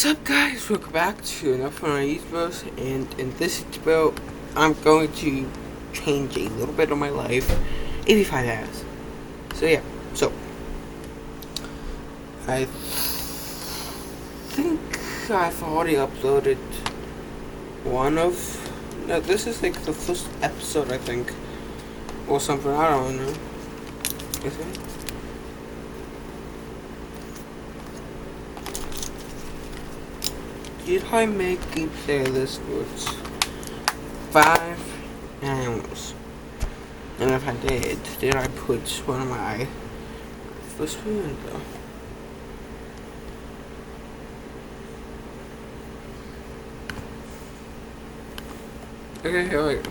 What's up, guys? Welcome back to another one of YouTubers, and in this video I'm going to change a little bit of my life 85 hours. So yeah, I think I've already uploaded this is like the first episode, I think, or something, I don't know. Is it? Did I make a playlist with 5 animals? And if I did I put one of my first one though? Okay, here we go.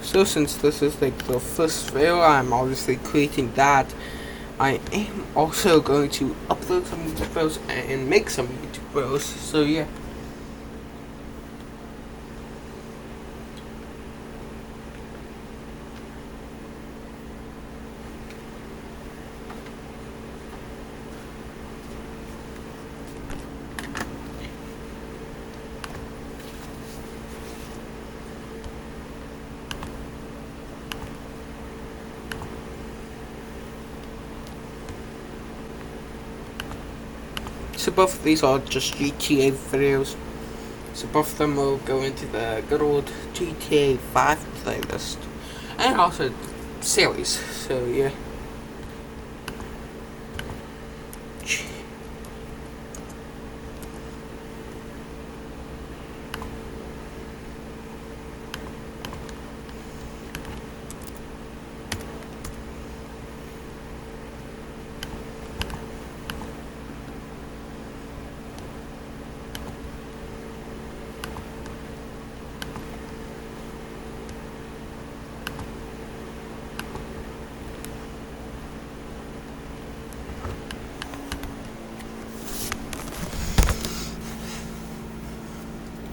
So since this is like the first video, I'm obviously creating that. I am also going to upload some YouTube videos and make some YouTube videos, so yeah. So both of these are just GTA videos. So both of them will go into the good old GTA 5 playlist. And also series, so yeah.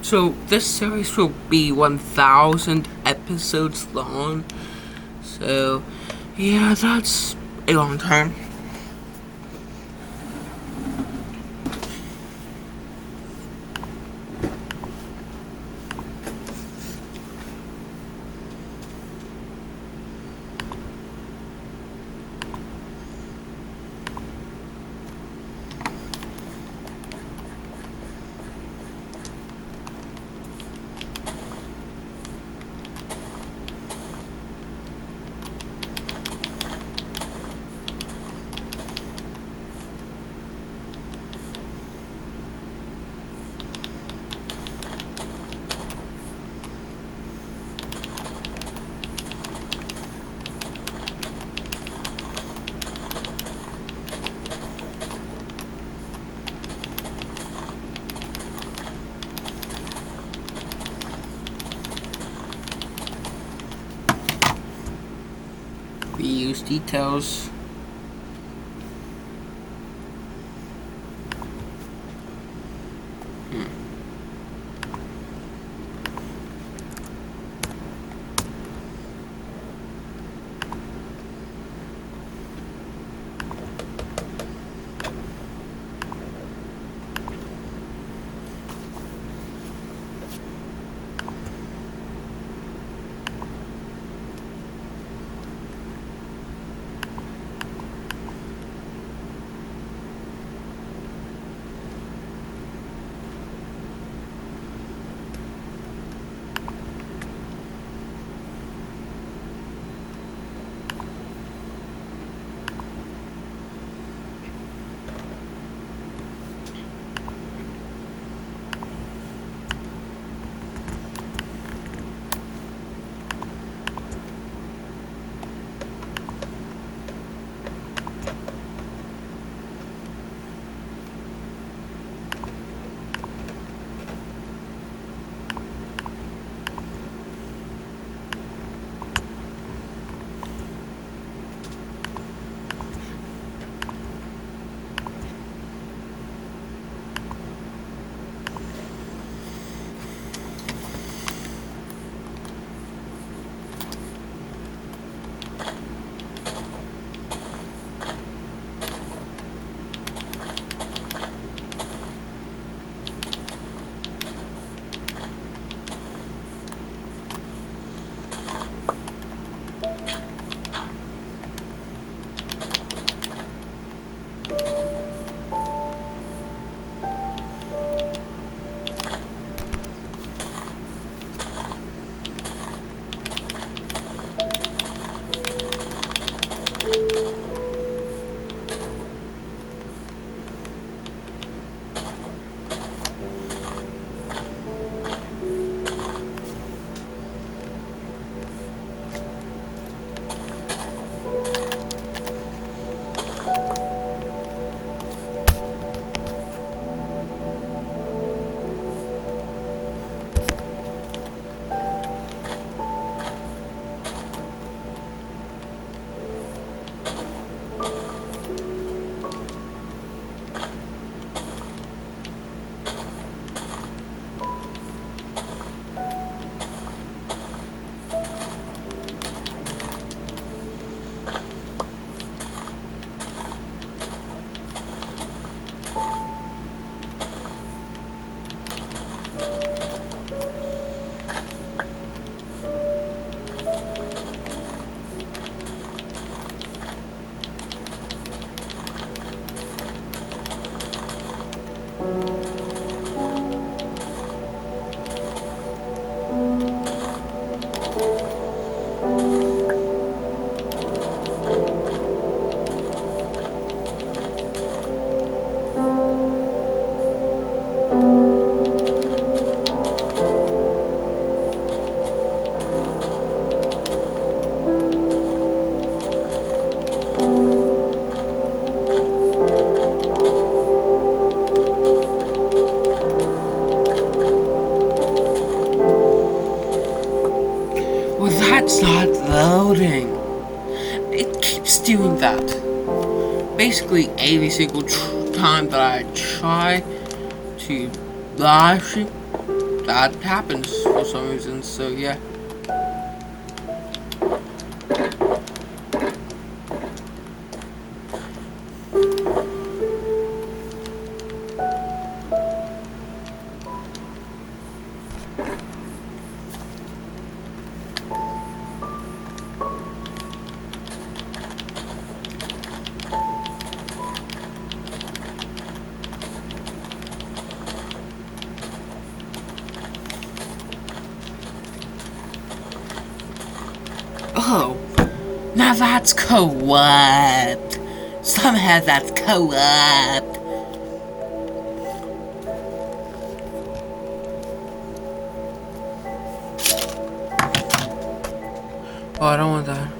So this series will be 1,000 episodes long. So yeah, that's a long time. Reuse details. Well, that's not loading. It keeps doing that. Basically, every single time that I try to live stream, that happens for some reason. So yeah. Oh, now that's co-op. Somehow that's co-op. Oh, I don't want that.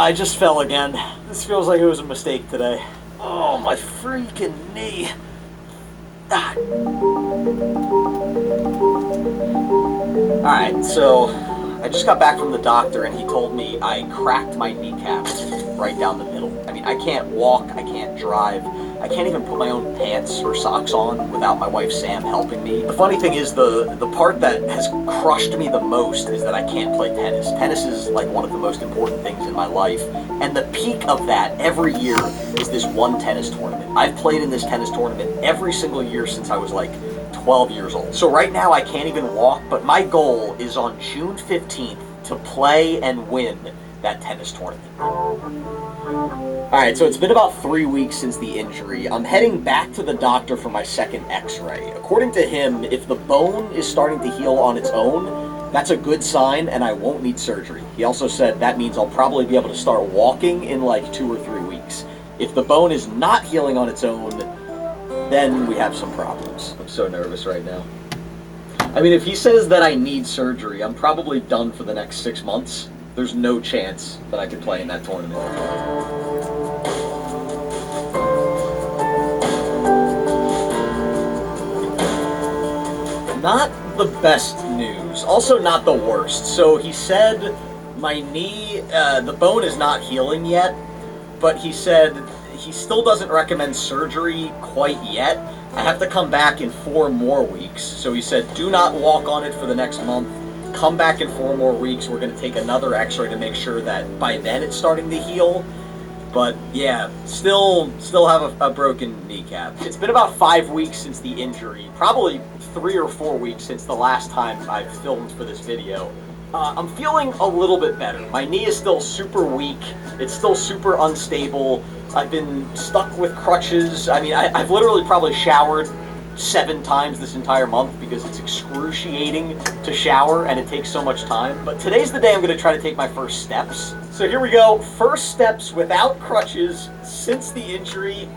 I just fell again. This feels like it was a mistake today. Oh, my freaking knee. Alright, so I just got back from the doctor and he told me I cracked my kneecap right down the middle. I mean, I can't walk, I can't drive, I can't even put my own pants or socks on without my wife Sam helping me. The funny thing is, the part that has crushed me the most is that I can't play tennis. Tennis is like one of the most important things in my life, and the peak of that every year is this one tennis tournament. I've played in this tennis tournament every single year since I was like 12 years old. So right now I can't even walk, but my goal is on June 15th to play and win that tennis tournament. Alright, so it's been about 3 weeks since the injury. I'm heading back to the doctor for my second x-ray. According to him, if the bone is starting to heal on its own, that's a good sign and I won't need surgery. He also said that means I'll probably be able to start walking in like 2 or 3 weeks. If the bone is not healing on its own, then we have some problems. I'm so nervous right now. I mean, if he says that I need surgery, I'm probably done for the next 6 months. There's no chance that I could play in that tournament. Not the best news. Also not the worst. So he said my knee, the bone is not healing yet, but he said he still doesn't recommend surgery quite yet. I have to come back in 4 more weeks. So he said, do not walk on it for the next month. Come back in 4 more weeks. We're going to take another x-ray to make sure that by then it's starting to heal. But yeah, still have a broken kneecap. It's been about 5 weeks since the injury. Probably 3 or 4 weeks since the last time I've filmed for this video. I'm feeling a little bit better. My knee is still super weak. It's still super unstable. I've been stuck with crutches. I mean, I've literally probably showered 7 times this entire month because it's excruciating to shower and it takes so much time. But today's the day I'm going to try to take my first steps. So here we go. First steps without crutches since the injury.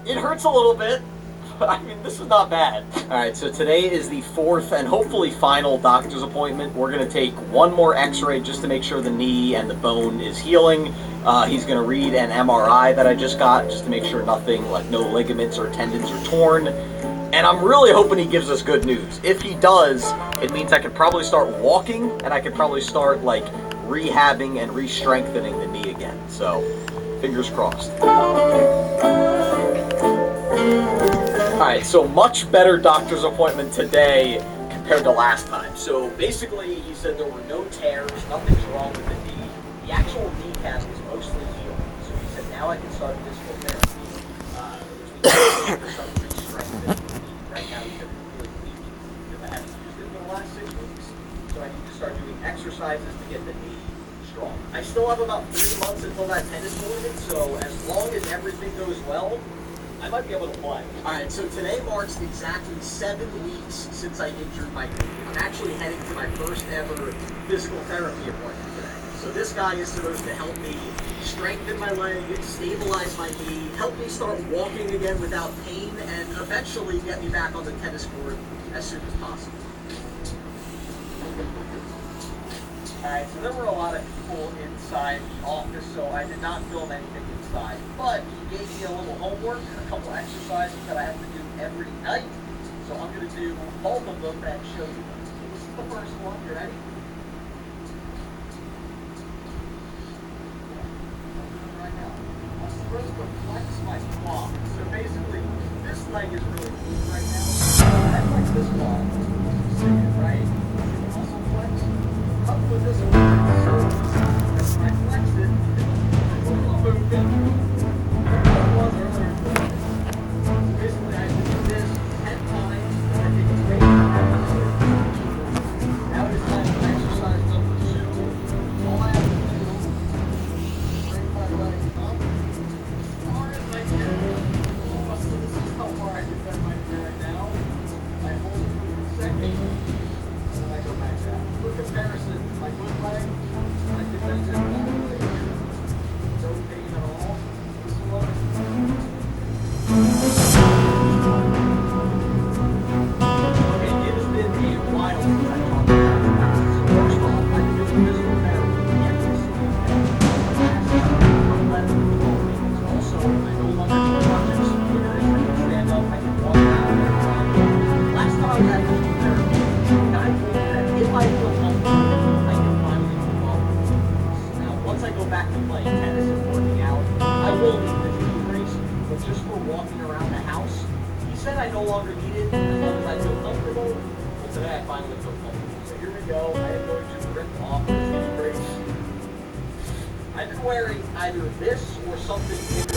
It hurts a little bit. I mean, this is not bad. Alright, so today is the 4th and hopefully final doctor's appointment. We're going to take 1 more x-ray just to make sure the knee and the bone is healing. He's going to read an MRI that I just got just to make sure nothing, like no ligaments or tendons are torn. And I'm really hoping he gives us good news. If he does, it means I could probably start walking and I could probably start like rehabbing and re-strengthening the knee again. So, fingers crossed. Alright, so much better doctor's appointment today compared to last time. So basically, he said there were no tears, nothing's wrong with the knee. The actual kneecap is mostly healed. So he said now I can start physical therapy, which means I can start re-strengthening the knee. Right now he's really weak because I haven't used it for the last 6 weeks. So I need to start doing exercises to get the knee strong. I still have about 3 months until that tennis tournament, so as long as everything goes well, I might be able to play. Alright, so today marks exactly 7 weeks since I injured my knee. I'm actually heading to my first ever physical therapy appointment today. So this guy is supposed to help me strengthen my leg, stabilize my knee, help me start walking again without pain, and eventually get me back on the tennis court as soon as possible. Alright, so there were a lot of people inside the office, so I did not film anything inside. But he gave me a little homework, a couple exercises that I have to do every night. So I'm going to do both of them and show you. So this is the first one. You ready? Right now. first to flex my claw. So basically, this leg is really weak right now. I flex this claw, right? Muscle flex. Couple with this one. So I flex it. It's a little movement. What was earlier today. So basically, I do this 10 times. I take a break. Now it is time for exercise number 2. All I have to do is bring my leg up as far as I can. So this is how far I can bend my knee right now. I hold it for a second, and then I go back down. For comparison, my good leg, I can bend it all the way here. No pain at all. This one. Okay, it has been a while since I talked about it. So first off, I've been doing physical therapy every single day. Last for 11 to 12 weeks. Also, I no longer do projects. I can stand up, I can walk around. Last time I was at physical therapy, the guy told me that if I feel comfortable, I can finally move on. Now, once I go back to playing tennis and working out, I will need the knee brace, but just for walking around the house, he said I no longer need it as long as I feel comfortable. Well, today I finally feel comfortable. So here we go. I am going to rip off this knee brace. I've been wearing either this or something in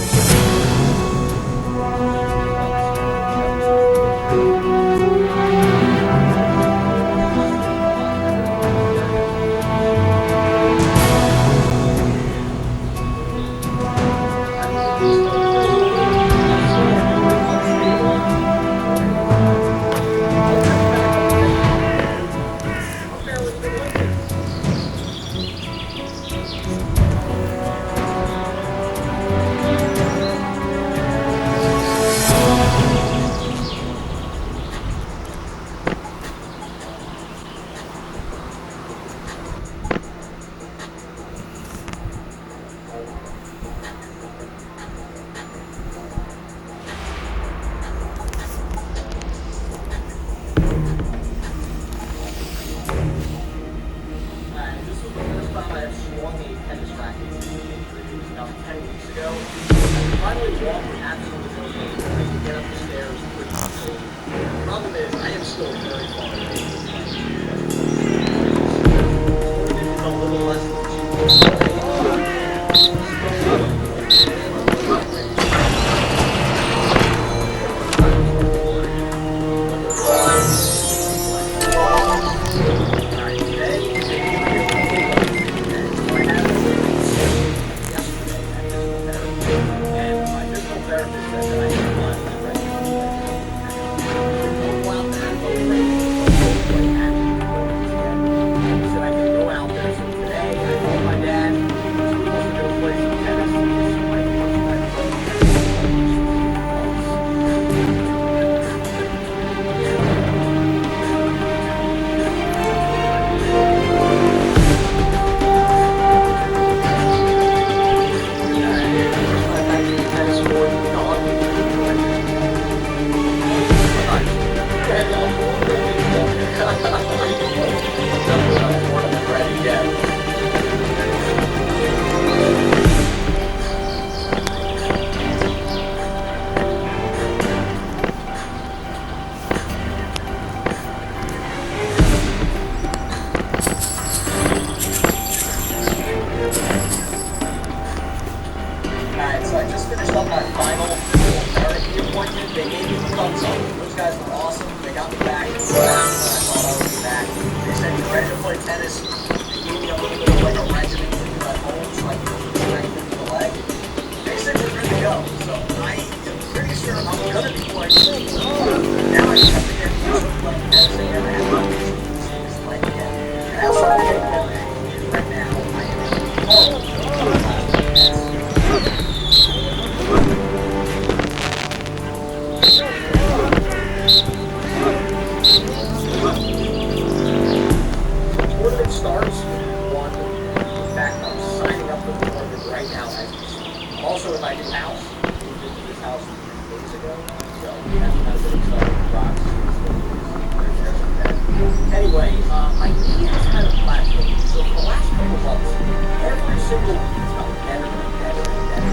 single week, it's gotten better and better and better.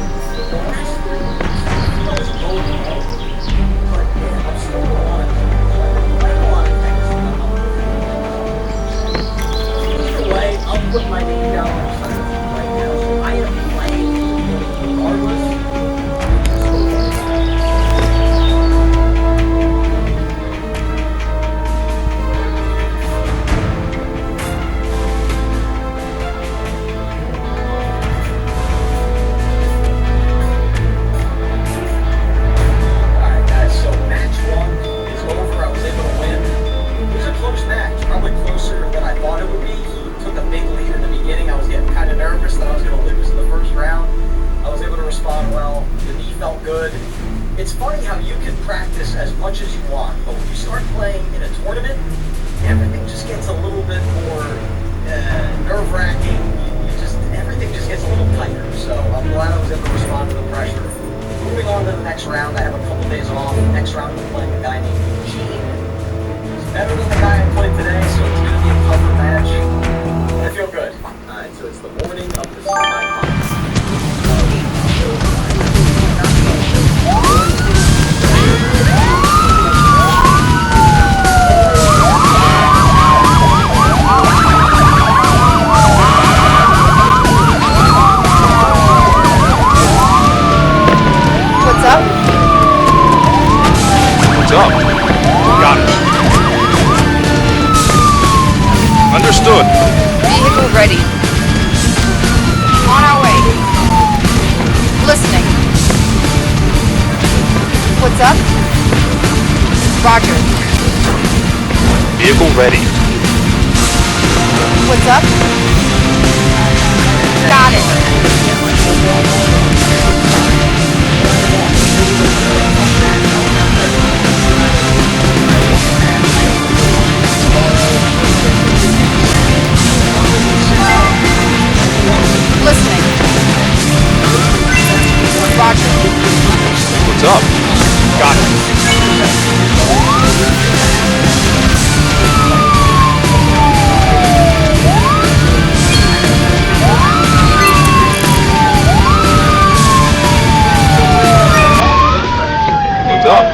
The last felt good. It's funny how you can practice as much as you want, but when you start playing in a tournament, everything just gets a little bit more nerve-wracking. Everything just gets a little tighter. So I'm glad I was able to respond to the pressure. Moving on to the next round, I have a couple days off. The next round, I'm playing a guy named Eugene. He's better than the guy I played today, so it's going to be a tougher match. I feel good. Alright, so it's the morning of the semifinals. What's up? What's up? Got it. Understood. Vehicle ready. On our way. Listening. What's up? Roger. Vehicle ready. What's up? Got it. Listening. Roger. What's up? Got it. What's up?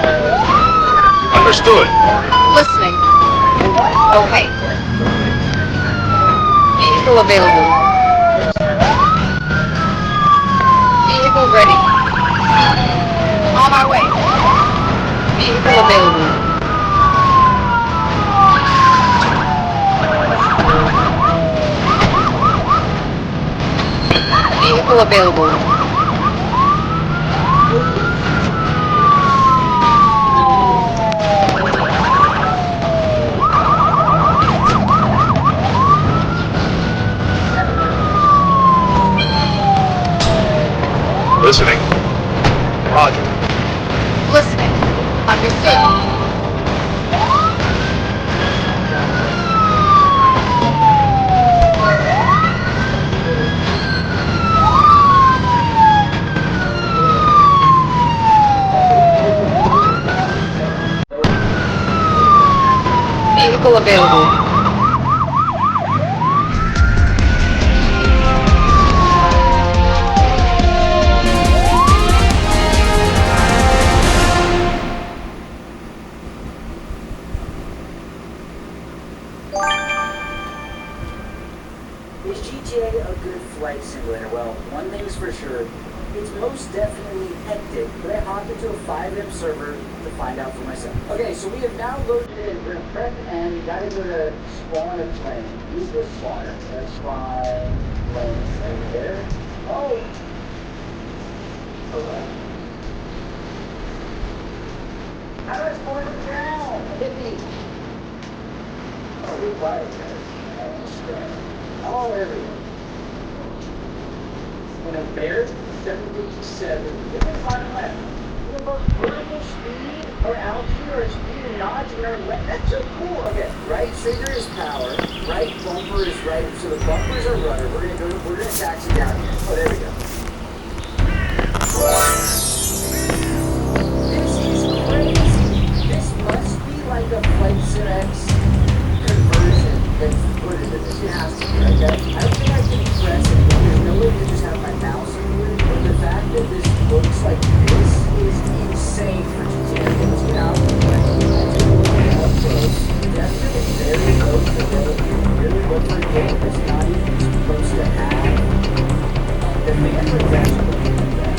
Understood. Listening. Okay. Vehicle available. Vehicle ready. On our way. Vehicle available. Vehicle available. Listening. Roger. Listening. Understood. Vehicle available. Is GTA a good flight simulator? Well, one thing's for sure, it's most definitely hectic, but I hopped into a FiveM server to find out for myself. Okay, so we have now loaded in, we're gonna prep, and we gotta go to spawn a plane. Use the spawner. Let's spawn plane right there. Oh! Alright. How do I spawn it down? Hit me! Oh, be quiet, guys. Oh, there we go. When a bear 77, get my final left. The most vertical speed or altitude or speed and notch in our left. That's so cool. Okay, right trigger is power, right bumper is right. So the bumpers are rudder. We're gonna taxi down here. Oh, there we go. This is crazy. This must be like a Flight Sim X conversion. What is it? This has to be, okay? I don't think I can press it. There's no way to just have my mouse here. But the fact that this looks like this is insane for GTA. Let's get out. Let's take a look at up close. Definitely very close to really look for a game that's not even supposed to have the fan was actually looking at that.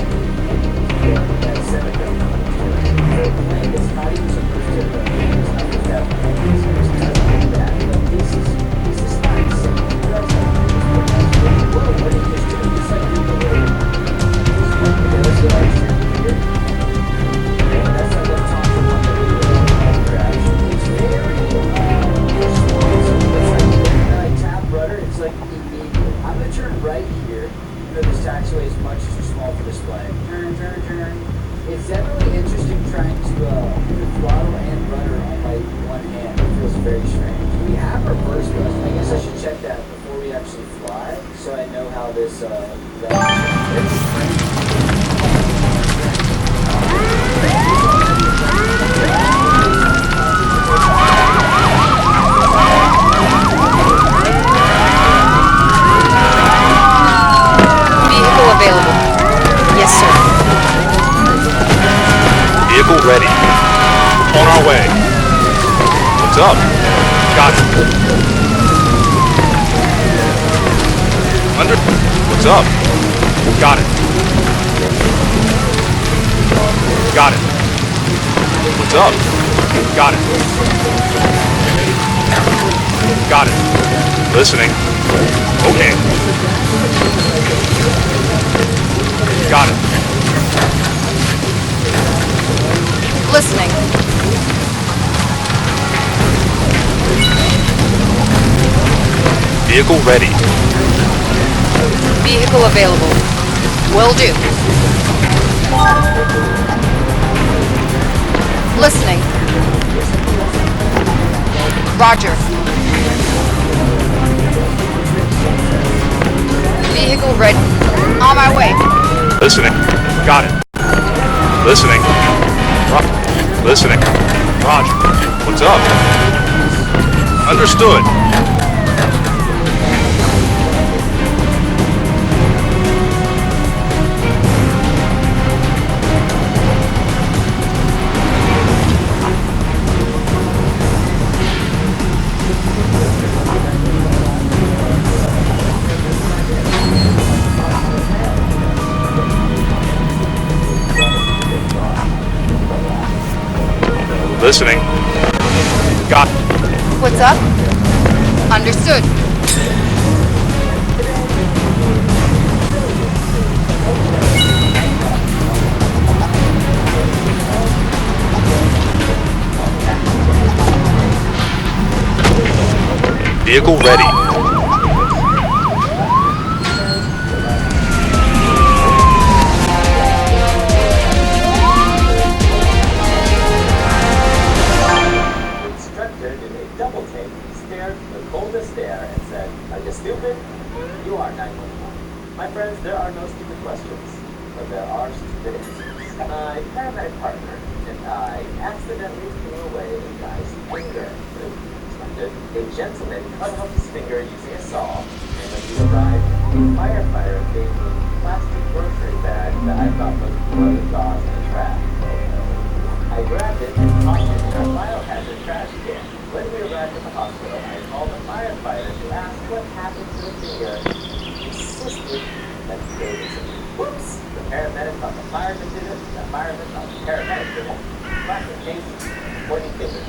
Yeah, that set up. So the plane is not even supposed to have so I know how this Vehicle available. Yes, sir. Vehicle ready. On our way. What's up? Got it. What's up? Got it. Got it. What's up? Got it. Got it. Listening. Okay. Got it. Listening. Vehicle ready. Vehicle available. Will do. Listening. Roger. Vehicle ready. On my way. Listening. Got it. Listening. Listening. Roger. What's up? Understood. Listening. Got it. What's up? Understood. Vehicle ready. Instructor did a double take, stared the coldest stare, and said, "Are you stupid? You are 911. My friends, there are no stupid questions, but there are stupid answers. My paramedic partner and I accidentally threw away a guy's finger. A gentleman cut off his finger using a saw, and when he arrived, a firefighter gave me a plastic grocery bag that I thought was blood gauze in the trash. I grabbed it and tossed it in our biohazard trash can. When we arrived at the hospital, I called the firefighter to ask what happened to the finger. He insisted that it was whoops. The paramedic thought the fireman did it, the fireman thought the paramedic did it. Classic case, pointing fingers.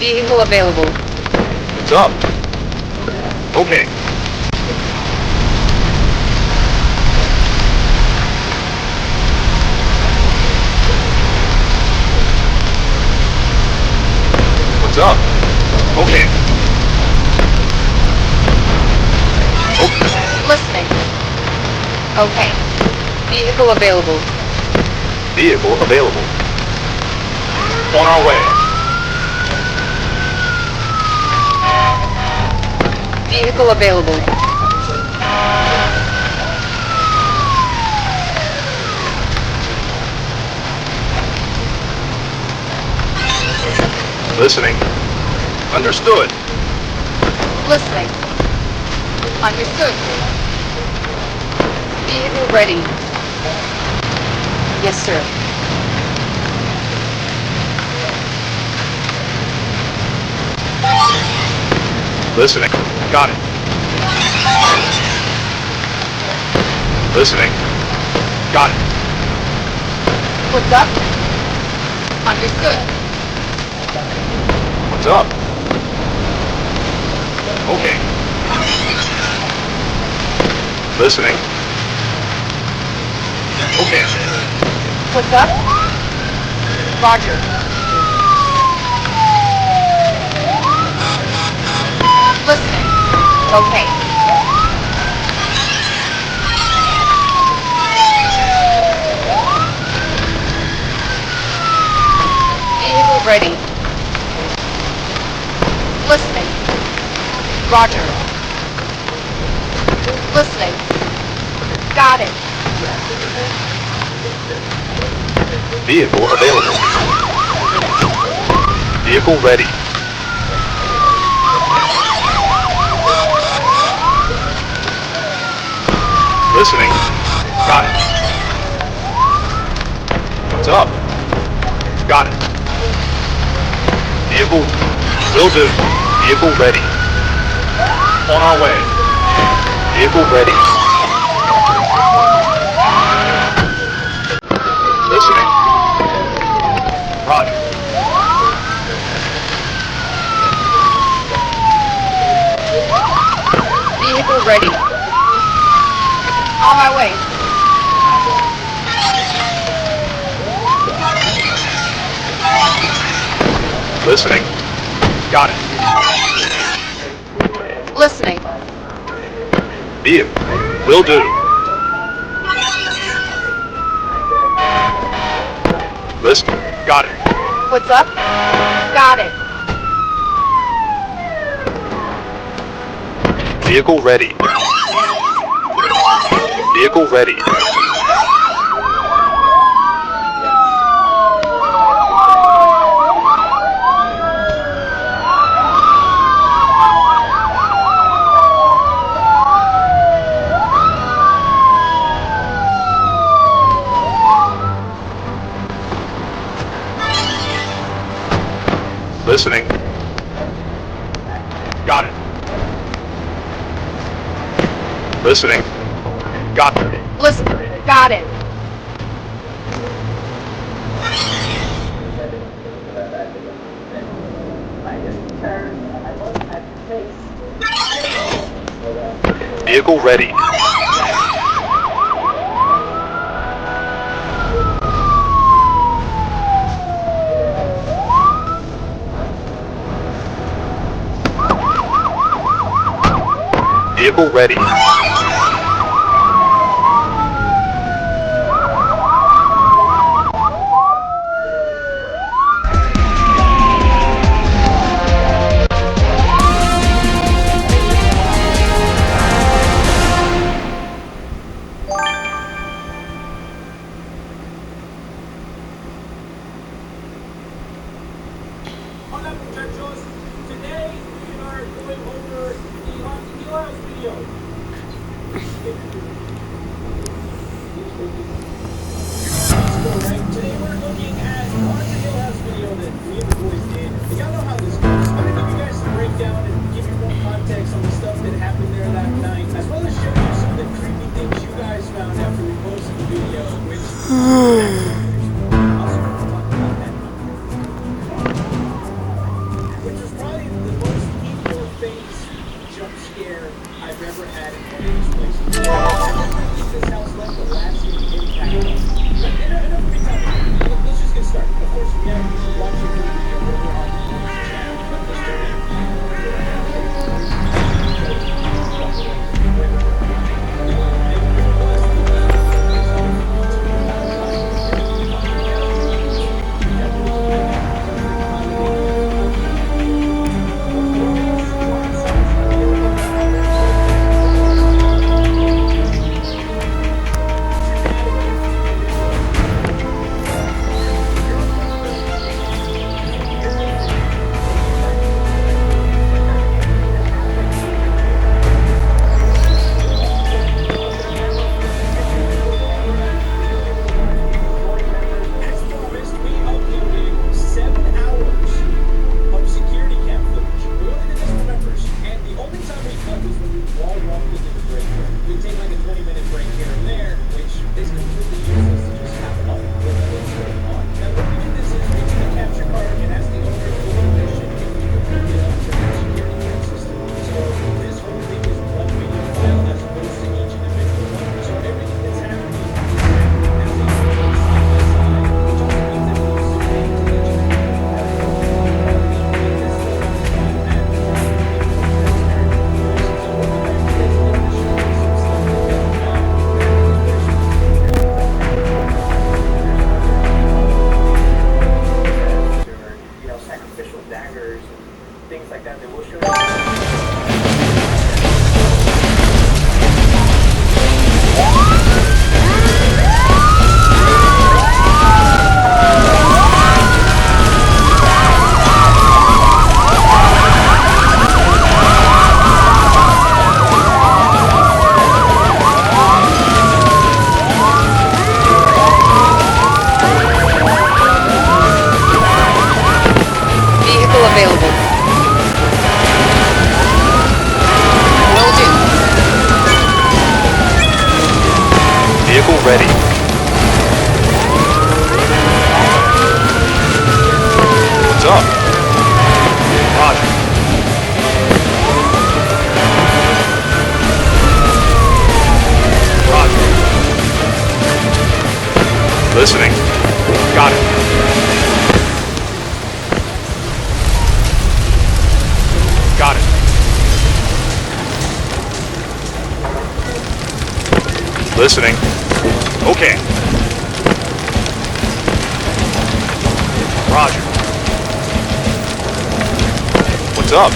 Vehicle available. What's up? Okay. What's up? Okay. Listening. Okay. Vehicle available. Vehicle available. On our way. Vehicle available. Listening. Understood. Listening. Understood. Vehicle ready. Yes, sir. Listening. Got it. Listening. Got it. What's up? Understood. What's up? Okay. Listening. Okay. What's up? Roger. Listening. Okay. Vehicle ready. Listening. Roger. Listening. Got it. Vehicle available. Vehicle ready. Listening. Got it. What's up? Got it. Vehicle will do. Vehicle ready. On our way. Vehicle ready. Listening. Roger. Vehicle ready. On my way. Listening. Got it. Listening. Vehicle will do. Listen. Got it. What's up? Got it. Vehicle ready. Vehicle ready. Listening. Got it. Listening. Got it. Listen. Got it. Vehicle ready. Vehicle ready. Hold up, muchachos. Today we are going over the oil video. air I've ever had in one of these places. This house left a lasting impact on me. But enough of me talking. Let's just get started. Of course, we have watching the video over on the channel. But let's jump in. ready. What's up? Roger. Roger. Listening. Got it. Got it. Listening. Okay. Roger. What's up?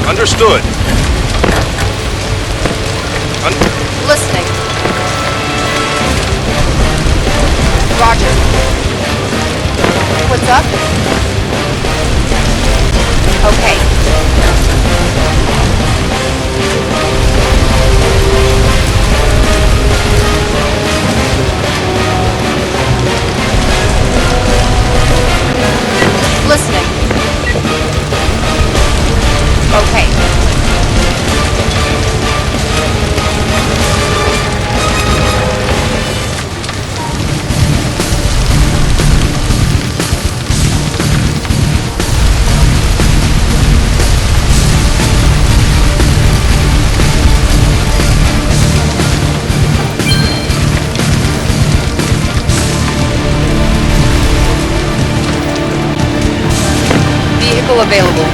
Understood. Listening. Roger. What's up? Okay. Listening. Okay. Vehicle available.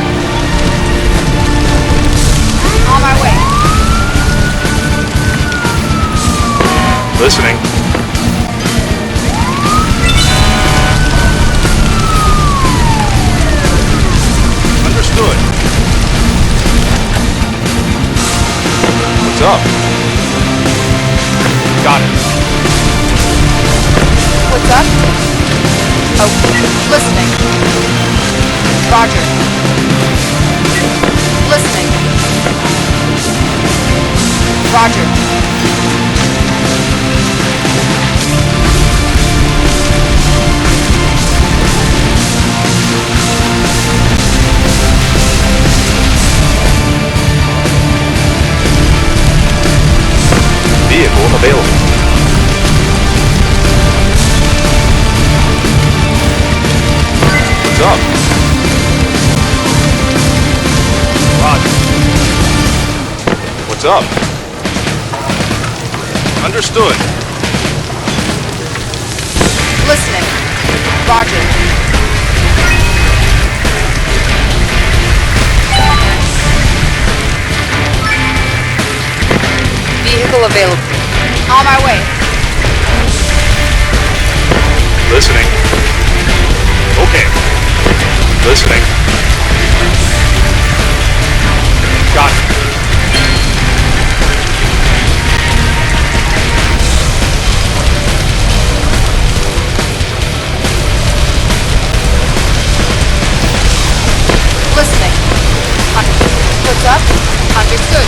On my way. Listening. Understood. What's up? Got it. What's up? Oh, listening. Roger. Listening. Roger. Vehicle available. What's up? Roger. up? Understood. Listening. Roger. Vehicle available. On my way. Listening. Okay. Listening. Got it. Listening. What's up? Understood.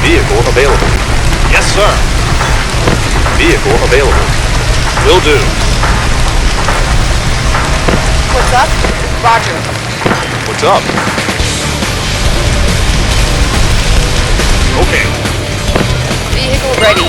Vehicle available. Yes, sir. Vehicle available. Will do. What's up? Roger. What's up? Okay. Vehicle ready.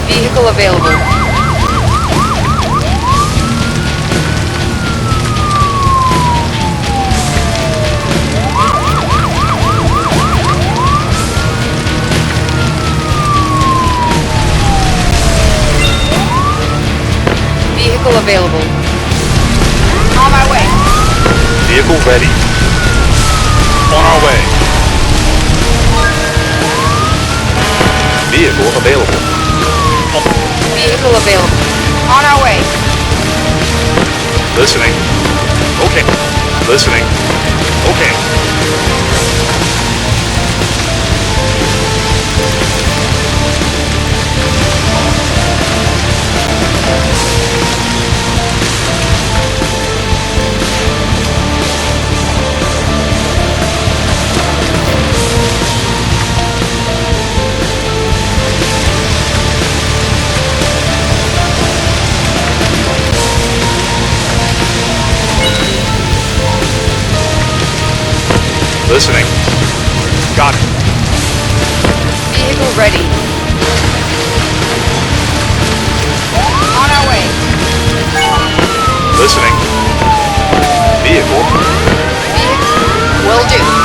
Vehicle available. Vehicle available. On my way. Vehicle ready. On our way. Vehicle available. Vehicle available. On our way. Listening. Okay. Listening. Okay. Listening. Got it. Vehicle ready. On our way. Listening. Vehicle. Will do.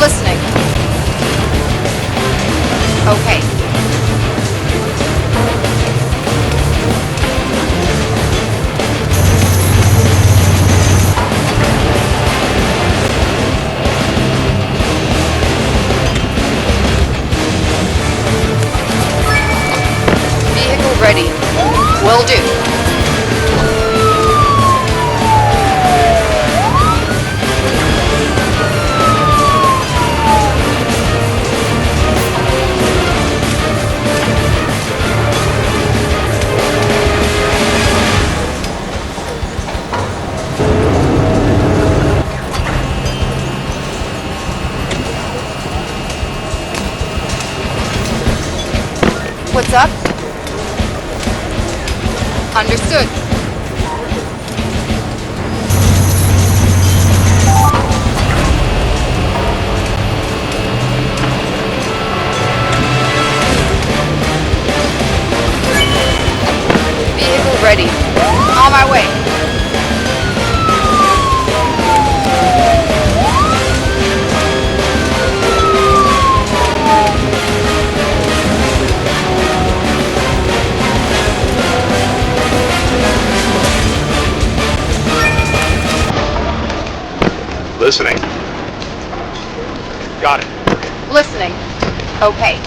Listening. Okay. Vehicle ready. Will do. What's up? Understood. Got it. Listening. Okay.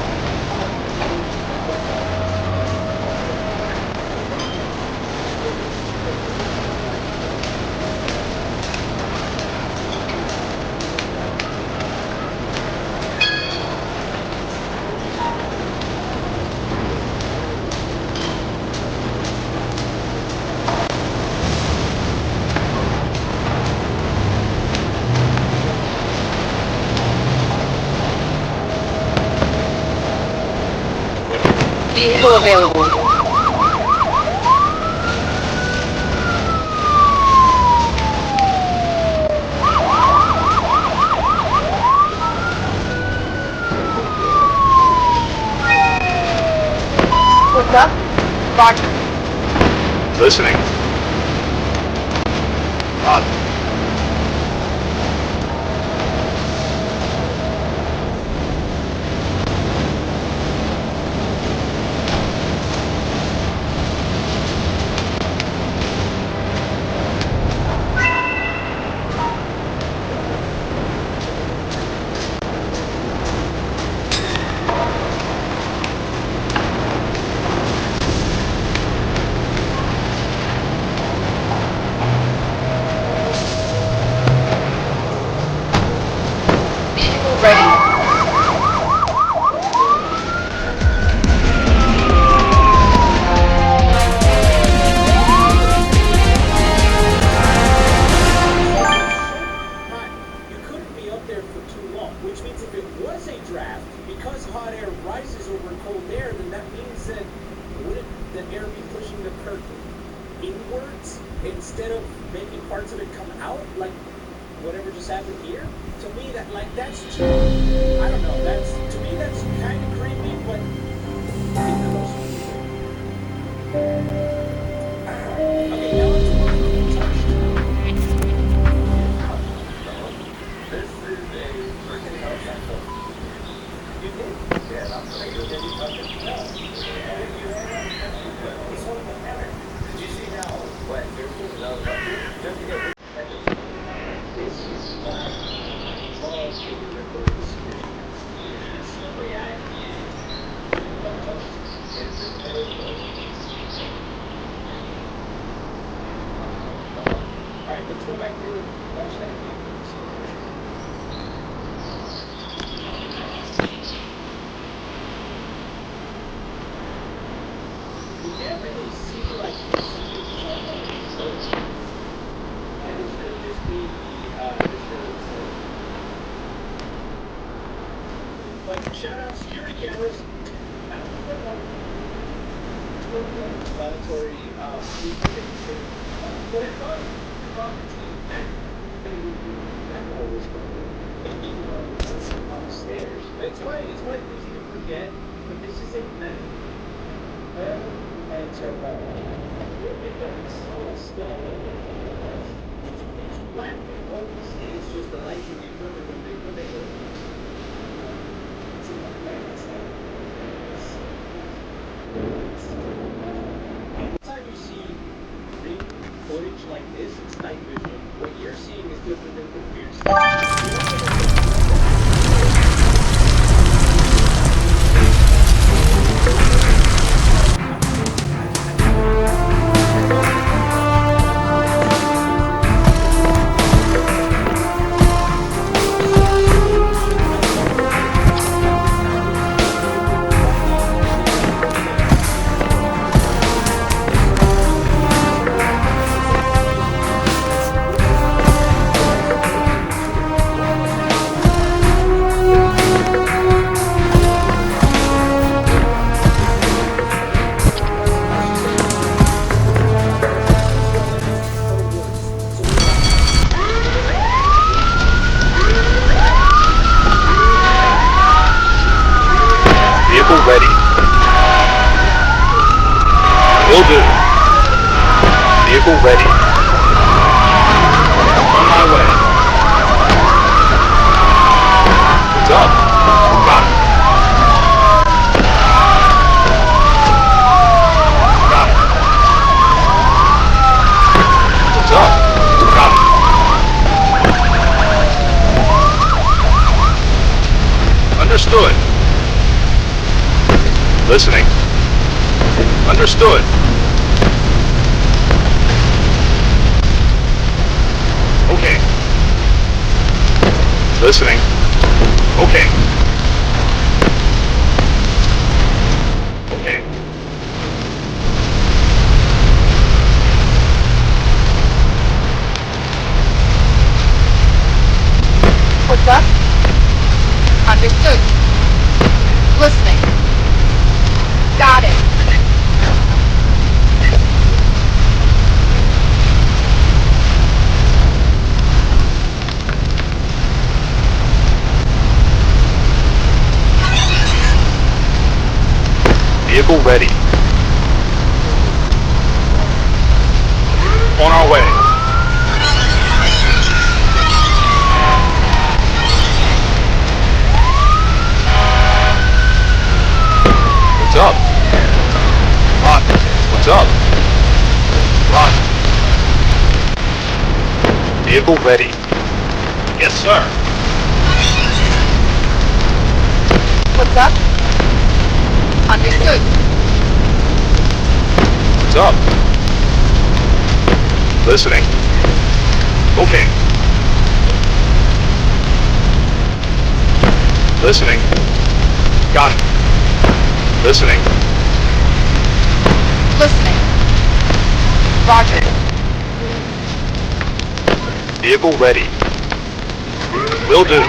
Vehicle available. What's up? Roger. Listening. Vehicle ready. Hi, you couldn't be up there for too long, which means if it was a draft, because hot air rises over cold air, then that means that wouldn't the air be pushing the curtain inwards instead of making parts of it come out, like whatever just happened here? To me, that's just, I don't know, to me that's kind of creepy, but in the most okay, now let's move on to touched. This is a freaking helicopter. You did? Yeah, I'm afraid of any fucking no. It's one of the better. Did you see how what you're putting those up here? Just to get this is small sugar ripples. React. Alright, let's go back to watch that. You can't really see like something's on the control. And this could just be like shout out security cameras. Explanatory but it's on stairs. It's why it's easy to forget, but this is a method. And turbo. It's black. It's just the light you put in the big window. Anytime you see ring footage like this, it's night vision. What you're seeing is different than the weird stuff. Ready. Will do. Vehicle ready. On my way. What's up? Got it. Got it. What's up? Got it. Understood. Listening. Understood. Okay. Listening. Okay. Okay. What's up? Understood. Listening. Got it. Vehicle ready. On our way. What's up? Roger. What's up? Roger. Vehicle ready. Yes, sir. What's up? Understood. What's up? Listening. Okay. Listening. Got it. Listening. Listening. Roger. Vehicle ready. Will do.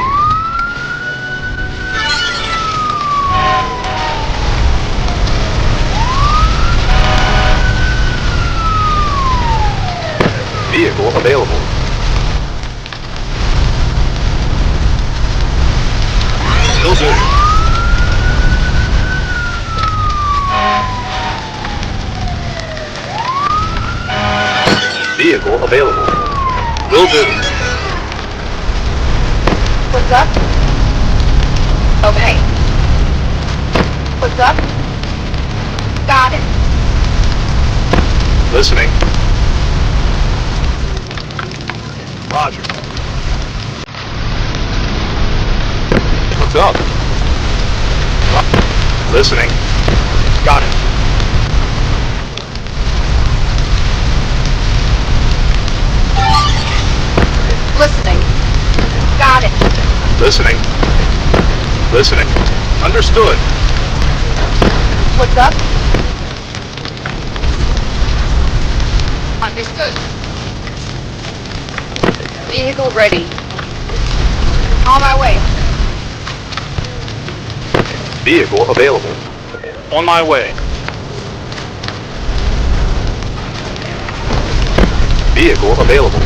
Vehicle available. Will do. Vehicle available. Will do. What's up? Okay. What's up? Got it. Listening. Roger. What's up? Listening. Got it. Listening. Got it. Listening. Listening. Understood. What's up? Understood. Vehicle ready. On my way. Vehicle available. On my way. Vehicle available.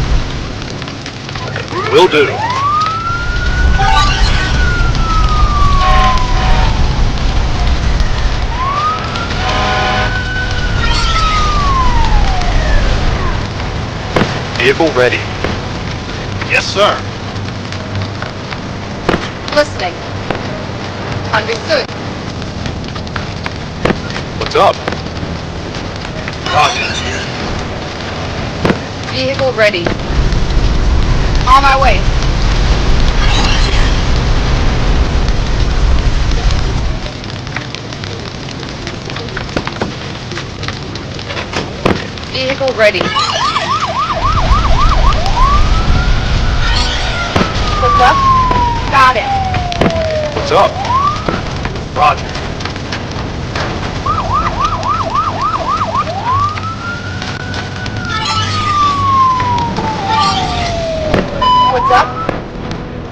Will do. Vehicle ready. Yes, sir. Listening. Understood. What's up? Roger. Vehicle ready. On my way. Vehicle ready. What's up? Got it. What's up? Roger. What's up?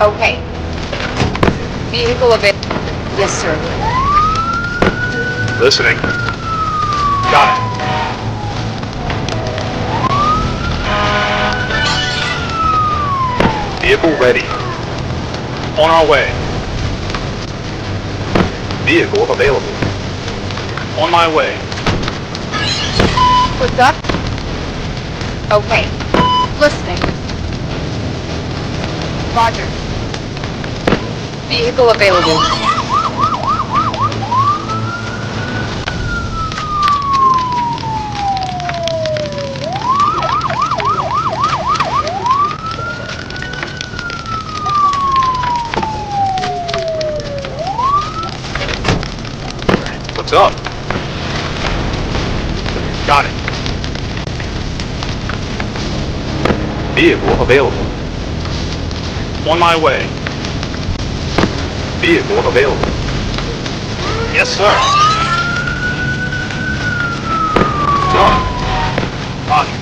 Okay. Vehicle available. Yes, sir. Listening. Got it. Vehicle ready. On our way. Vehicle available. On my way. What's up? Okay. Listening. Roger. Vehicle available. What's up? Got it. Vehicle available. On my way. Vehicle available. Yes, sir. Done. Roger.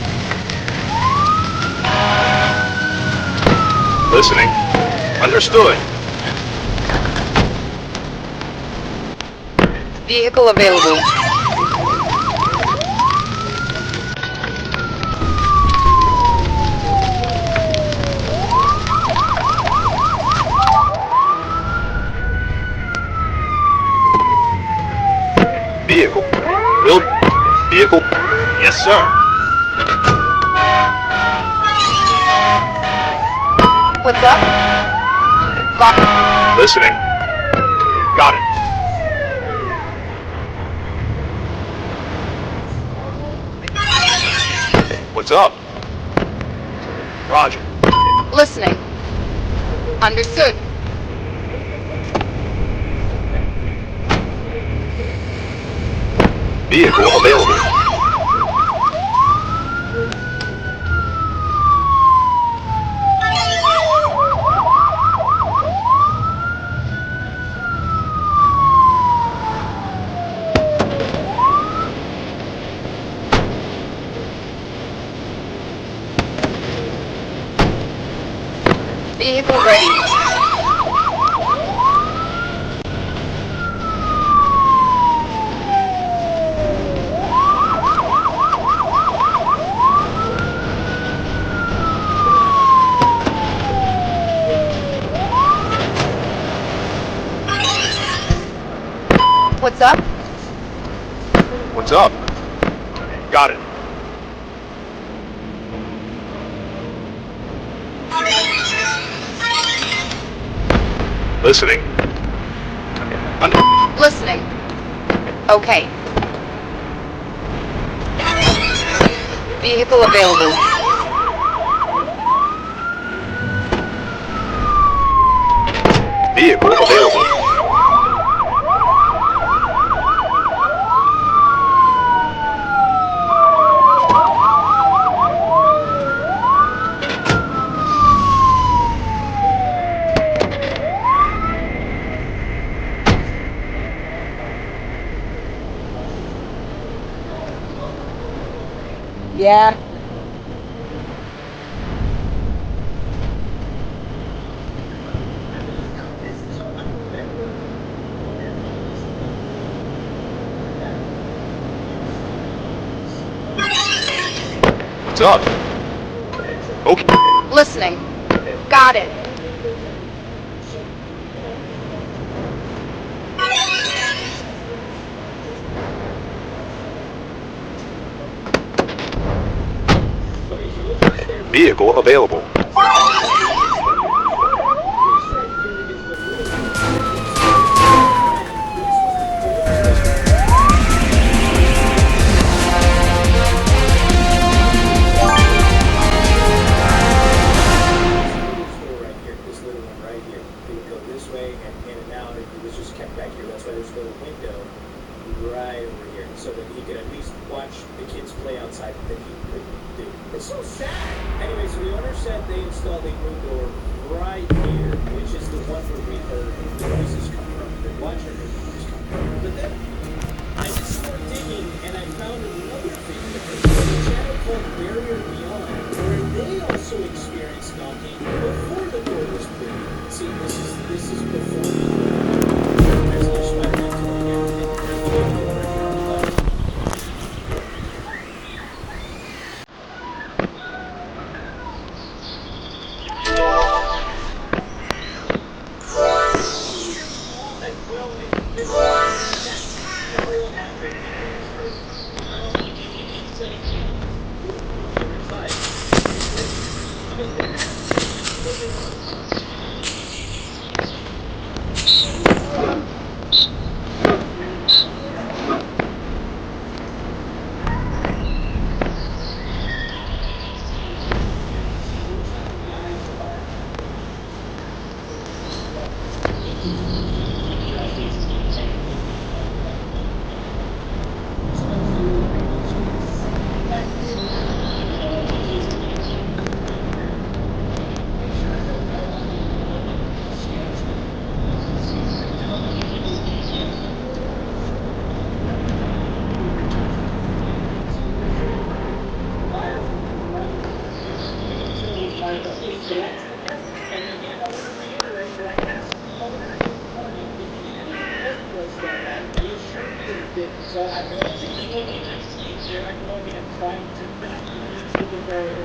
Listening. Understood. Vehicle available. Vehicle. Build. Vehicle. Yes, sir. What's up? Got Listening. Got it. What's up? Roger. Listening. Understood. Vehicle available. Vehicle ready. What's up? What's up? Got it. Listening. Listening. Okay. Vehicle available. Vehicle available. Yeah. What's up? Okay. Listening. Got it. Vehicle available. So that he could at least watch the kids play outside that he couldn't do. It's so sad. Anyway, so the owner said they installed a new door right here, which is the one where we heard the noises come from. We're watching the noises come from. But then I just started digging and I found another thing. There's a channel called Barrier Beyond, where they also experienced knocking before the door was put in. See, this is before there's no Spider-Man toy yet. did. So I managed to keep looking. Here I go again, trying to keep it very.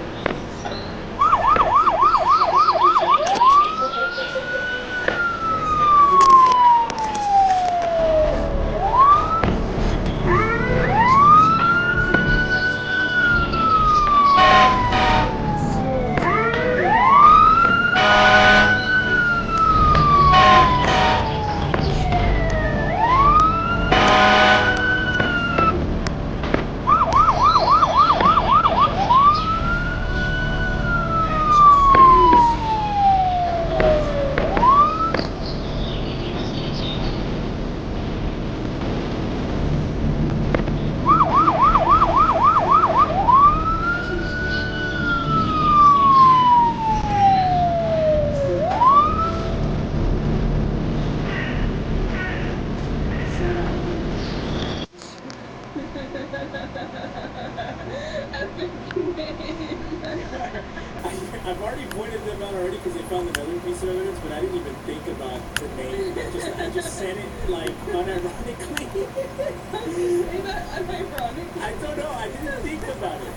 I've already pointed them out already because they found another piece of evidence, but I didn't even think about the name. I just said it like unironically. Say that unironically. I don't know. I didn't think about it.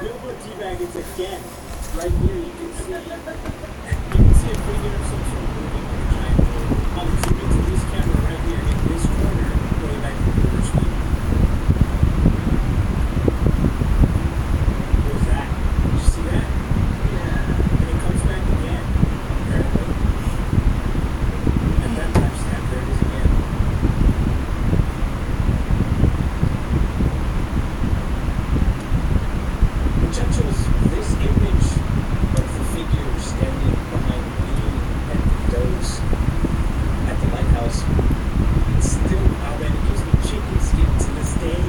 Bilbo T-Baggins again. Right here, you can see. You can see a figure of some sort of moving with a giant boat. I'll zoom into this camera right here in this corner, going back to the first one. What was that? Did you see that? And it comes back again, apparently. At that timestamp, there it is again. Muchachos, this image of the figure standing behind me and those at the lighthouse, it's still, oh man, it gives me chicken skin to this day.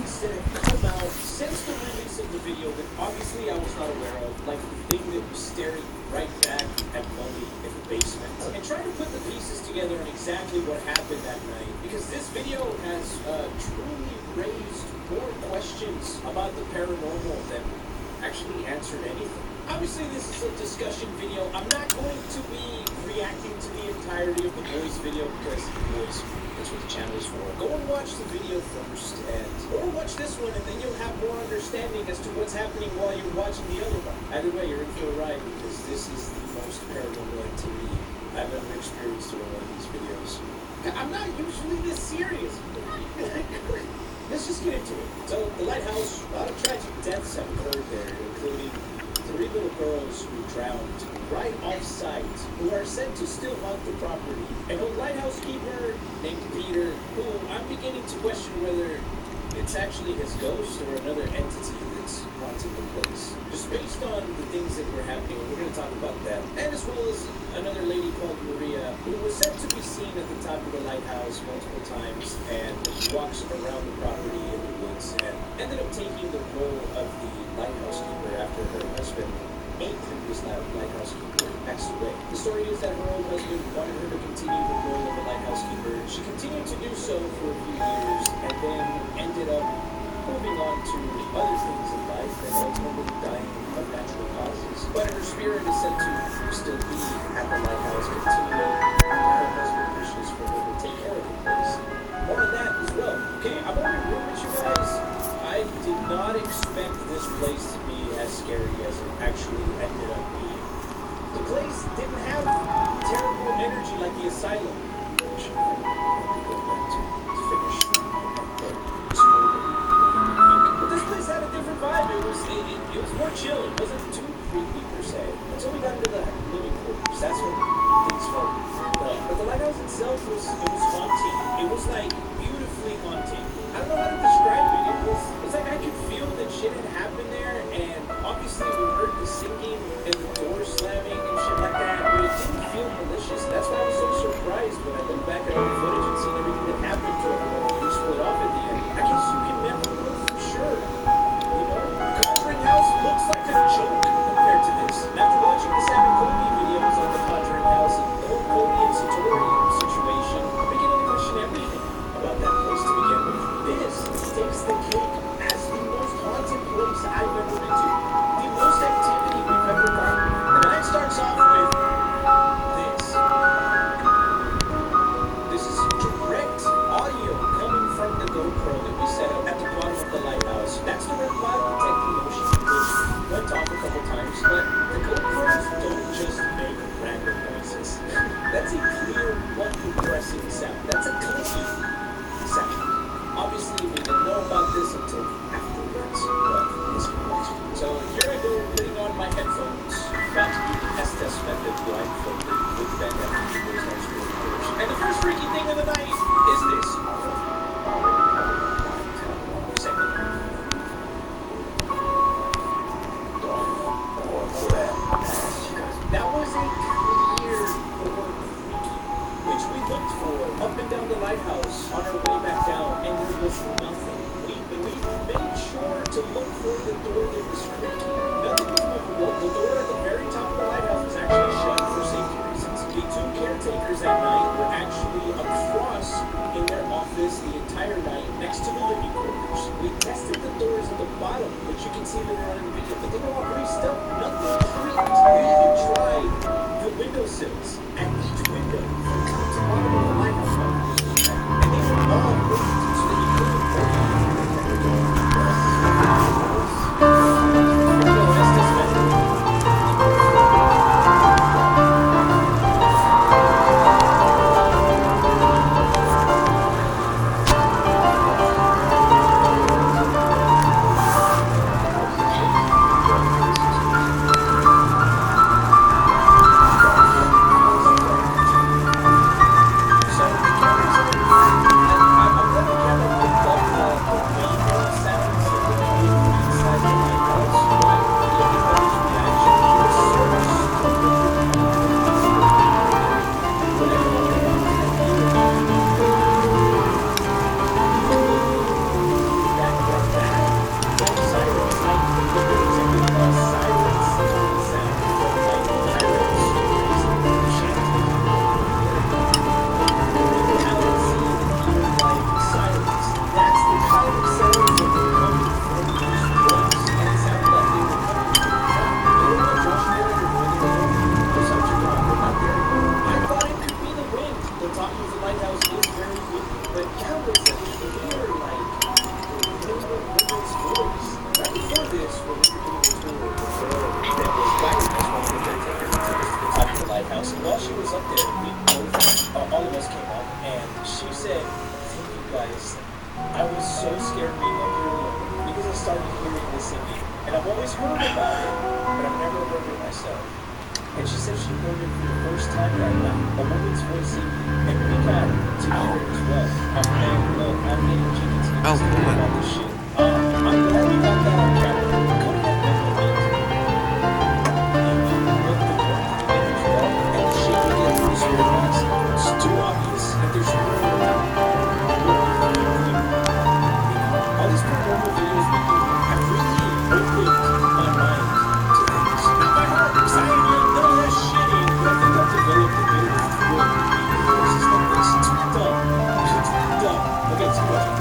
things that have come out since the release of the video that obviously I was not aware of, like the thing that was staring right back at Molly in the basement. And trying to put the pieces together on exactly what happened that night, because this video has truly raised more questions about the paranormal than actually answered anything. Obviously, this is a discussion video. I'm not going to be reacting to the entirety of the boys video because boys, that's what the channel is for. Go and watch the video first, or watch this one, and then you'll have more understanding as to what's happening while you're watching the other one. Either way, you're in for a ride because this is the most paranormal activity I've ever experienced in one of these videos. I'm not usually this serious. Let's just get into it. So, the lighthouse, a lot of tragic deaths have occurred there, including 3 little girls who drowned right off-site, who are said to still haunt the property. An old lighthouse keeper named Peter, who I'm beginning to question whether it's actually his ghost or another entity that's haunting the place. Just based on the things that were happening, we're going to talk about that. And as well as another lady called Maria, who was said to be seen at the top of the lighthouse multiple times, and she walks around the property in the woods, and ended up taking the role of the lighthouse keeper after her husband, Nathan, was now lighthouse keeper, passed away. The story is that her old husband wanted her to continue the role of a lighthouse keeper. She continued to do so for a few years, and then ended up moving on to other things in life and ultimately dying of natural causes. But her spirit is said to still be at the lighthouse, continuing her husband wishes for her to take care of the place. More on that as well. Okay, I'm going to warn you guys. I did not expect this place to be as scary as it actually ended up being. The place didn't have terrible energy like the asylum, which I'm going to go back to finish but this place had a different vibe. It was more chill. It wasn't too creepy per se. Until we got into the living quarters. That's when things felt but the lighthouse itself was haunting. It was like beautifully haunting. I don't know how to describe it. It was like I could feel that shit had happened there, and obviously we heard the singing and the door slamming and shit like that, but it didn't feel malicious. That's why I was so surprised when I looked back at all the footage and seen everything that happened to everyone who split off at the end. I guess you can never know for sure. You know, Conjuring House looks like a joke compared to this. And after watching the Sam and Cody videos on the Conjuring House and the whole Cody and Satori situation, I'm beginning to question everything about that place to begin with. This takes the cake as the most haunted place I've ever been to. The most activity we've ever gone. And the night starts off with this. This is direct audio coming from the GoPro that we set up at the bottom of the lighthouse. That's the red flag detecting motion, which went off a couple times, but the GoPros don't just make random noises. That's a clear, one-compressing sound. That's a clicking sound. Obviously, we didn't know about this until afterwards, but it's correct. So here I go, putting on my headphones, about to do the S-test method blindfolded with pandemic videos next to the And the first freaky thing of the night is this. That was a clear door creaking, which we looked for up and down the lighthouse on our way back down, and there was nothing. We made sure to look for the door that was creaking. Nothing was movable. The door at the very top of the lighthouse was actually shut for safety reasons. The 2 caretakers that night were actually across in their office the entire night next to the living quarters. We tested the doors at the bottom, which you can see that are on the video, but they were all greased up. Nothing creaked. We even tried the windowsills at each window from top to bottom of the lighthouse. And they were all greased so that you couldn't open them. started hearing the singing. And I've always heard about it, but I've never heard it myself. And she said she heard it for the first time that night, a woman's voice singing. And we got to hear it as well. I'm getting chickens Oh, about this shit. I'm glad we got that on camera. Come on, and the shit we get through the spirit box, it's too obvious that there's no all these paranormal videos we do have really opened my mind to things. Not my heart, because I ain't doing none of that shit in, but I think I've developed a bit of a thrill in places like this. It's too dumb. It's too dumb. Okay, it's too dumb.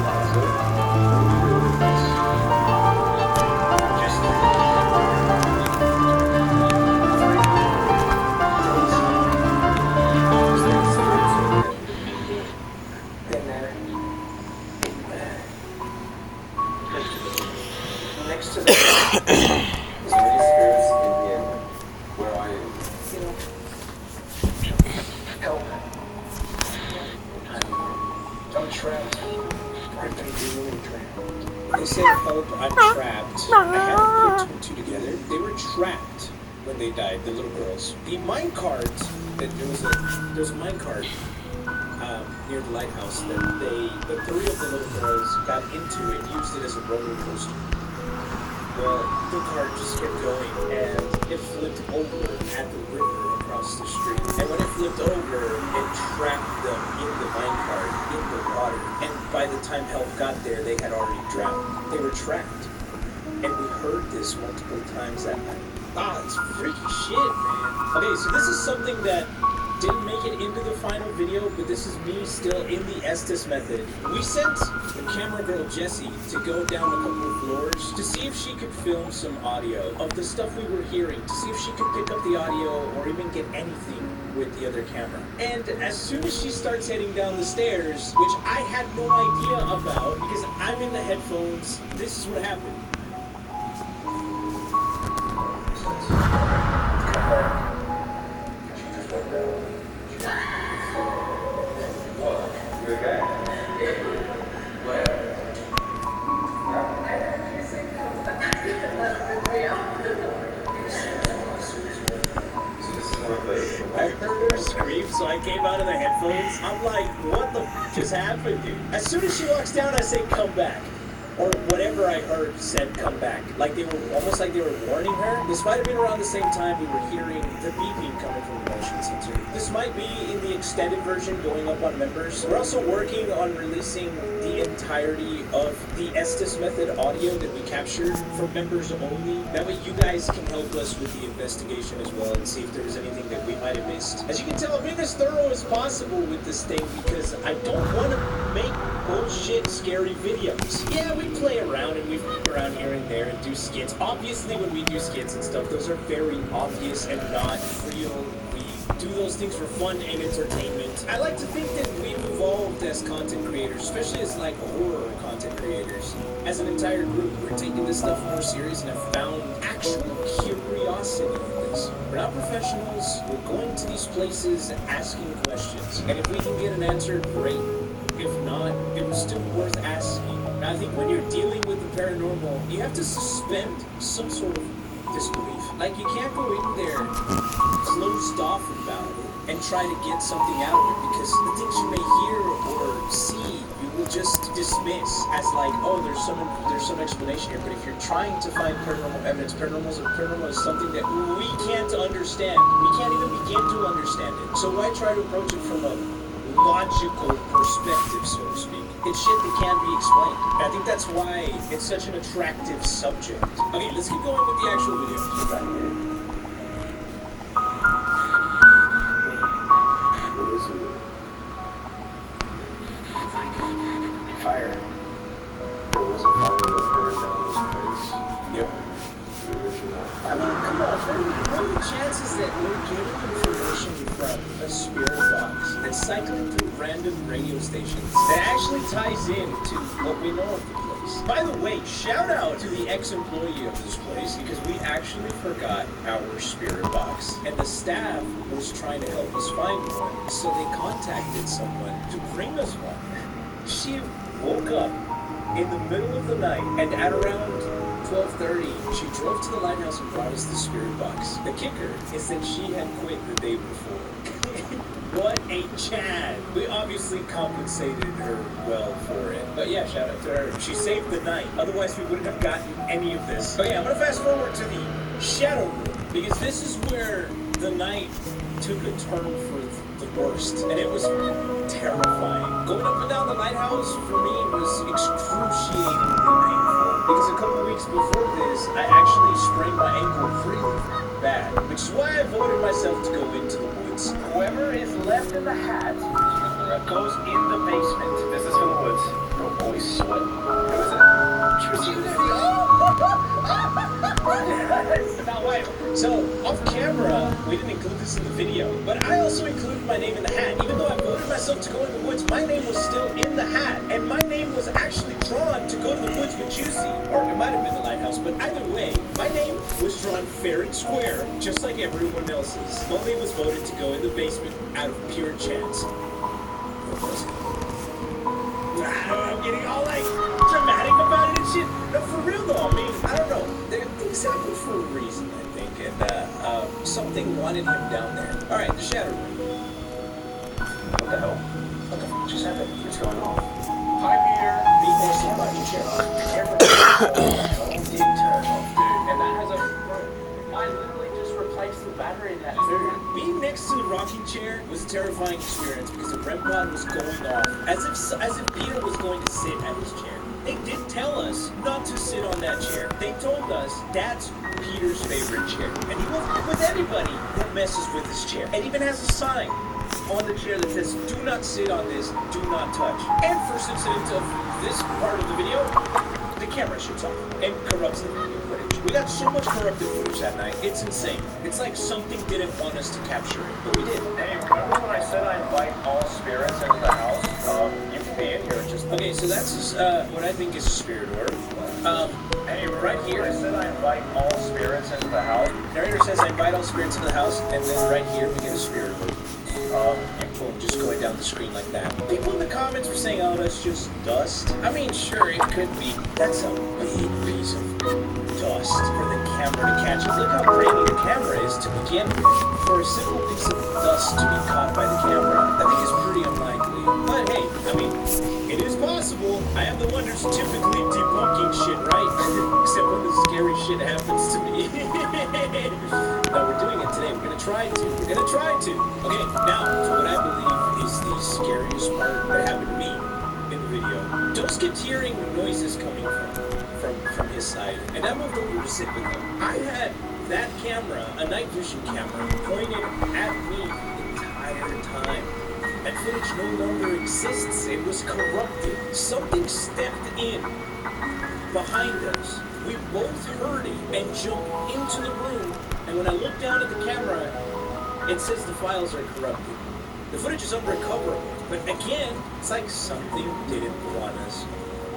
Next to the there's many spirits in the area. Where are you? Help. I'm trapped. I've been really trapped. They said, help, I'm trapped. I haven't put two and two together. They were trapped when they died, the little girls. The minecart, there was a minecart near the lighthouse that the three of the little girls got into and used it as a roller coaster. Well, the cart just kept going and it flipped over at the river across the street. And when it flipped over, it trapped them in the minecart, in the water. And by the time help got there, they had already drowned. They were trapped. And we heard this multiple times that night. It's freaky shit, man. Okay, so this is something that didn't make it into the final video, but this is me still in the Estes method. We sent the camera girl Jessie to go down a couple of floors to see if she could film some audio of the stuff we were hearing, to see if she could pick up the audio or even get anything with the other camera. And as soon as she starts heading down the stairs, which I had no idea about because I'm in the headphones, this is what happened. I heard her scream, so I came out of the headphones. I'm like, what the f just happened, dude? As soon as she walks down, I say, come back. Or whatever I heard said come back. Like they were, almost like they were warning her. This might have been around the same time we were hearing the beeping coming from the motion sensor. This might be in the extended version going up on members. We're also working on releasing the entirety of the Estes method audio that we captured for members only. That way you guys can help us with the investigation as well and see if there was anything that we might have missed. As you can tell, I'm being as thorough as possible with this thing because I don't want to make bullshit scary videos. Yeah, we play around and we fuck around here and there and do skits. Obviously when we do skits and stuff, those are very obvious and not real. We do those things for fun and entertainment. I like to think that we've evolved as content creators, especially as like horror content creators. As an entire group, we're taking this stuff more serious and have found actual curiosity in this. We're not professionals, we're going to these places asking questions. And if we can get an answer, great. If not, it was still worth asking. And I think when you're dealing with the paranormal, you have to suspend some sort of disbelief. Like, you can't go in there closed off about it and try to get something out of it because the things you may hear or see, you will just dismiss as like, oh, there's some explanation here. But if you're trying to find paranormal evidence, paranormal is something that we can't understand. We can't even begin to understand it. So why try to approach it from a logical perspective, so to speak? It's shit that can't be explained. And I think that's why it's such an attractive subject. Okay, let's keep going with the actual video. Fire. There was a fire that burned down this place. Yep. I mean, come on, what are the chances that we're getting information from a spirit box that's cycling through random radio stations that actually ties in to what we know of the place? By the way, shout out to the ex-employee of this place because we actually forgot our spirit box and the staff was trying to help us find one, so they contacted someone to bring us one. She woke up in the middle of the night and at around 12:30, she drove to the lighthouse and brought us the spirit box. The kicker is that she had quit the day before. What a Chad! We obviously compensated her well for it. But yeah, shout out to her. She saved the night. Otherwise, we wouldn't have gotten any of this. But yeah, I'm gonna fast forward to the shadow room, because this is where the night took a turn for the worst, and it was terrifying. Going up and down the lighthouse for me was excruciatingly painful, because a couple weeks before this, I actually sprained my ankle really bad, which is why I voted myself to go into the woods. Whoever is left in the hat goes in the basement. This is for the woods. Oh, boy, sweat. Who is it? Now wait, so off camera, we didn't include this in the video, but I also included my name in the hat. Even though I voted myself to go in the woods, my name was still in the hat, and my name was actually drawn to go to the woods with Juicy, or it might have been the lighthouse, but either way, my name was drawn fair and square, just like everyone else's. Only was voted to go in the basement out of pure chance. I'm getting all like dramatic about it and shit. No, for real though, I mean, I don't know. Things happen for a reason, I think, and something wanted him down there. Alright, the shadow room. What the hell? What just happened? What's going on? Hi, Peter. Be there, somebody chair off. Careful. Did turn off, dude. And that has a... I literally just replaced the battery in that dude. Being next to the rocking chair was a terrifying experience because the REM pod was going off as if Peter was going to sit at his chair. They did tell us not to sit on that chair. They told us that's Peter's favorite chair, and he won't sit with anybody that messes with his chair. It even has a sign on the chair that says, "Do not sit on this. Do not touch." And first incident of this part of the video, the camera shuts off and corrupts the video footage. We got so much corrupted footage that night. It's insane. It's like something didn't want us to capture it, but we did. Hey, remember when I said I invite all spirits into the house? You can be in here just... Okay, so that's what I think is a spirit orb. Hey, right here. I said I invite all spirits into the house. Narrator says I invite all spirits into the house, and then right here we get a spirit orb. Boom, just going down the screen like that. People in the comments were saying, oh, that's just dust. I mean, sure, it could be. That's a big piece of dust for the camera to catch. Look how grainy the camera is to begin with. For a simple piece of dust to be caught by the camera, I think is pretty unlikely. But hey, I mean, it is possible. I am the one who's typically debunking shit, right? Except when the scary shit happens to me. No, we're doing it today. We're gonna try to. Okay, now, to what I believe is the scariest part that happened to me in the video. Joe skipped hearing noises coming from his side, and I moved over to sit with him. I had that camera, a night vision camera, pointed at me the entire time. That footage no longer exists. It was corrupted. Something stepped in behind us. We both heard it and jumped into the room, and when I looked down at the camera, it says the files are corrupted. The footage is unrecoverable, but again, it's like something didn't want us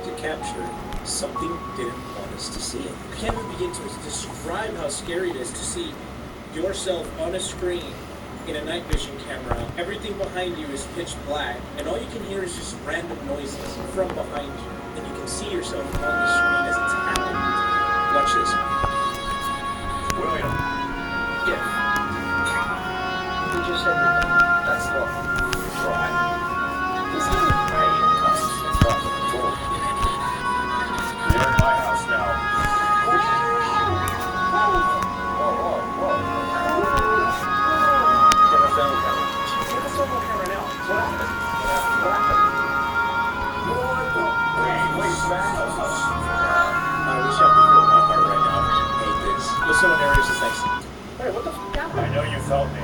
to capture it. Something didn't want us to see it. I can't even begin to describe how scary it is to see yourself on a screen in a night vision camera. Everything behind you is pitch black, and all you can hear is just random noises from behind you. And you can see yourself on the screen as it's happening. Watch this. William. Yeah. He just said that. That's not right. This isn't right. It's not the door. You're in my house now. Whoa. Get my phone camera. Get the thermal camera now. What happened? Wait, man. I wish I could feel my heart right now. I hate this. Listen when Aries is next. Hey, what the f*** happened? I know you felt me.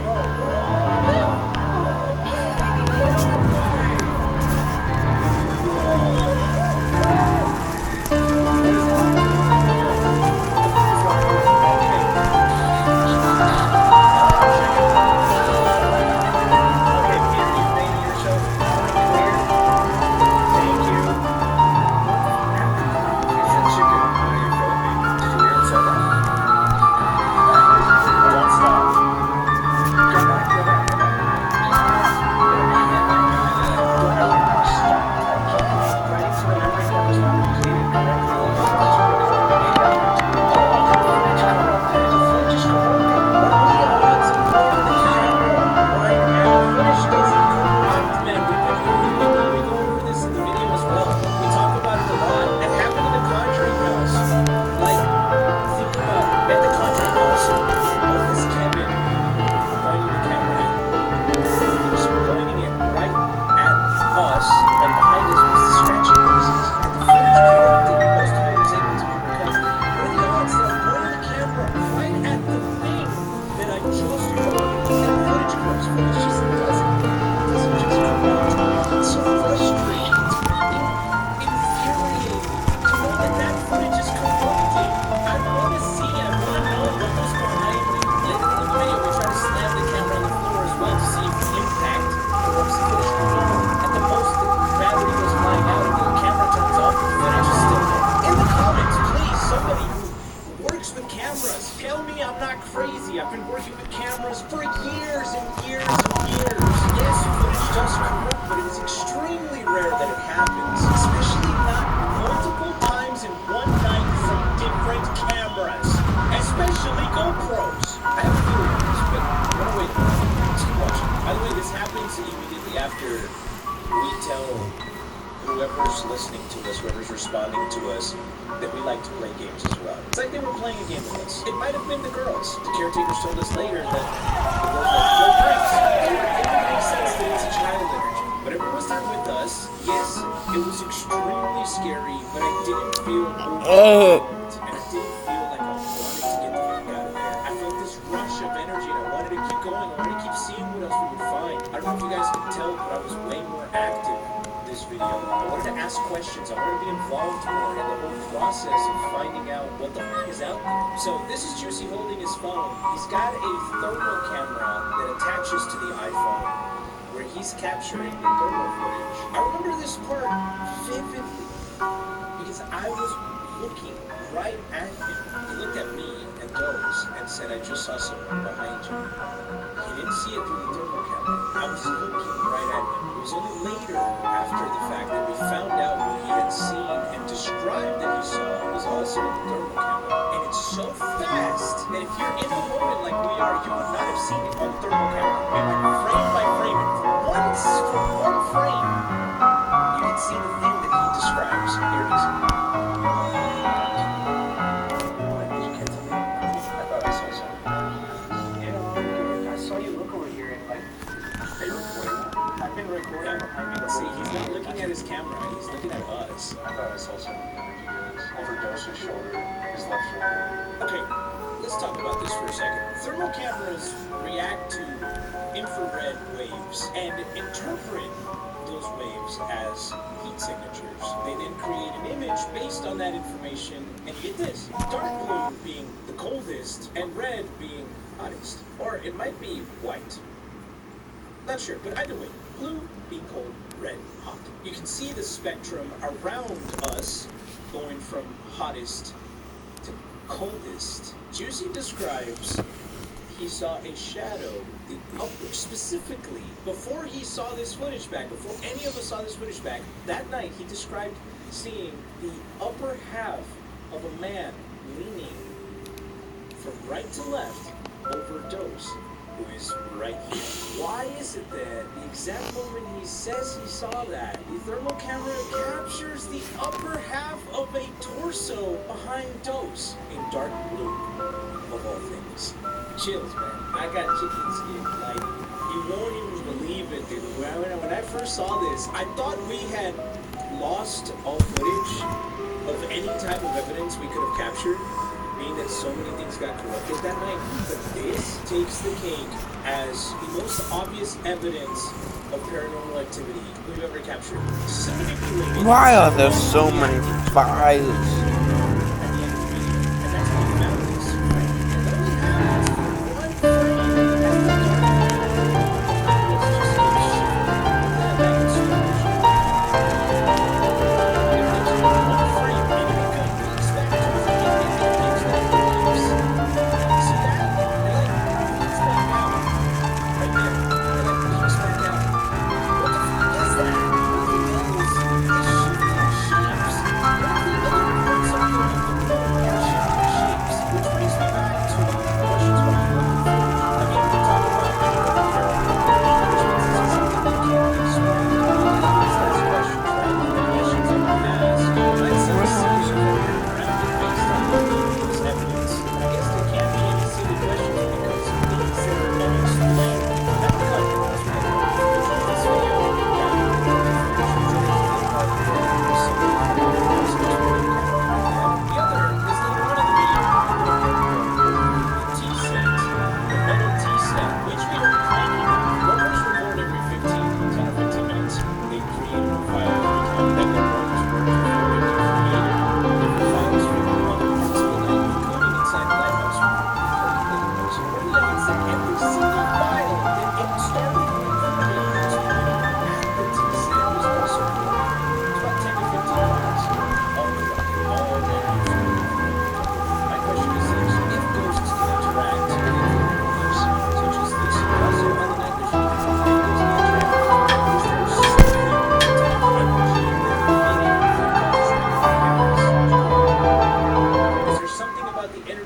Get back GoPros. I have a theory on this, but run away. Let's keep watching. By the way, this happens immediately after we tell whoever's listening to us, whoever's responding to us, that we like to play games as well. It's like they were playing a game with us. It might have been the girls. The caretakers told us later that the girls like to play drinks. It would make sense that it's a child energy. But everyone was there with us. Yes, it was extremely scary, but I didn't feel overwhelmed. And I didn't feel like I wanted to get the heck out of there. I felt this rush of energy and I wanted to keep going. I wanted to keep seeing what else we would find. I don't know if you guys can tell, but I was way more active this video. I wanted to ask questions. I wanted to be involved more in the whole process of finding out what the fuck is out there. So this is Juicy holding his phone. He's got a thermal camera that attaches to the iPhone where he's capturing the thermal footage. I remember this part vividly because I was looking right at him. He looked at me and dozed and said, "I just saw someone behind you." He didn't see it through the thermal camera. I was looking right at him. It was only later, after the fact, that we found out what he had seen and described that he saw was also in the thermal camera. And it's so fast that if you're in the moment like we are, you would not have seen it on thermal camera. We went frame by frame, and for one frame, you can see the thing that he describes. Here it is. See, he's not looking at his camera, he's looking at us. I thought I saw someone behind you guys. Overdose his shoulder, his left shoulder. Okay, let's talk about this for a second. Thermal cameras react to infrared waves and interpret those waves as heat signatures. They then create an image based on that information, and you get this. Dark blue being the coldest, and red being hottest. Or it might be white. Not sure, but either way, blue being cold, red hot. You can see the spectrum around us going from hottest to coldest. Juicy describes he saw a shadow, the upper, specifically, before he saw this footage back, before any of us saw this footage back, that night he described seeing the upper half of a man leaning from right to left over Dose, who is right here. Why is it that the exact moment he says he saw that, the thermal camera captures the upper half of a torso behind Dose in dark blue, of all things? Chills, man. I got chicken skin. Like, you won't even believe it, dude. When I first saw this, I thought we had lost all footage of any type of evidence we could have captured, being that so many things got corrupted that night. But this takes the cake as the most obvious evidence of paranormal activity we've ever captured. Why are there so many files? At the end of the video. And that's how we found this, right? And what we have is one frame as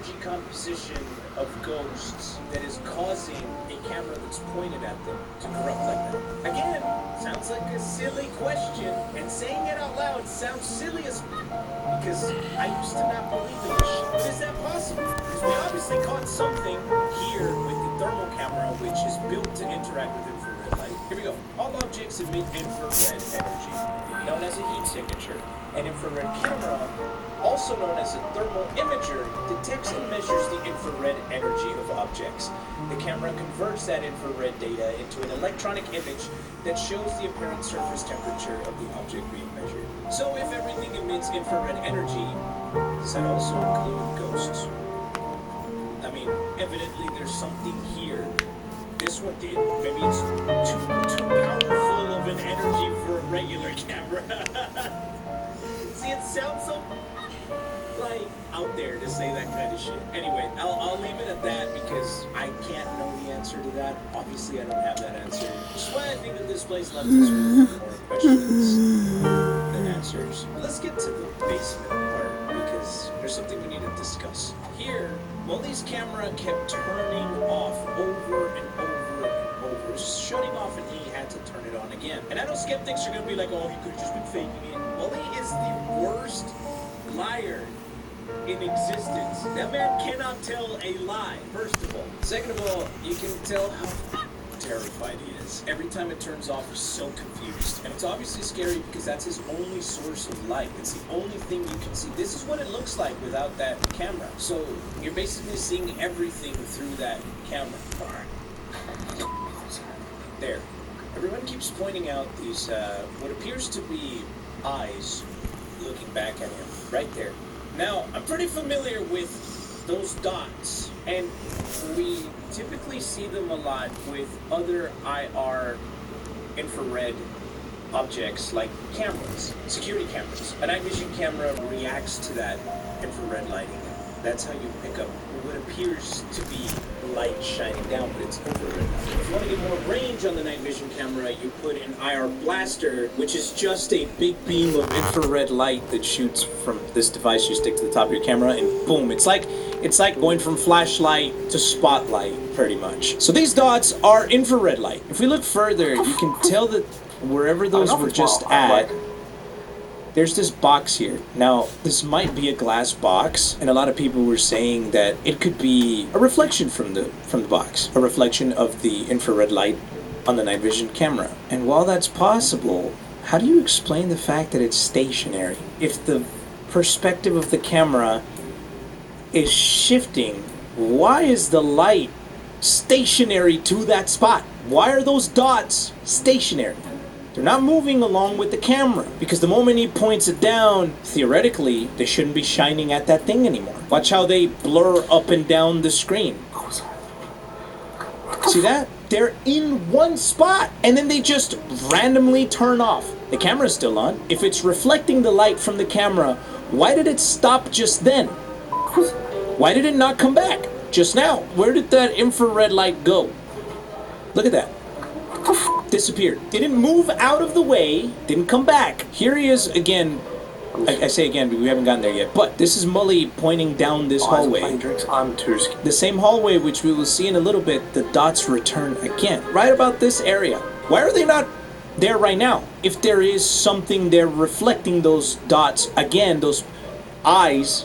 the composition of ghosts that is causing a camera that's pointed at them to corrupt like that? Again, sounds like a silly question, and saying it out loud sounds silly as because I used to not believe in this shit. But is that possible? Because we obviously caught something here with the thermal camera, which is built to interact with infrared light. Here we go. All objects emit infrared energy, known as a heat signature. An infrared camera, also known as a thermal imager, detects and measures the infrared energy of objects. The camera converts that infrared data into an electronic image that shows the apparent surface temperature of the object being measured. So if everything emits infrared energy, does that also include ghosts? I mean, evidently there's something here. This one did. Maybe it's too powerful of an energy for a regular camera. See, it sounds so like out there to say that kind of shit. Anyway, I'll leave it at that because I can't know the answer to that. Obviously, I don't have that answer. Which is why I think that this place left us with more questions than answers. Let's get to the basement part because there's something we need to discuss. Here, Molly's camera kept turning off over and over and over, shutting off, and he had to turn it on again. And I know skeptics are gonna be like, oh, he could have just been faking it. Molly is the worst liar in existence. That man cannot tell a lie, first of all. Second of all, you can tell how terrified he is. Every time it turns off, he's so confused. And it's obviously scary because that's his only source of light. It's the only thing you can see. This is what it looks like without that camera. So you're basically seeing everything through that camera. There. Everyone keeps pointing out these, what appears to be eyes looking back at him. Right there. Now, I'm pretty familiar with those dots, and we typically see them a lot with other IR infrared objects like cameras, security cameras. A night vision camera reacts to that infrared lighting. That's how you pick up what appears to be light shining down, but it's infrared. If you want to get more range on the night vision camera, you put an IR blaster, which is just a big beam of infrared light that shoots from this device. You stick to the top of your camera, and boom! It's like going from flashlight to spotlight, pretty much. So these dots are infrared light. If we look further, you can tell that wherever those were just at, there's this box here. Now, this might be a glass box, and a lot of people were saying that it could be a reflection from the box, a reflection of the infrared light on the night vision camera. And while that's possible, how do you explain the fact that it's stationary? If the perspective of the camera is shifting, why is the light stationary to that spot? Why are those dots stationary? They're not moving along with the camera, because the moment he points it down, theoretically, they shouldn't be shining at that thing anymore. Watch how they blur up and down the screen. See that? They're in one spot, and then they just randomly turn off. The camera's still on. If it's reflecting the light from the camera, why did it stop just then? Why did it not come back just now? Where did that infrared light go? Look at that. Disappeared. Didn't move out of the way, didn't come back. Here he is again. I say again, but we haven't gotten there yet. But this is Mully pointing down this hallway. I'm too scared. The same hallway, which we will see in a little bit, the dots return again. Right about this area. Why are they not there right now? If there is something there reflecting those dots again, those eyes,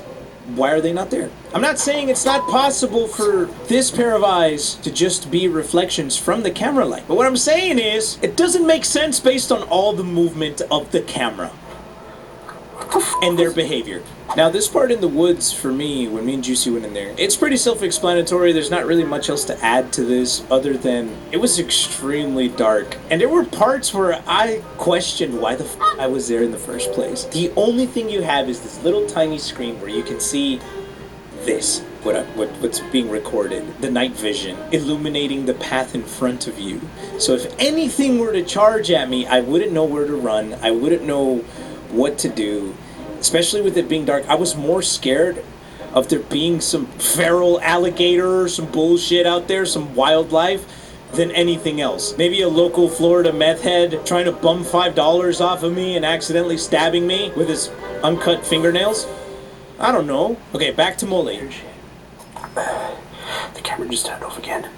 why are they not there? I'm not saying it's not possible for this pair of eyes to just be reflections from the camera light. But what I'm saying is, it doesn't make sense based on all the movement of the camera and their behavior. Now, this part in the woods, for me, when me and Juicy went in there, it's pretty self-explanatory. There's not really much else to add to this other than it was extremely dark. And there were parts where I questioned why the I was there in the first place. The only thing you have is this little tiny screen where you can see this, what's being recorded, the night vision, illuminating the path in front of you. So if anything were to charge at me, I wouldn't know where to run. I wouldn't know what to do. Especially with it being dark, I was more scared of there being some feral alligator or some bullshit out there, some wildlife, than anything else. Maybe a local Florida meth head trying to bum $5 off of me and accidentally stabbing me with his uncut fingernails. I don't know. Okay, back to Mully. The camera just turned off again.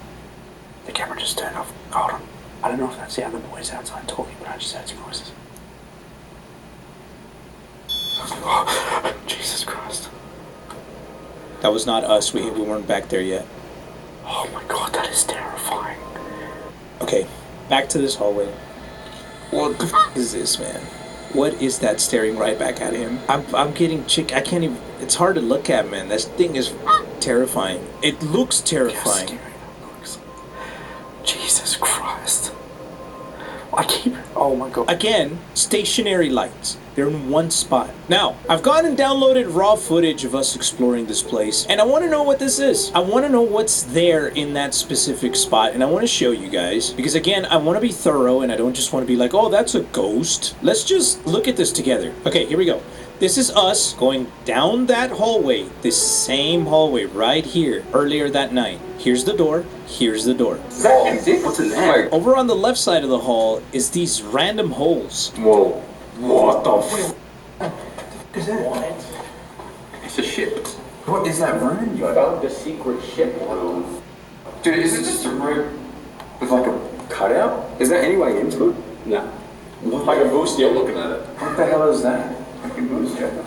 The camera just turned off. Hold on. I don't know if that's the other boys outside talking, but I just heard some voices. Oh, Jesus Christ. That was not us. We weren't back there yet. Oh my god, that is terrifying. Okay, back to this hallway. What the f is this, man? What is that staring right back at him? I'm getting I can't even. It's hard to look at, man. This thing is terrifying. It looks terrifying. How scary that looks. Jesus Christ. I keep. Oh my god. Again, stationary lights. They're in one spot. Now, I've gone and downloaded raw footage of us exploring this place, and I want to know what this is. I want to know what's there in that specific spot, and I want to show you guys, because again, I want to be thorough, and I don't just want to be like, oh, that's a ghost. Let's just look at this together. Okay, here we go. This is us going down that hallway, this same hallway right here, earlier that night. Here's the door, here's the door. Is that empty? What's in there? Over on the left side of the hall is these random holes. Whoa. What the f*** is that? What? It's a ship. What is that room? You found the secret ship room. Dude, is it just a room with like a cutout? Is there any way into it? No. What Like a booster looking at it. What the hell is that? Fucking booster.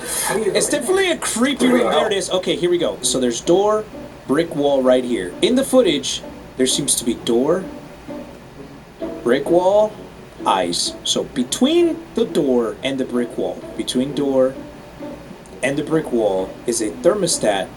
It's definitely a creepy room. There it is. Okay, here we go. So there's door, brick wall right here. In the footage, there seems to be door, brick wall, eyes. So between the door and the brick wall, between door and the brick wall is a thermostat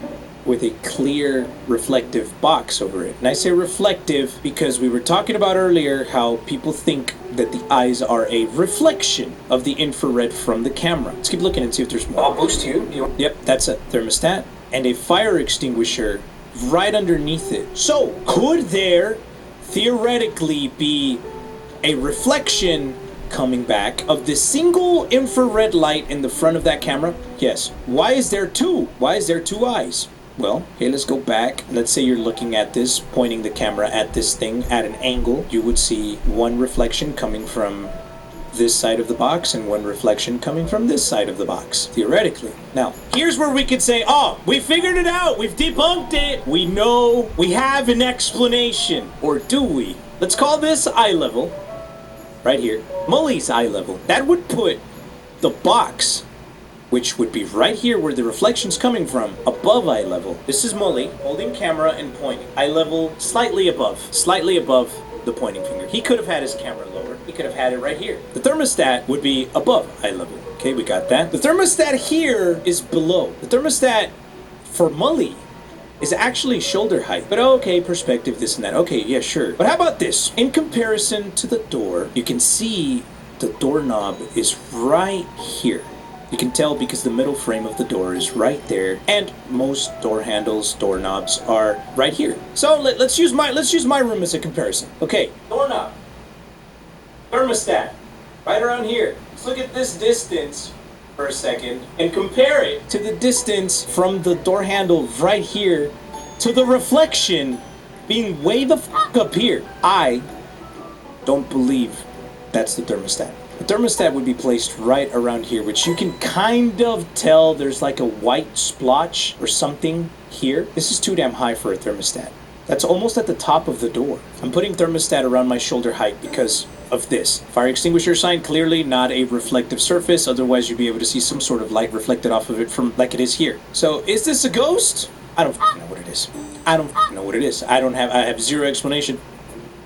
with a clear reflective box over it. And I say reflective because we were talking about earlier how people think that the eyes are a reflection of the infrared from the camera. Let's keep looking and see if there's more. I'll boost you. Yep, that's a thermostat and a fire extinguisher right underneath it. So, could there theoretically be a reflection coming back of the single infrared light in the front of that camera? Yes. Why is there two? Why is there two eyes? Well, okay, let's go back. Let's say you're looking at this, pointing the camera at this thing at an angle. You would see one reflection coming from this side of the box and one reflection coming from this side of the box, theoretically. Now, here's where we could say, oh, we figured it out. We've debunked it. We know, we have an explanation. Or do we? Let's call this eye level. Right here, Mully's eye level. That would put the box, which would be right here where the reflection's coming from, above eye level. This is Mully holding camera and pointing. Eye level slightly above the pointing finger. He could have had his camera lower. He could have had it right here. The thermostat would be above eye level. Okay, we got that. The thermostat here is below. The thermostat for Mully is actually shoulder height. But okay, perspective, this and that. Okay, yeah, sure. But how about this? In comparison to the door, you can see the doorknob is right here. You can tell because the middle frame of the door is right there, and most door handles, doorknobs are right here. So let's use my room as a comparison. Okay, doorknob, thermostat, right around here. Let's look at this distance for a second and compare it to the distance from the door handle right here to the reflection being way the fuck up here. I don't believe that's the thermostat. The thermostat would be placed right around here, which you can kind of tell there's like a white splotch or something here. This is too damn high for a thermostat. That's almost at the top of the door. I'm putting thermostat around my shoulder height because of this. Fire extinguisher sign, clearly not a reflective surface, otherwise you'd be able to see some sort of light reflected off of it from like it is here. So is this a ghost? I don't know what it is. I don't know what it is. I have zero explanation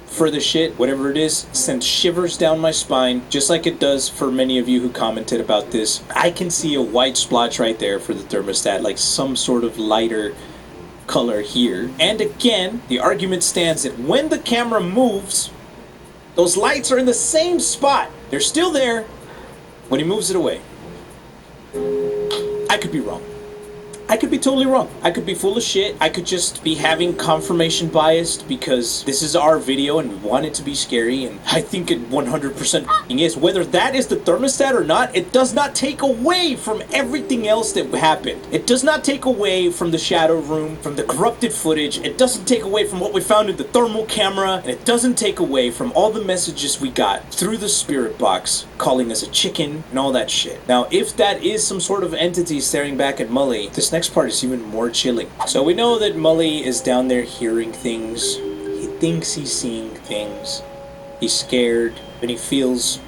for the shit. Whatever it is sends shivers down my spine, just like it does for many of you who commented about this. I can see a white splotch right there for the thermostat, like some sort of lighter color here. And again, the argument stands that when the camera moves, those lights are in the same spot. They're still there when he moves it away. I could be wrong. I could be totally wrong. I could be full of shit. I could just be having confirmation bias because this is our video and we want it to be scary, and I think it 100% is. Whether that is the thermostat or not, it does not take away from everything else that happened. It does not take away from the shadow room, from the corrupted footage. It doesn't take away from what we found in the thermal camera, and it doesn't take away from all the messages we got through the spirit box calling us a chicken, and all that shit. Now, if that is some sort of entity staring back at Mully, this next part is even more chilling. So we know that Mully is down there hearing things. He thinks he's seeing things. He's scared, and he feels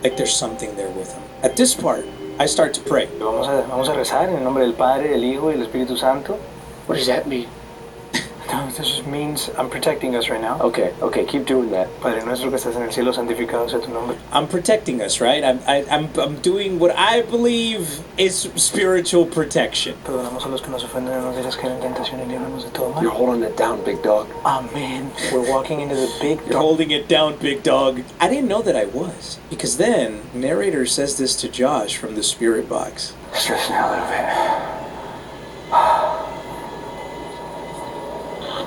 like there's something there with him. At this part, I start to pray. Vamos a rezar en el nombre del Padre, del Hijo y del Espíritu Santo. What does that mean? No, this just means I'm protecting us right now. Okay, keep doing that. Padre nuestro que estás en el cielo, santificado sea tu nombre. I'm protecting us, right? I'm doing what I believe is spiritual protection. Perdonamos a los que nos ofenden, no nos dejes caer en tentación y líbranos de todo mal. You're holding it down, big dog. Amen. We're walking into the big You're holding it down, big dog. I didn't know that I was. Because then, narrator says this to Josh from the spirit box. Stressing out a little bit.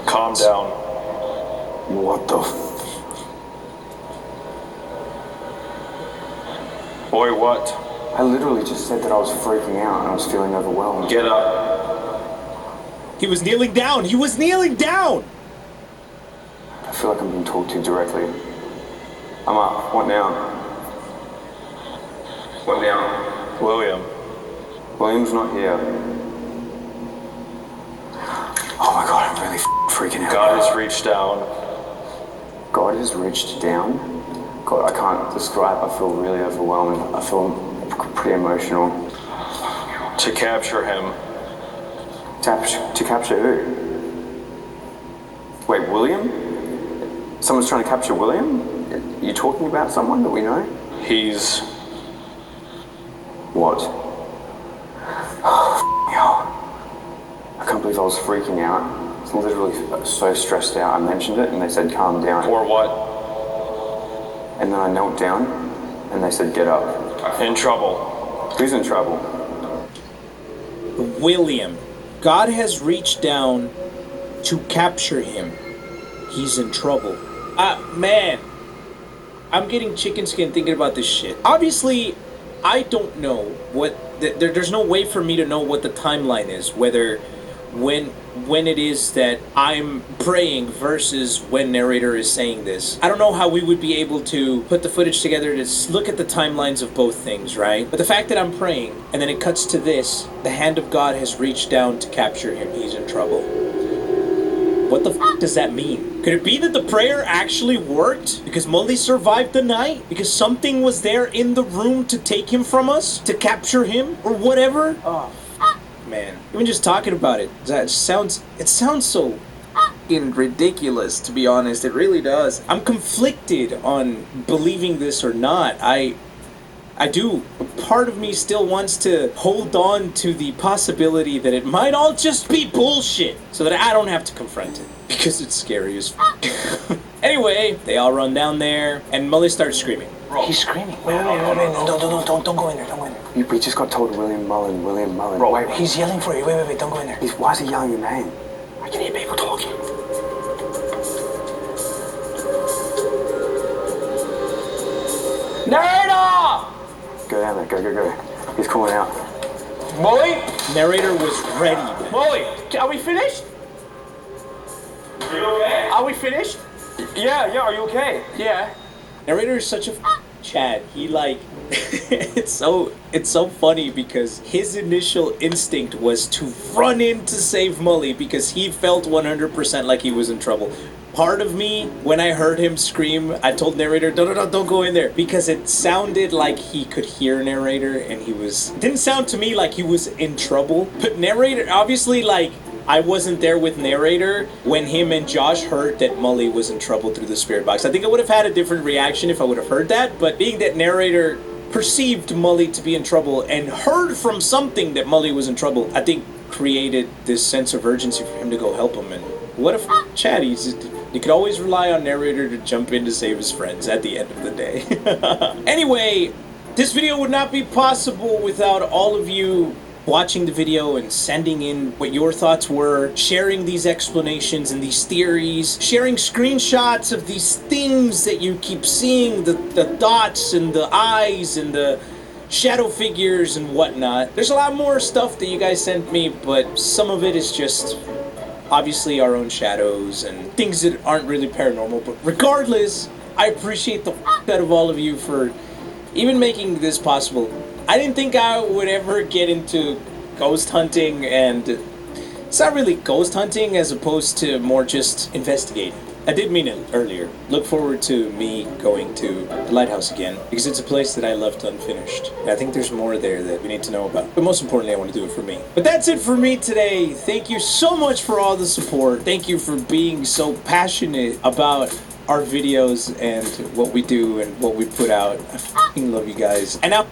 Calm down. What the Boy, what? I literally just said that I was freaking out and I was feeling overwhelmed. Get up. He was kneeling down! He was kneeling down! I feel like I'm being talked to directly. I'm up. What now? What now? William. William's not here. Oh my god, I'm really freaking out. God has reached down. God has reached down? God, I can't describe. I feel really overwhelmed. I feel pretty emotional. To capture him. To capture who? Wait, William? Someone's trying to capture William? You talking about someone that we know? He's... What? I can't believe I was freaking out. I was literally so stressed out. I mentioned it and they said calm down. For what? And then I knelt down and they said get up. In trouble. Who's in trouble? William. God has reached down to capture him. He's in trouble. Man. I'm getting chicken skin thinking about this shit. Obviously, I don't know what... There's no way for me to know what the timeline is. Whether... When it is that I'm praying versus when narrator is saying this. I don't know how we would be able to put the footage together to look at the timelines of both things, right? But the fact that I'm praying, and then it cuts to this, the hand of God has reached down to capture him, he's in trouble. What the f*** does that mean? Could it be that the prayer actually worked? Because Mully survived the night? Because something was there in the room to take him from us? To capture him? Or whatever? Oh, man. Even just talking about it, it sounds so fucking ridiculous, to be honest. It really does. I'm conflicted on believing this or not. I do. Part of me still wants to hold on to the possibility that it might all just be bullshit, so that I don't have to confront it. Because it's scary as fuck. Anyway, they all run down there, and Mully starts screaming. He's screaming. Wait, don't go in there, don't go in there. We just got told William Mullen. Wait, he's yelling for you. Wait, don't go in there. Why is he yelling your name? I can hear people talking. Narrator! Go down there, go. He's calling out. Mully? Narrator was ready, man. Mully, are we finished? Are you okay? Are we finished? Yeah, are you okay? Yeah. Narrator is such a Chad. He like it's so funny because his initial instinct was to run in to save Mully because he felt 100% like he was in trouble. Part of me, when I heard him scream, I told narrator, don't go in there, because it sounded like he could hear narrator and didn't sound to me like he was in trouble. But narrator, obviously, like, I wasn't there with narrator when him and Josh heard that Mully was in trouble through the spirit box. I think I would have had a different reaction if I would have heard that, but being that narrator perceived Mully to be in trouble and heard from something that Mully was in trouble, I think created this sense of urgency for him to go help him. And what if Chad, you could always rely on narrator to jump in to save his friends at the end of the day. Anyway, this video would not be possible without all of you watching the video and sending in what your thoughts were, sharing these explanations and these theories, sharing screenshots of these things that you keep seeing, the dots and the eyes and the shadow figures and whatnot. There's a lot more stuff that you guys sent me, but some of it is just obviously our own shadows and things that aren't really paranormal. But regardless, I appreciate the out of all of you for even making this possible. I didn't think I would ever get into ghost hunting, and it's not really ghost hunting as opposed to more just investigating. I did mean it earlier. Look forward to me going to the lighthouse again, because it's a place that I left unfinished. And I think there's more there that we need to know about. But most importantly, I want to do it for me. But that's it for me today. Thank you so much for all the support. Thank you for being so passionate about our videos and what we do and what we put out. I fucking love you guys. And now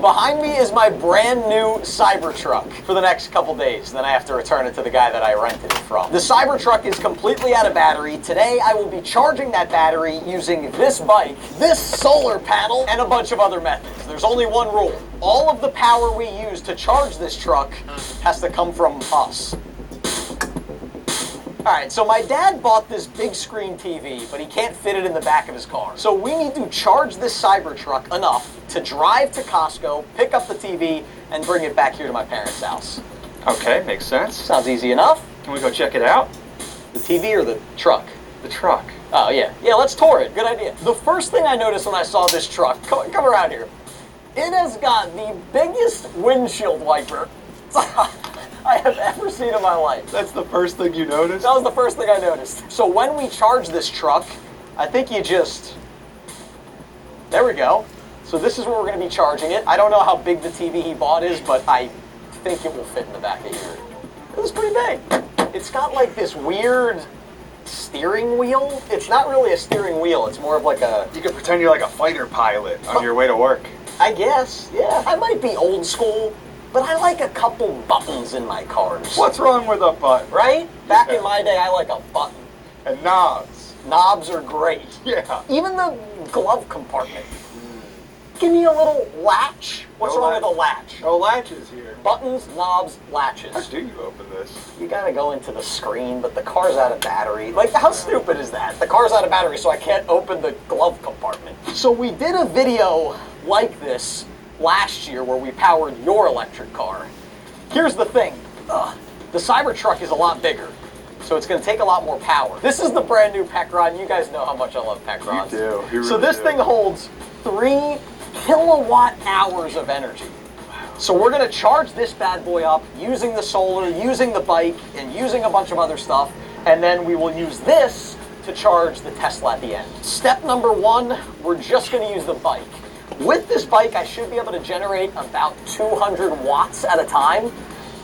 Behind me is my brand new Cybertruck for the next couple days. Then I have to return it to the guy that I rented it from. The Cybertruck is completely out of battery. Today I will be charging that battery using this bike, this solar panel, and a bunch of other methods. There's only one rule. All of the power we use to charge this truck has to come from us. Alright, so my dad bought this big screen TV, but he can't fit it in the back of his car. So we need to charge this Cybertruck enough to drive to Costco, pick up the TV, and bring it back here to my parents' house. Okay, makes sense. Sounds easy enough. Can we go check it out? The TV or the truck? The truck. Oh, yeah. Yeah, let's tour it. Good idea. The first thing I noticed when I saw this truck, come around here. It has got the biggest windshield wiper I have ever seen in my life. That's the first thing you noticed? That was the first thing I noticed. So when we charge this truck, I think you just... There we go. So this is where we're going to be charging it. I don't know how big the TV he bought is, but I think it will fit in the back of here. It was pretty big. It's got like this weird steering wheel. It's not really a steering wheel. It's more of like a... You could pretend you're like a fighter pilot on your way to work. I guess, yeah. I might be old school, but I like a couple buttons in my cars. What's wrong with a button? Right? Back in my day, I like a button. And knobs. Knobs are great. Yeah. Even the glove compartment. Give me a little latch. What's wrong with a latch? No latches here. Buttons, knobs, latches. How do you open this? You gotta go into the screen, but the car's out of battery. Like, how stupid is that? The car's out of battery, so I can't open the glove compartment. So we did a video like this last year where we powered your electric car. Here's the thing. The Cybertruck is a lot bigger, so it's gonna take a lot more power. This is the brand new Pecron. You guys know how much I love Pecrons. You do. You really so this do. thing holds 3 kilowatt hours of energy. So we're gonna charge this bad boy up using the solar, using the bike, and using a bunch of other stuff, and then we will use this to charge the Tesla at the end. Step number 1, we're just gonna use the bike. With this bike, I should be able to generate about 200 watts at a time,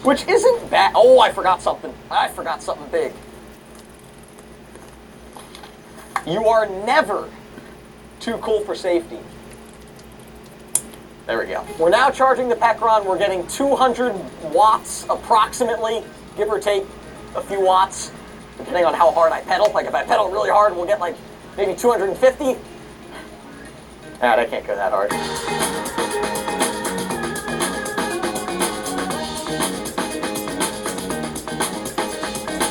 which isn't bad. Oh, I forgot something. I forgot something big. You are never too cool for safety. There we go. We're now charging the Pecron. We're getting 200 watts approximately, give or take a few watts, depending on how hard I pedal. Like if I pedal really hard, we'll get like maybe 250. I can't go that hard.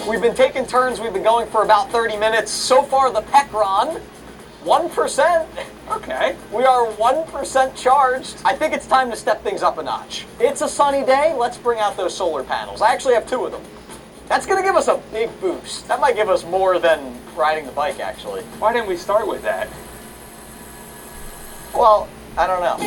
We've been taking turns. We've been going for about 30 minutes. So far, the Pecron, 1%. Okay. We are 1% charged. I think it's time to step things up a notch. It's a sunny day. Let's bring out those solar panels. I actually have 2 of them. That's going to give us a big boost. That might give us more than riding the bike, actually. Why didn't we start with that? Well, I don't know.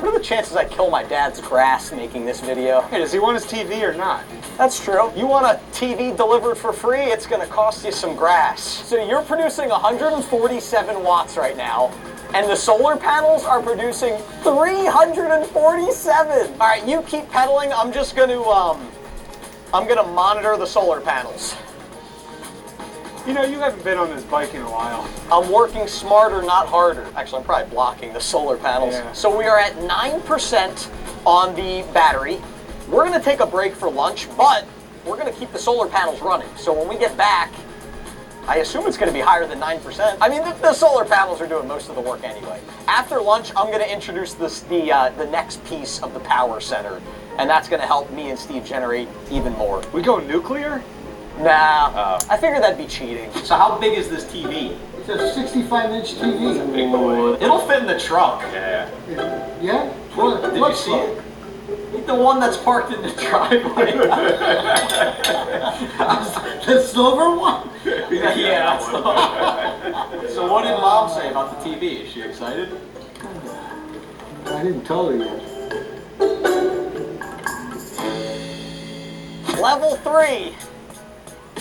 What are the chances I kill my dad's grass making this video? Hey, does he want his TV or not? That's true. You want a TV delivered for free? It's going to cost you some grass. So you're producing 147 watts right now, and the solar panels are producing 347. All right, you keep pedaling. I'm just going to monitor the solar panels. You know, you haven't been on this bike in a while. I'm working smarter, not harder. Actually, I'm probably blocking the solar panels. Yeah. So we are at 9% on the battery. We're going to take a break for lunch, but we're going to keep the solar panels running. So when we get back, I assume it's going to be higher than 9%. I mean, the solar panels are doing most of the work anyway. After lunch, I'm going to introduce the next piece of the power center, and that's going to help me and Steve generate even more. We go nuclear? Nah, I figured that'd be cheating. So how big is this TV? It's a 65-inch TV. Big boy. It'll fit in the trunk. Yeah. Yeah? Did you see it? The one that's parked in the driveway. The silver one? Yeah, that's the one. So what did Mom say about the TV? Is she excited? I didn't tell her yet. Level 3.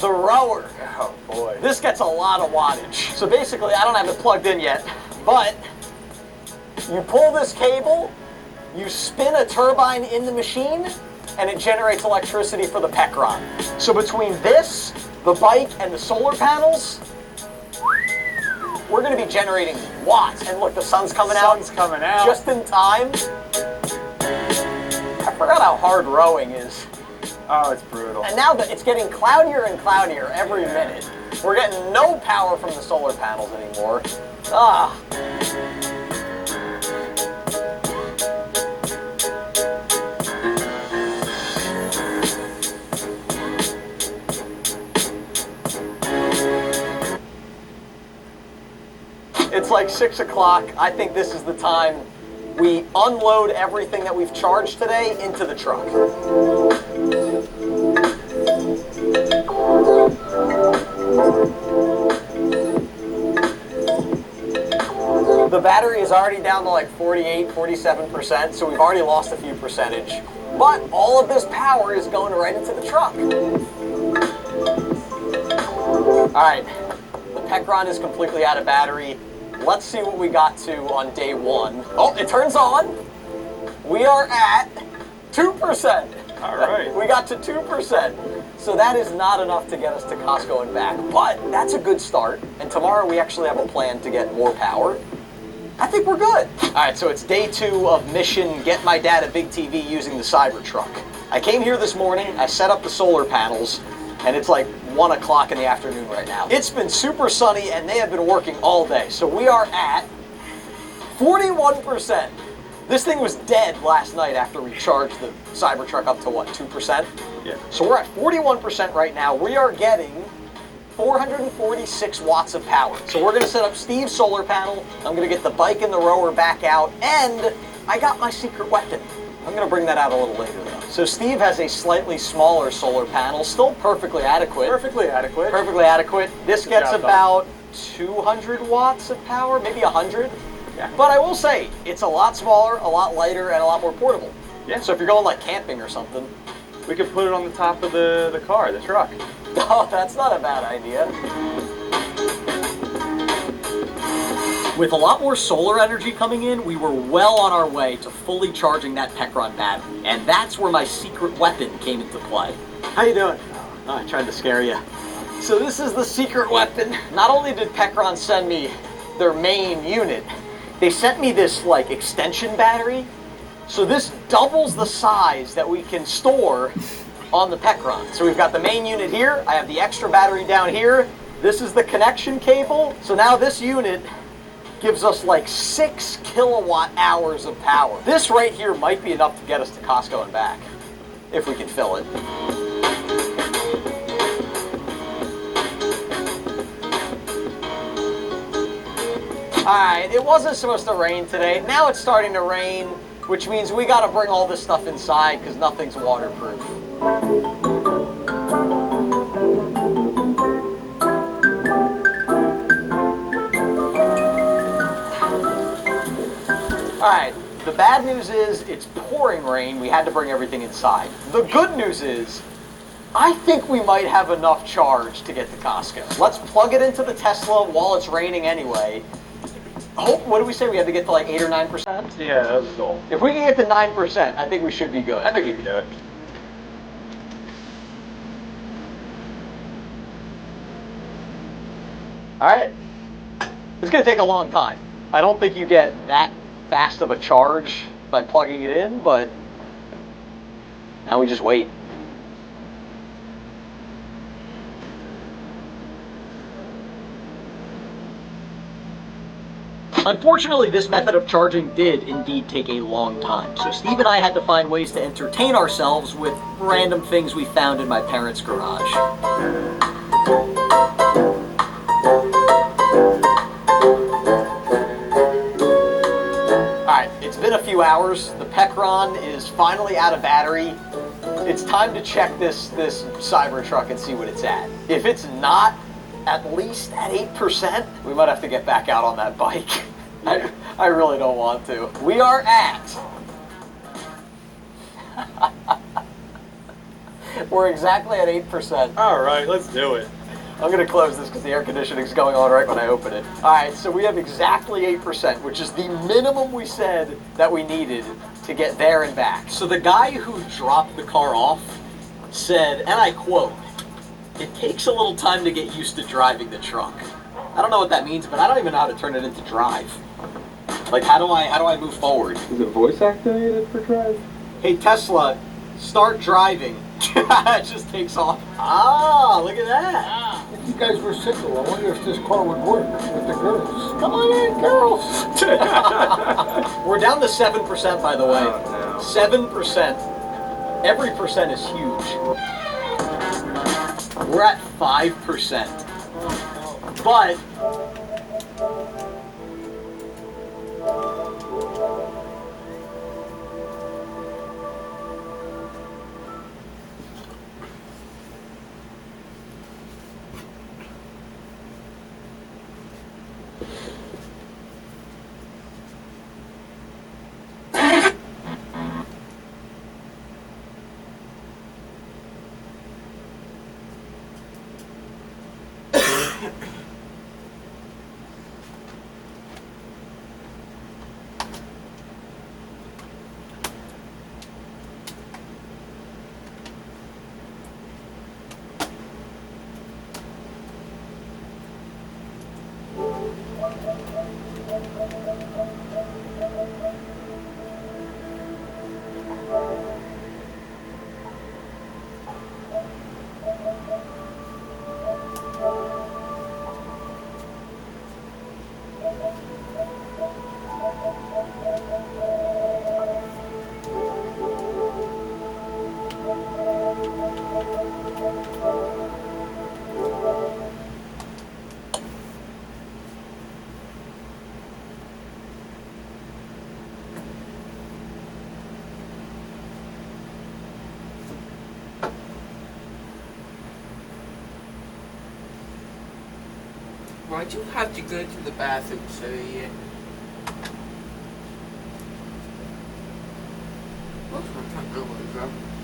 The rower. Oh boy. This gets a lot of wattage. So basically, I don't have it plugged in yet, but you pull this cable, you spin a turbine in the machine, and it generates electricity for the Pecron. So between this, the bike, and the solar panels, we're going to be generating watts. And look, the sun's coming out. Sun's coming out. Just in time. I forgot how hard rowing is. Oh, it's brutal. And now that it's getting cloudier and cloudier every minute, we're getting no power from the solar panels anymore. Ah. It's like 6 o'clock. I think this is the time we unload everything that we've charged today into the truck. The battery is already down to like 48, 47%, so we've already lost a few percentage. But all of this power is going right into the truck. All right, the Pecron is completely out of battery. Let's see what we got to on day 1. Oh, it turns on. We are at 2%. All right. We got to 2%. So that is not enough to get us to Costco and back, but that's a good start. And tomorrow we actually have a plan to get more power. I think we're good. All right, so it's day 2 of mission Get My Dad a Big TV using the Cybertruck. I came here this morning, I set up the solar panels, and it's like 1 o'clock in the afternoon right now. It's been super sunny and they have been working all day. So we are at 41%. This thing was dead last night after we charged the Cybertruck up to what, 2%? Yeah. So we're at 41% right now. We are getting 446 watts of power. So we're gonna set up Steve's solar panel. I'm gonna get the bike and the rower back out, and I got my secret weapon. I'm gonna bring that out a little later though. So Steve has a slightly smaller solar panel, still perfectly adequate. Perfectly adequate. Perfectly adequate. This gets job, about 200 watts of power, maybe 100. Yeah. But I will say, it's a lot smaller, a lot lighter, and a lot more portable. Yeah. So if you're going like camping or something, we could put it on the top of the car, the truck. Oh, that's not a bad idea. With a lot more solar energy coming in, we were well on our way to fully charging that Pecron battery. And that's where my secret weapon came into play. How you doing? Oh, I tried to scare you. So this is the secret weapon. Not only did Pecron send me their main unit, they sent me this like extension battery. So this doubles the size that we can store on the Pecron. So we've got the main unit here, I have the extra battery down here, this is the connection cable. So now this unit gives us like 6 kilowatt hours of power. This right here might be enough to get us to Costco and back, if we can fill it. Alright, it wasn't supposed to rain today. Now it's starting to rain, which means we gotta bring all this stuff inside because nothing's waterproof. Alright, the bad news is it's pouring rain. We had to bring everything inside. The good news is I think we might have enough charge to get to Costco. Let's plug it into the Tesla while it's raining anyway. Oh, what did we say? We had to get to like 8 or 9%? Yeah, that was the goal. If we can get to 9%, I think we should be good. I think you can do it. Alright. It's going to take a long time. I don't think you get that fast of a charge by plugging it in, but now we just wait. Unfortunately, this method of charging did indeed take a long time, so Steve and I had to find ways to entertain ourselves with random things we found in my parents' garage. Alright, it's been a few hours. The Pecron is finally out of battery. It's time to check this Cybertruck and see what it's at. If it's not at least at 8%, we might have to get back out on that bike. I really don't want to. We are at... We're exactly at 8%. Alright, let's do it. I'm going to close this because the air conditioning is going on right when I open it. Alright, so we have exactly 8%, which is the minimum we said that we needed to get there and back. So the guy who dropped the car off said, and I quote, "It takes a little time to get used to driving the truck." I don't know what that means, but I don't even know how to turn it into drive. Like, how do I move forward? Is it voice activated for drive? Hey, Tesla, start driving. It just takes off. Ah, look at that. If you guys were single, I wonder if this car would work with the girls. Come on in, girls. We're down to 7%, by the way. Oh, no. 7%. Every percent is huge. We're at 5%. But Why'd you have to go to the bathroom, sir? Yeah. What's my time? I want to go.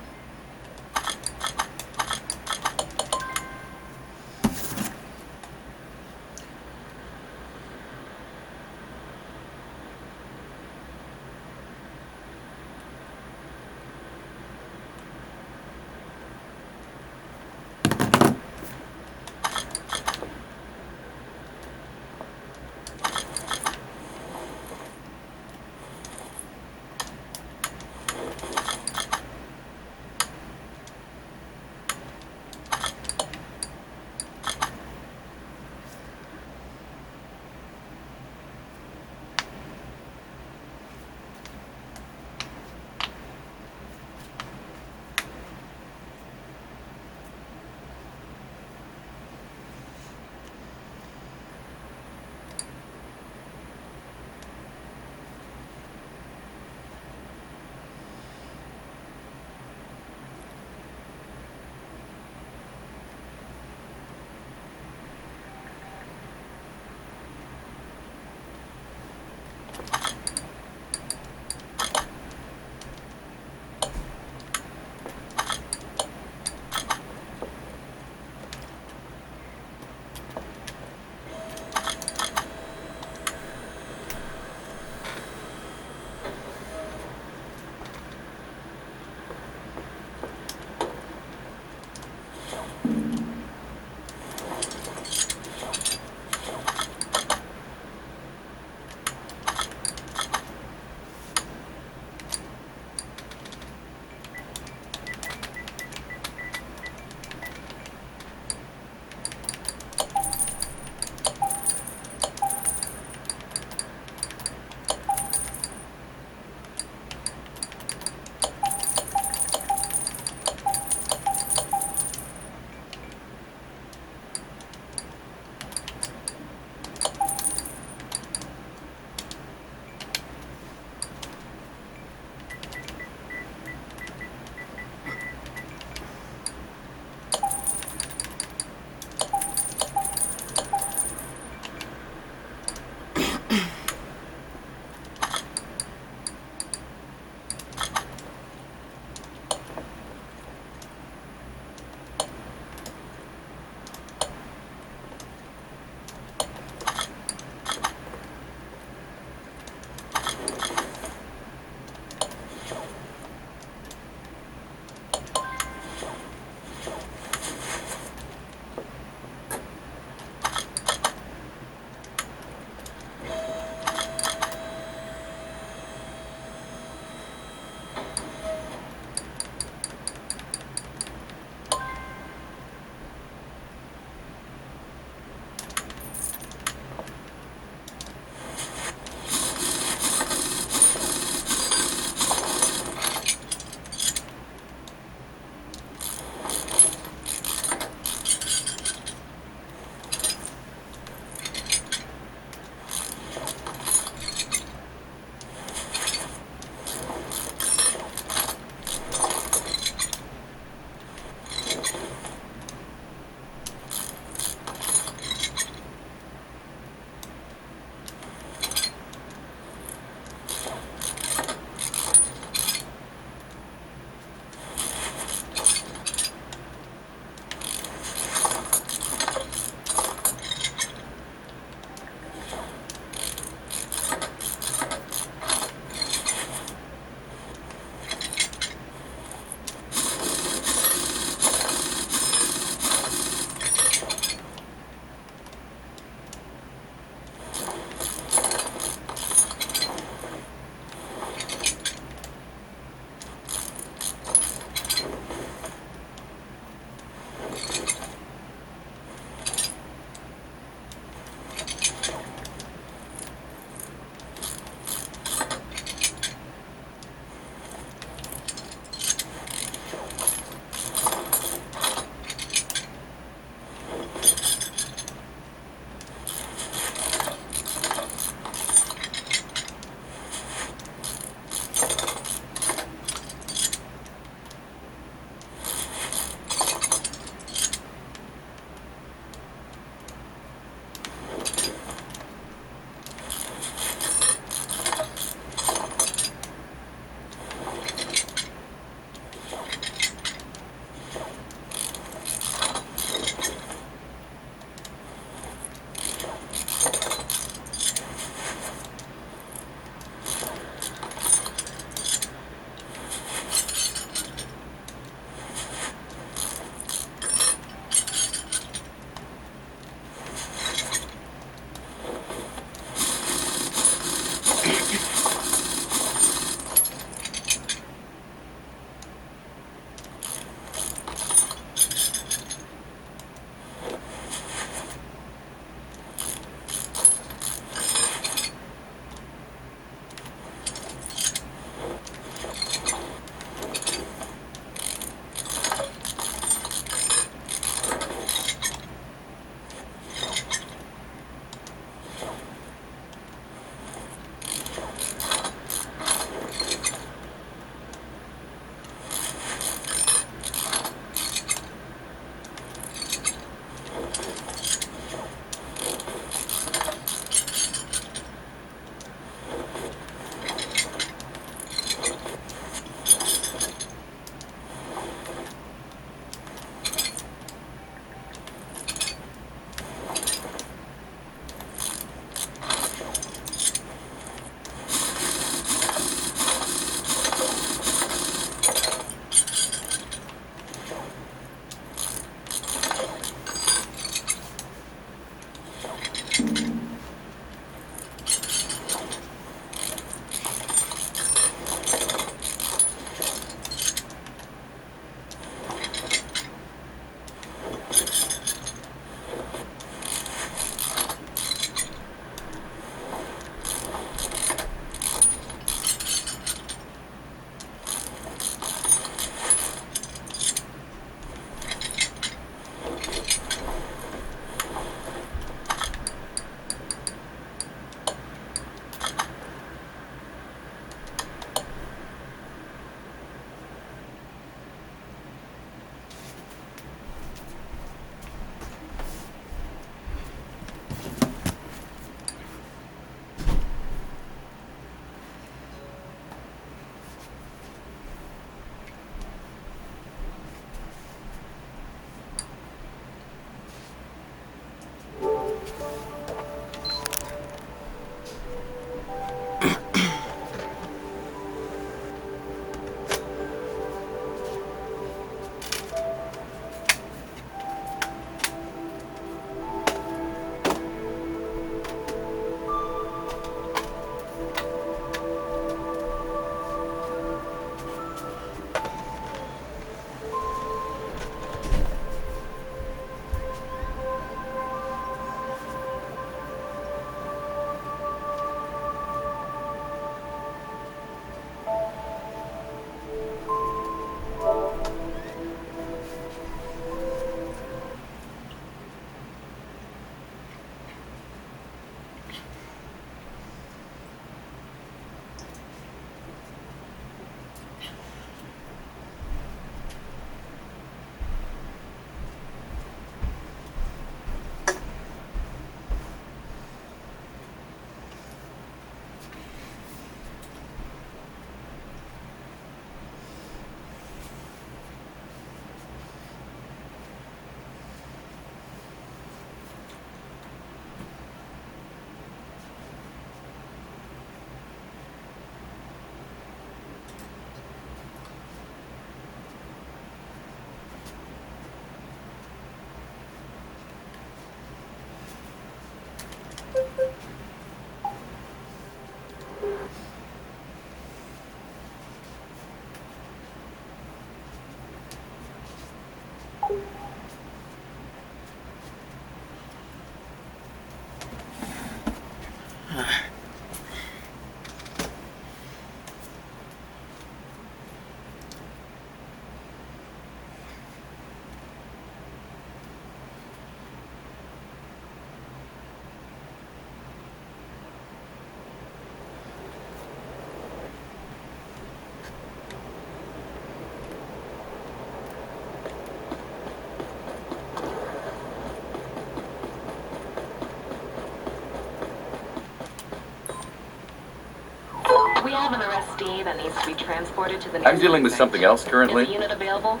EMT that needs to be transported to the I'm dealing with something else currently. Is the unit available?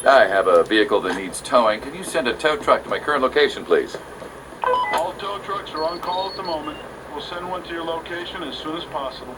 I have a vehicle that needs towing. Can you send a tow truck to my current location, please? All tow trucks are on call at the moment. We'll send one to your location as soon as possible.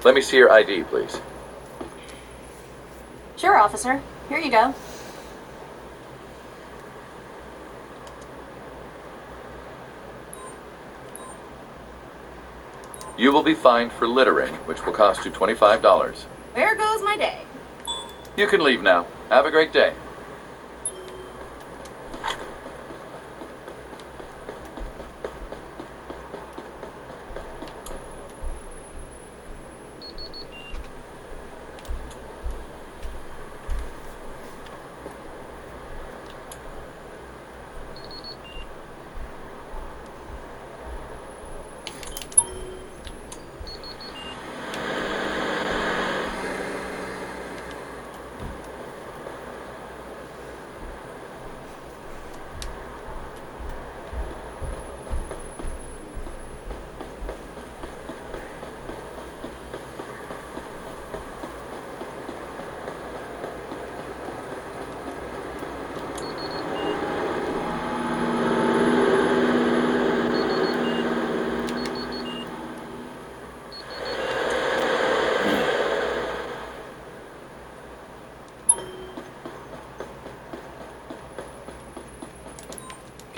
Let me see your ID, please. Sure, officer. Here you go. You will be fined for littering, which will cost you $25. There goes my day. You can leave now. Have a great day.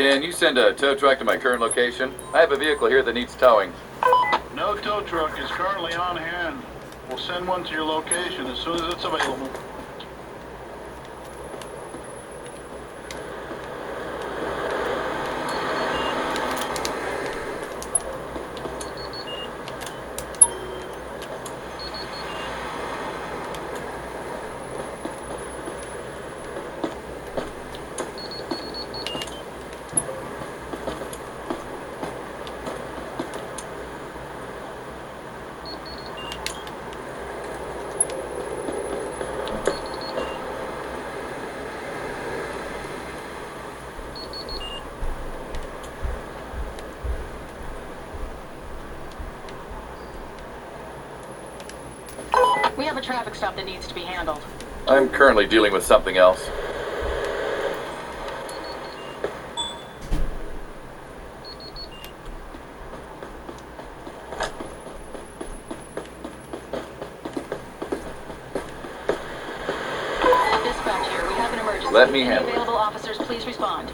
Can you send a tow truck to my current location? I have a vehicle here that needs towing. No tow truck is currently on hand. We'll send one to your location as soon as it's available. We have a traffic stop that needs to be handled. I'm currently dealing with something else. Dispatch here, we have an emergency. Let me Any handle it. available officers, please respond.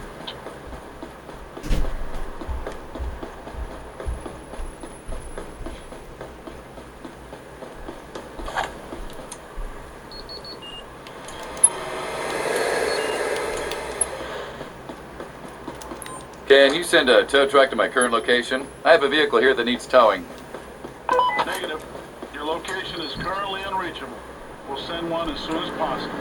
Can you send a tow truck to my current location? I have a vehicle here that needs towing. Negative. Your location is currently unreachable. We'll send one as soon as possible.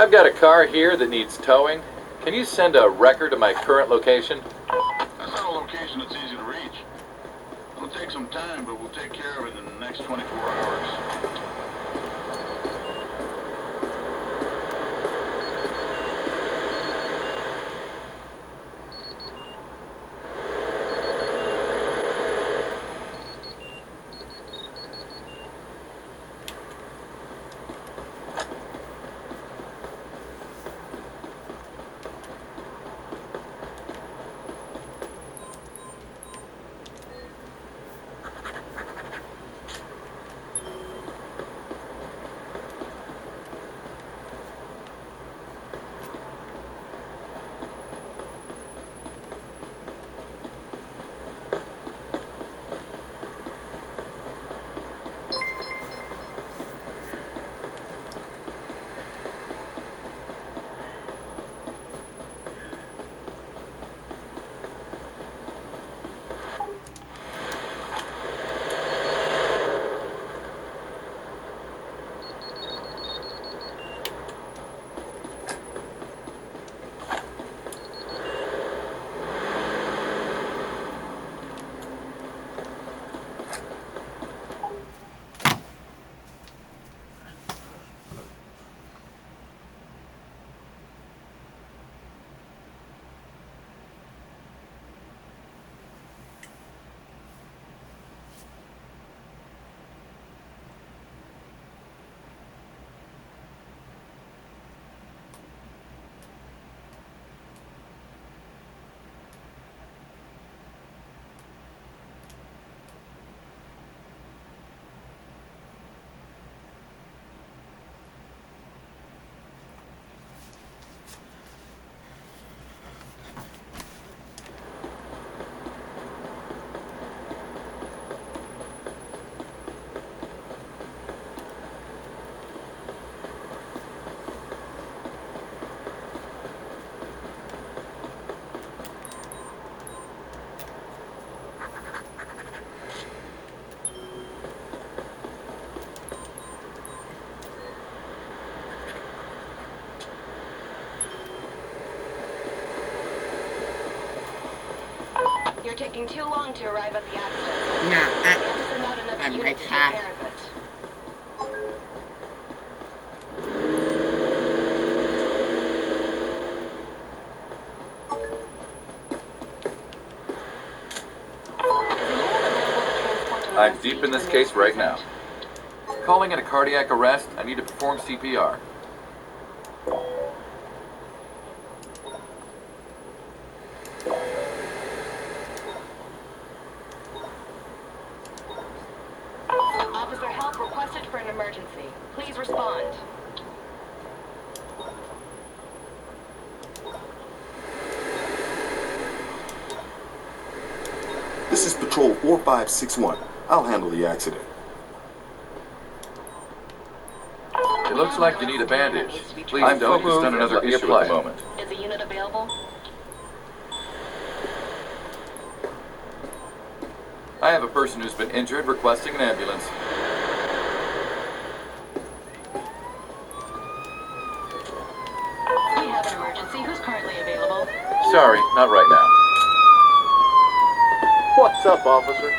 I've got a car here that needs towing. Can you send a record to my current location? That's not a location that's easy to reach. It'll take some time, but we'll take care of it in the next 24 hours. You're taking too long to arrive at the accident. Nah, I'm right here. I'm deep in this case right now. Calling it a cardiac arrest, I need to perform CPR. Officer, help requested for an emergency. Please respond. This is Patrol 4561. I'll handle the accident. It looks like you need a bandage. Please don't move on another issue at the moment. Is a unit available? I have a person who's been injured requesting an ambulance. We have an emergency. Who's currently available? Sorry, not right now. What's up, officer?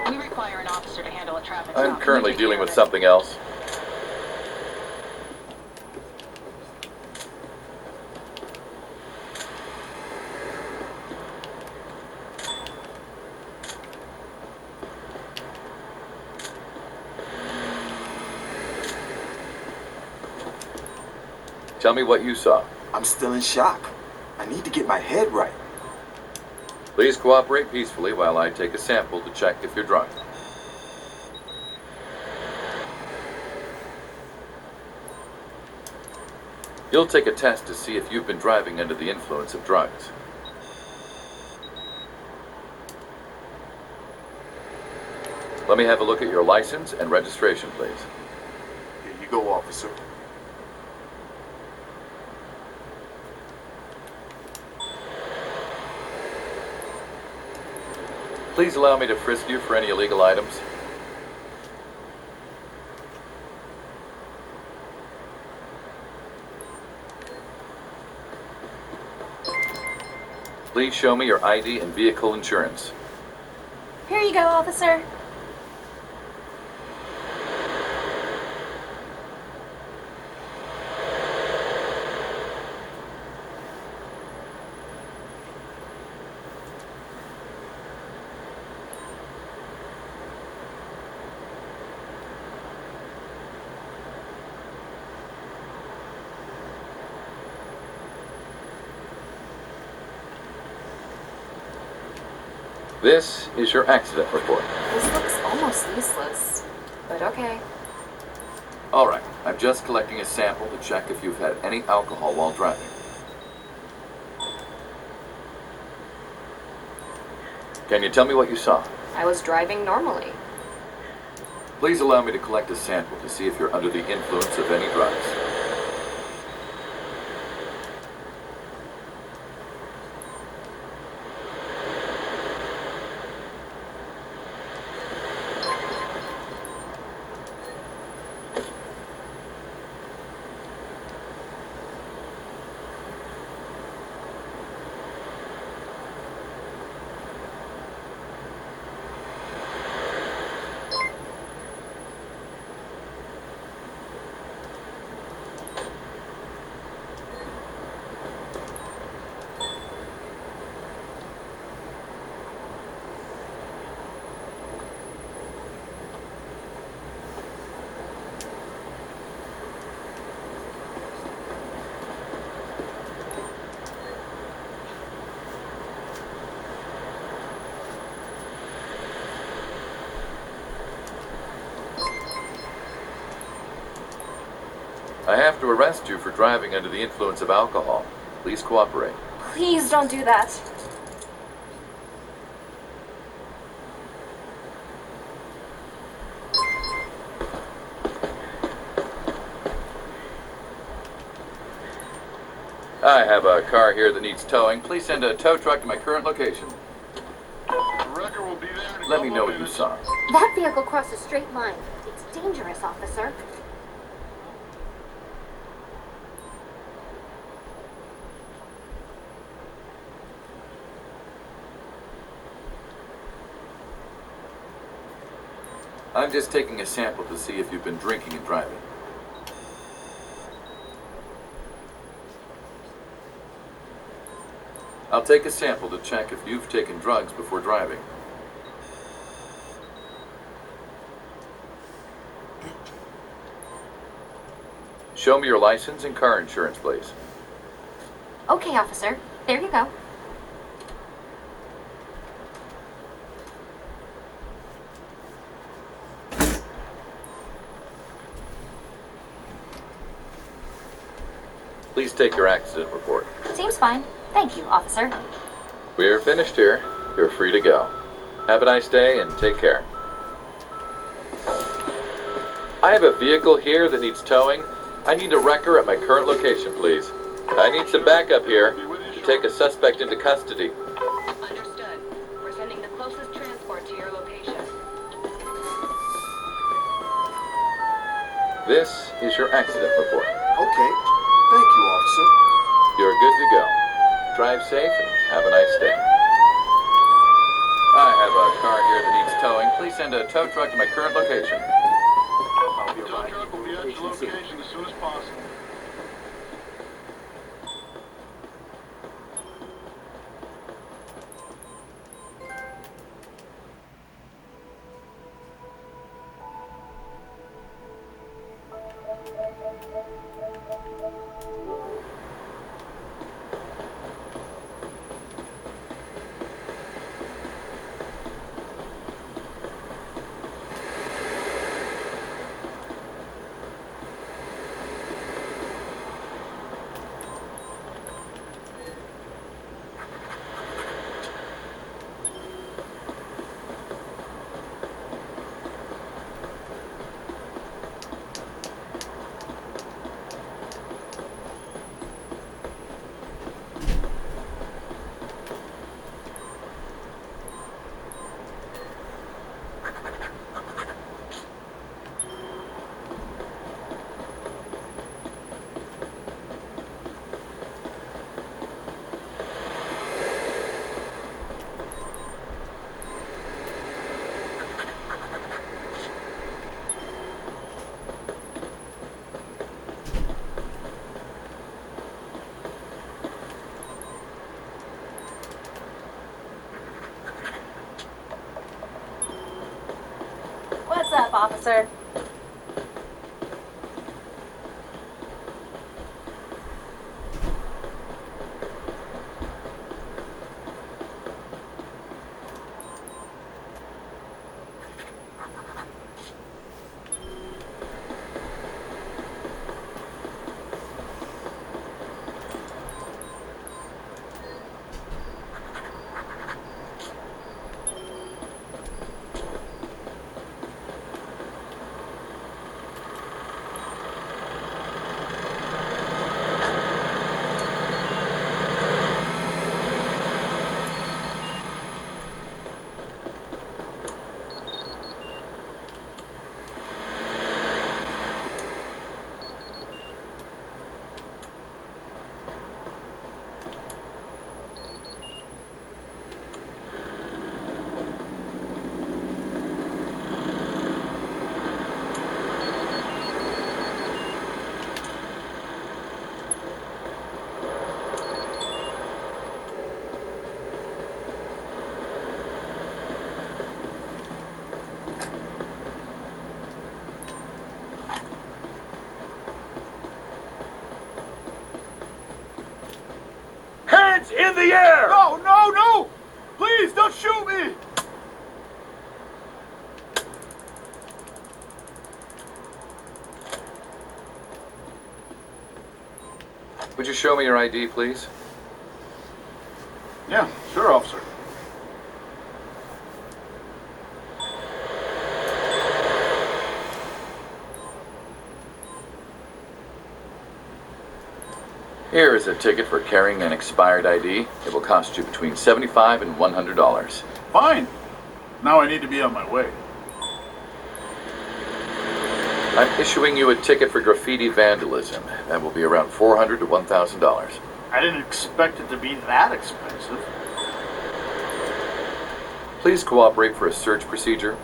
We require an officer to handle a traffic stop. I'm currently dealing with something else. Tell me what you saw. I'm still in shock. I need to get my head right. Please cooperate peacefully while I take a sample to check if you're drunk. You'll take a test to see if you've been driving under the influence of drugs. Let me have a look at your license and registration, please. Here you go, officer. Please allow me to frisk you for any illegal items. Please show me your ID and vehicle insurance. Here you go, officer. This is your accident report. This looks almost useless, but okay. Alright, I'm just collecting a sample to check if you've had any alcohol while driving. Can you tell me what you saw? I was driving normally. Please allow me to collect a sample to see if you're under the influence of any drugs. I have to arrest you for driving under the influence of alcohol. Please cooperate. Please don't do that. I have a car here that needs towing. Please send a tow truck to my current location. Let me know what you saw. That vehicle crossed a straight line. It's dangerous, officer. I'm just taking a sample to see if you've been drinking and driving. I'll take a sample to check if you've taken drugs before driving. Show me your license and car insurance, please. Okay, officer. There you go. Please take your accident report. Seems fine. Thank you, officer. We're finished here. You're free to go. Have a nice day and take care. I have a vehicle here that needs towing. I need a wrecker at my current location, please. I need some backup here to take a suspect into custody. Understood. We're sending the closest transport to your location. This is your accident report. Okay. Thank you, officer. You're good to go. Drive safe and have a nice day. I have a car here that needs towing. Please send a tow truck to my current location. Tow truck will be at your location as soon as possible. up, officer? Hands in the air! No, no, no! Please, don't shoot me! Would you show me your ID, please? Yeah, sure, officer. Here is a ticket for carrying an expired ID. It will cost you between $75 and $100. Fine. Now I need to be on my way. I'm issuing you a ticket for graffiti vandalism. That will be around $400 to $1,000. I didn't expect it to be that expensive. Please cooperate for a search procedure.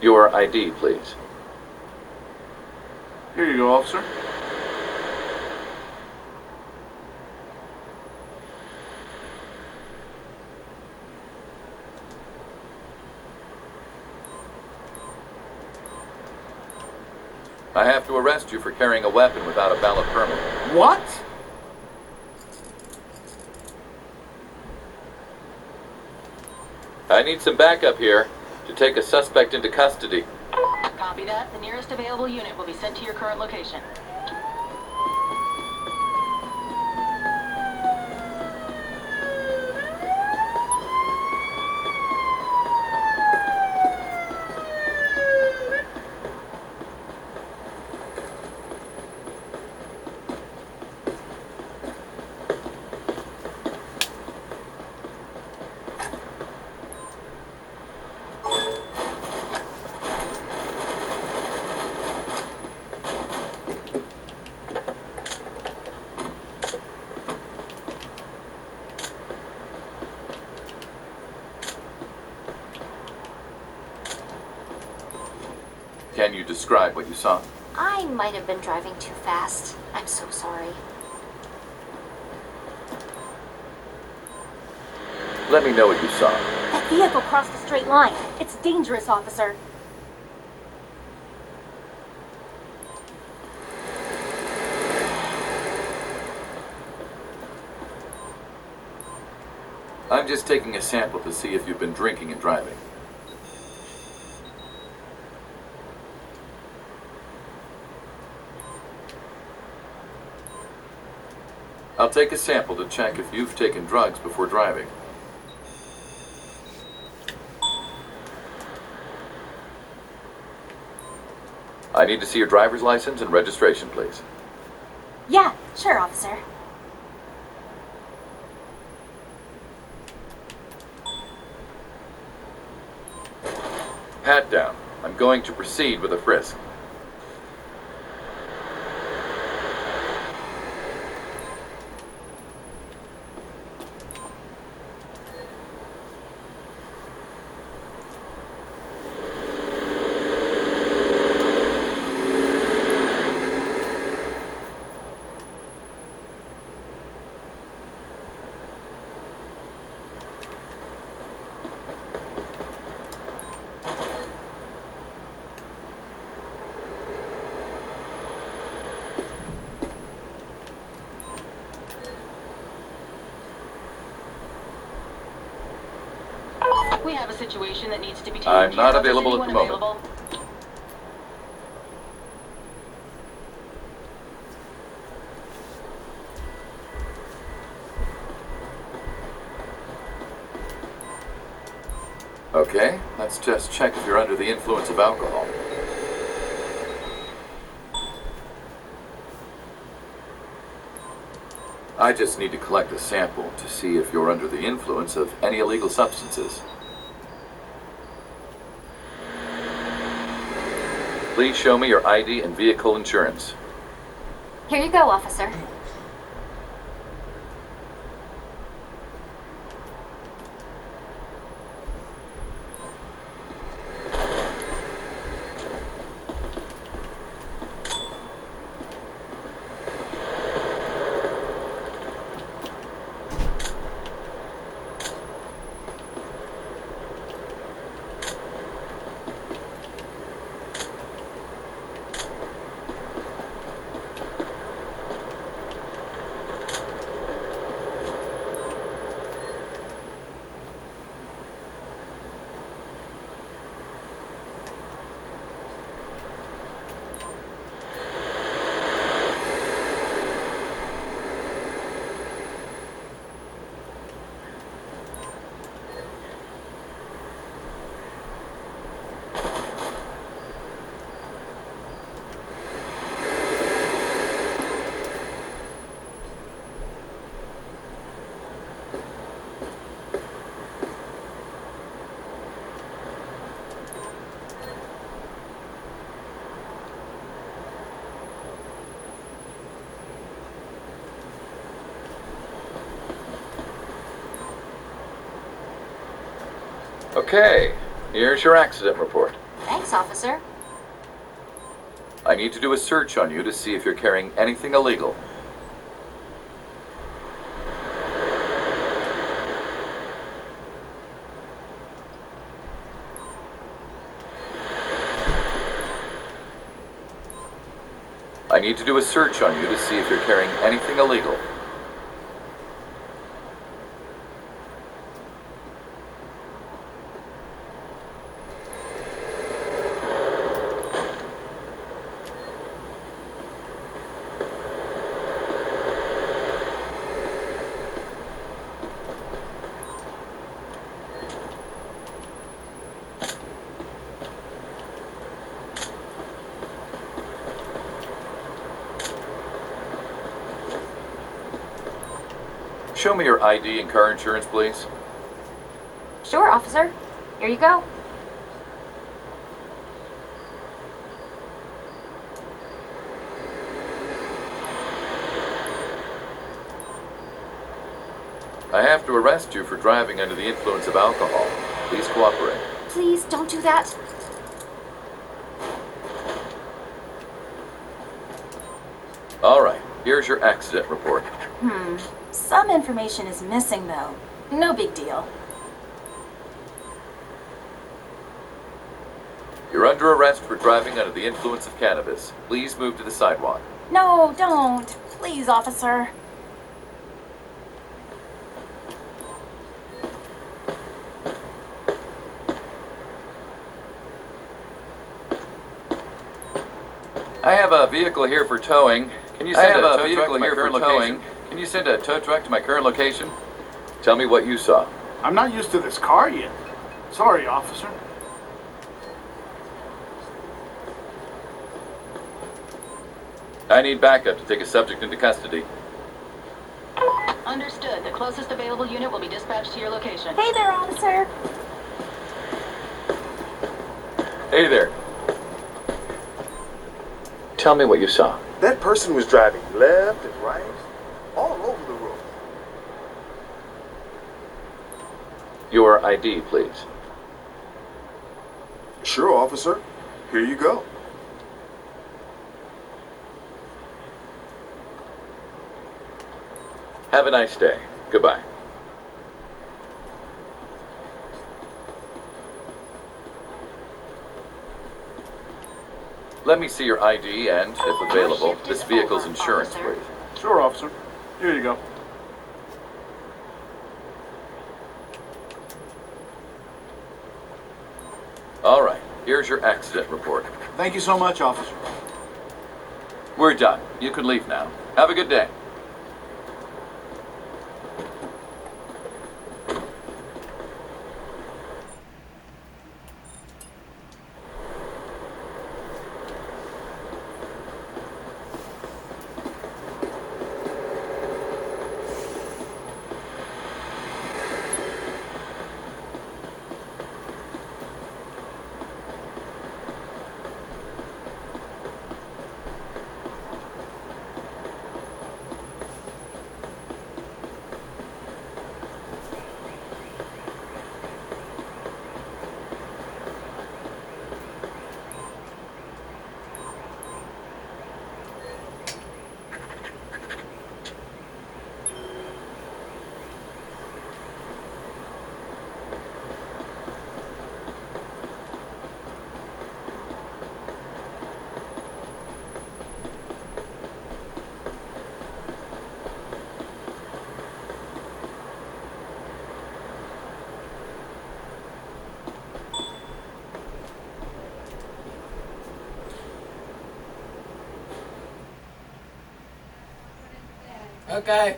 Your ID, please. Here you go, officer. I have to arrest you for carrying a weapon without a valid permit. What? I need some backup here to take a suspect into custody. Copy that. The nearest available unit will be sent to your current location. Can you describe what you saw? I might have been driving too fast. I'm so sorry. Let me know what you saw. That vehicle crossed the straight line. It's dangerous, officer. I'm just taking a sample to see if you've been drinking and driving. I'll take a sample to check if you've taken drugs before driving. I need to see your driver's license and registration, please. Yeah, sure, officer. Pat down. I'm going to proceed with a frisk. We have a situation that needs to be taken I'm care not of. Is available at anyone the moment. available? Okay, let's just check if you're under the influence of alcohol. I just need to collect a sample to see if you're under the influence of any illegal substances. Please show me your ID and vehicle insurance. Here you go, officer. Okay, here's your accident report. Thanks, officer. I need to do a search on you to see if you're carrying anything illegal. I need to do a search on you to see if you're carrying anything illegal. Show me your ID and car insurance, please. Sure, officer. Here you go. I have to arrest you for driving under the influence of alcohol. Please cooperate. Please don't do that. All right, here's your accident report. Some information is missing, though. No big deal. You're under arrest for driving under the influence of cannabis. Please move to the sidewalk. No, don't. Please, officer. I have a vehicle here for towing. Can you send a tow truck to my current location? Can you send a tow truck to my current location? Tell me what you saw. I'm not used to this car yet. Sorry, officer. I need backup to take a subject into custody. Understood. The closest available unit will be dispatched to your location. Hey there, officer. Hey there. Tell me what you saw. That person was driving left and right, all over the road. Your ID, please. Sure, officer. Here you go. Have a nice day. Goodbye. Let me see your ID and, if available, this vehicle's insurance, please. Sure, officer. Here you go. Here's your accident report. Thank you so much, officer. We're done. You can leave now. Have a good day. Okay.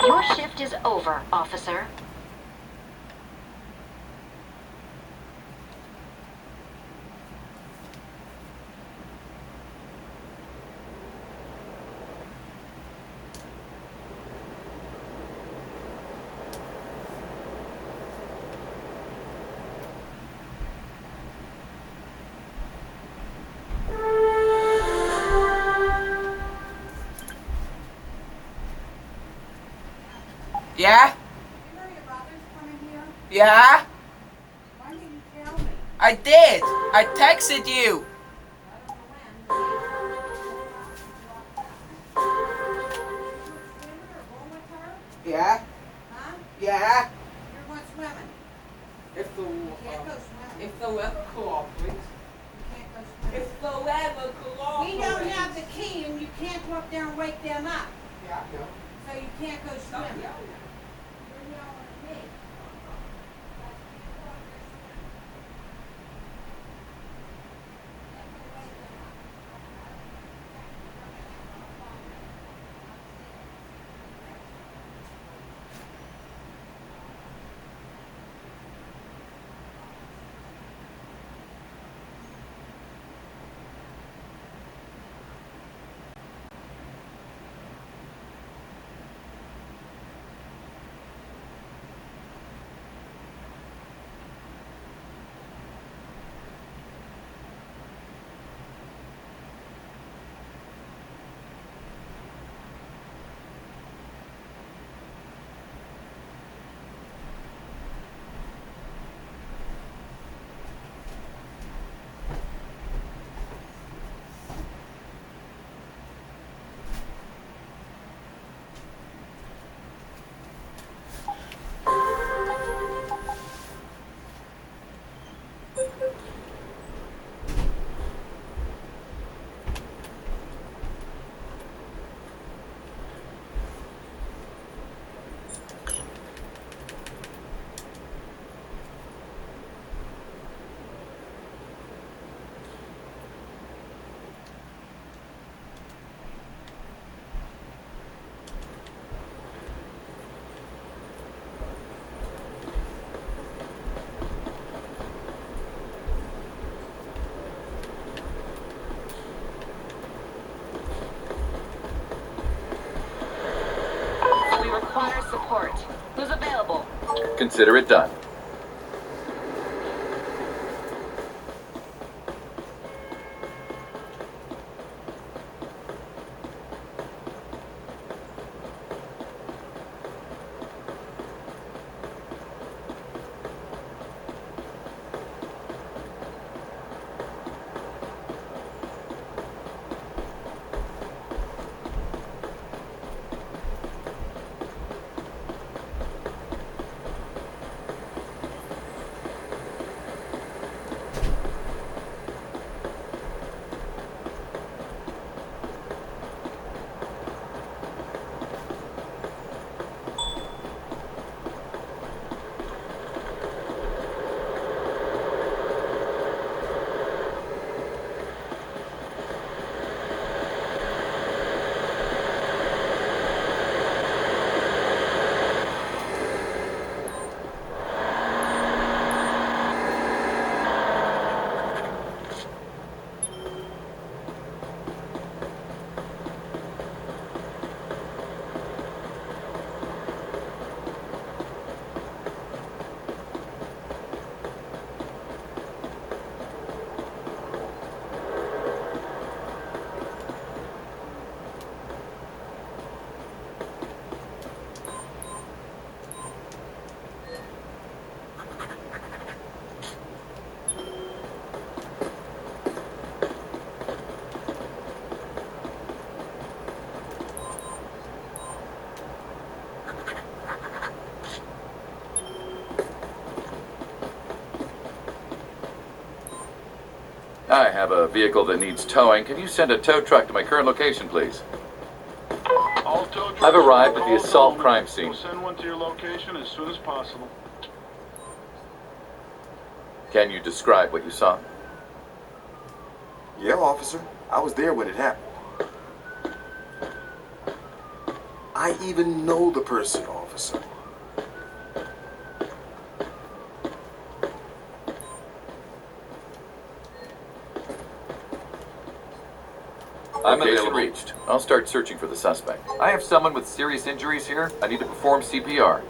Your shift is over, officer. Yeah? Yeah? Why didn't you tell me? I did. I texted you. Yeah? Huh? Yeah? You're going swimming. If the Can't go swimming. if the weather cooperates. You can't go swimming. If the weather cooperates. We don't have the key and you can't go up there and wake them up. Yeah, yeah. So you can't go swimming. Yeah. You're yelling at me. consider it done. I have a vehicle that needs towing. Can you send a tow truck to my current location, please? I've arrived at the assault crime scene. We'll send one to your location as soon as possible. Can you describe what you saw? Yeah, officer. I was there when it happened. I even know the person, officer. I'm available. Reached. I'll start searching for the suspect. I have someone with serious injuries here. I need to perform CPR.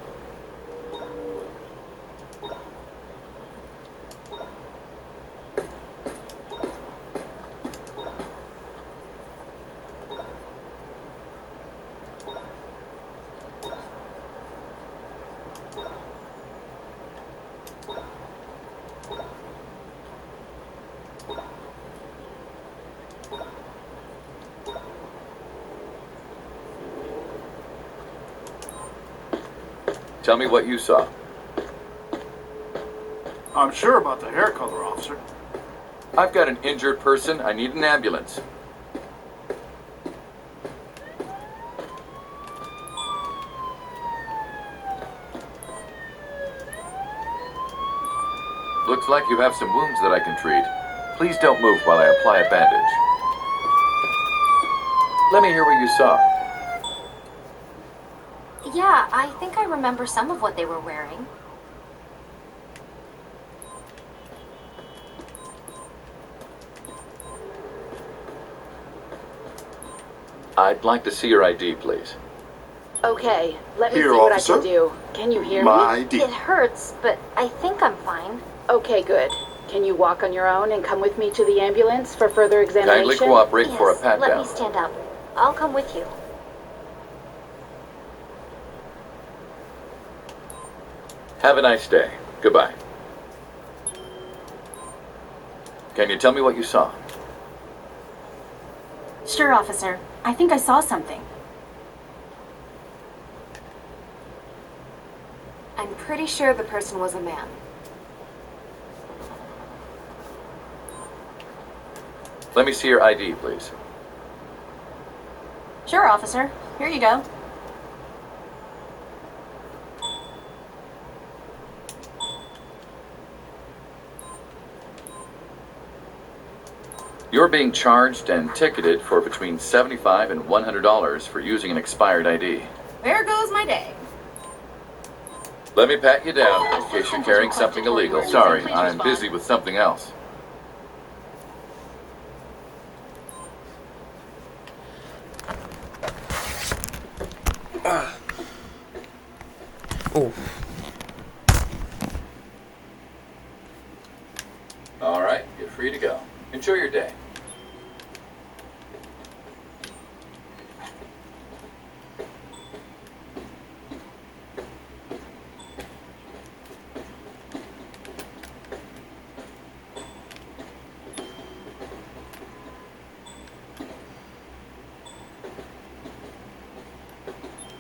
Tell me what you saw. I'm sure about the hair color, officer. I've got an injured person. I need an ambulance. Looks like you have some wounds that I can treat. Please don't move while I apply a bandage. Let me hear what you saw. Yeah, I think I remember some of what they were wearing. I'd like to see your ID, please. Okay, let me Here, see what officer. I can do. Can you hear My me? ID. It hurts, but I think I'm fine. Okay, good. Can you walk on your own and come with me to the ambulance for further examination? Kindly cooperate for a Yes, pat let down. me stand up. I'll come with you. Have a nice day. Goodbye. Can you tell me what you saw? Sure, officer. I think I saw something. I'm pretty sure the person was a man. Let me see your ID, please. Sure, officer. Here you go. You're being charged and ticketed for between $75 and $100 for using an expired ID. There goes my day. Let me pat you down in case you're carrying something illegal. Sorry, I'm busy with something else. Oh. Enjoy your day.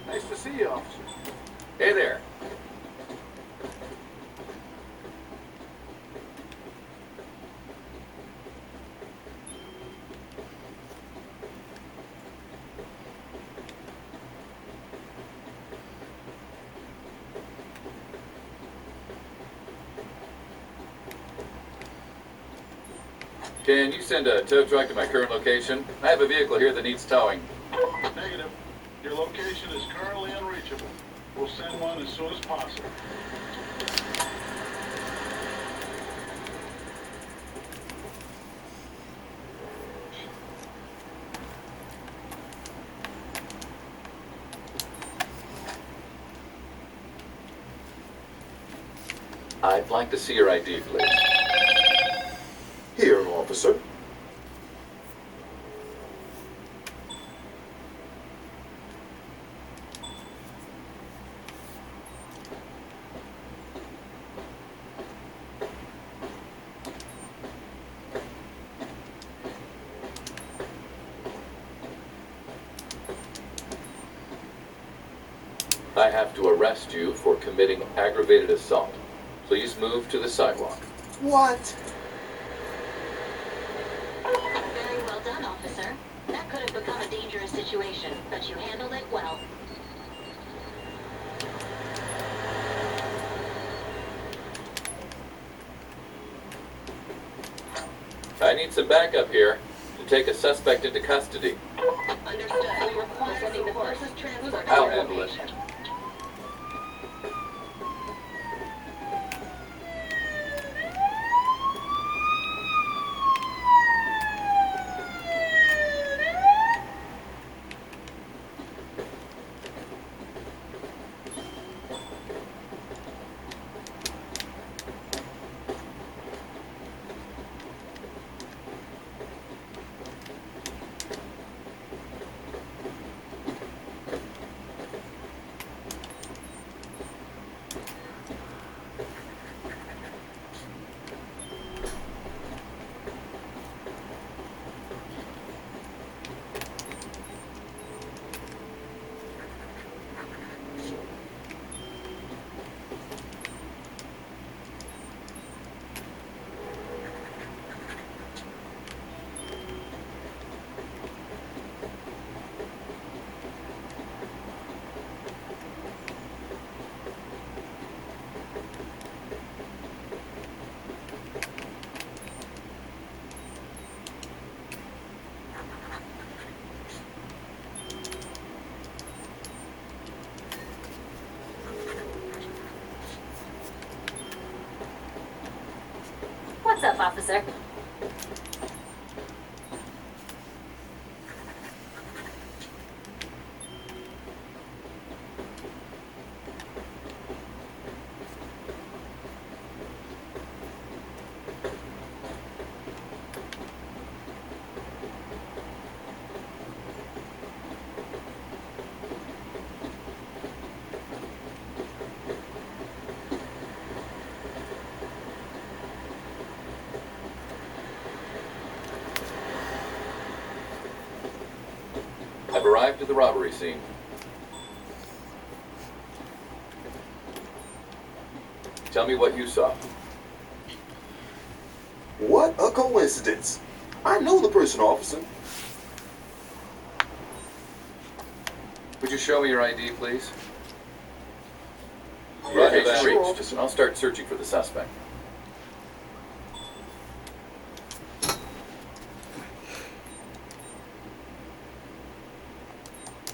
Nice to see you, officer. Hey there. Can you send a tow truck to my current location? I have a vehicle here that needs towing. Negative. Your location is currently unreachable. We'll send one as soon as possible. I'd like to see your ID, please. Here, officer. I have to arrest you for committing aggravated assault. Please move to the sidewalk. What? Very well done, officer. That could have become a dangerous situation, but you handled it well. I need some backup here to take a suspect into custody. Understood. We require sending the closest transport to I'll your handle it. location. What's up, officer? I've arrived at the robbery scene. Tell me what you saw. What a coincidence. I know the person, officer. Would you show me your ID, please? Yeah, Location sure. reached. I'll start searching for the suspect.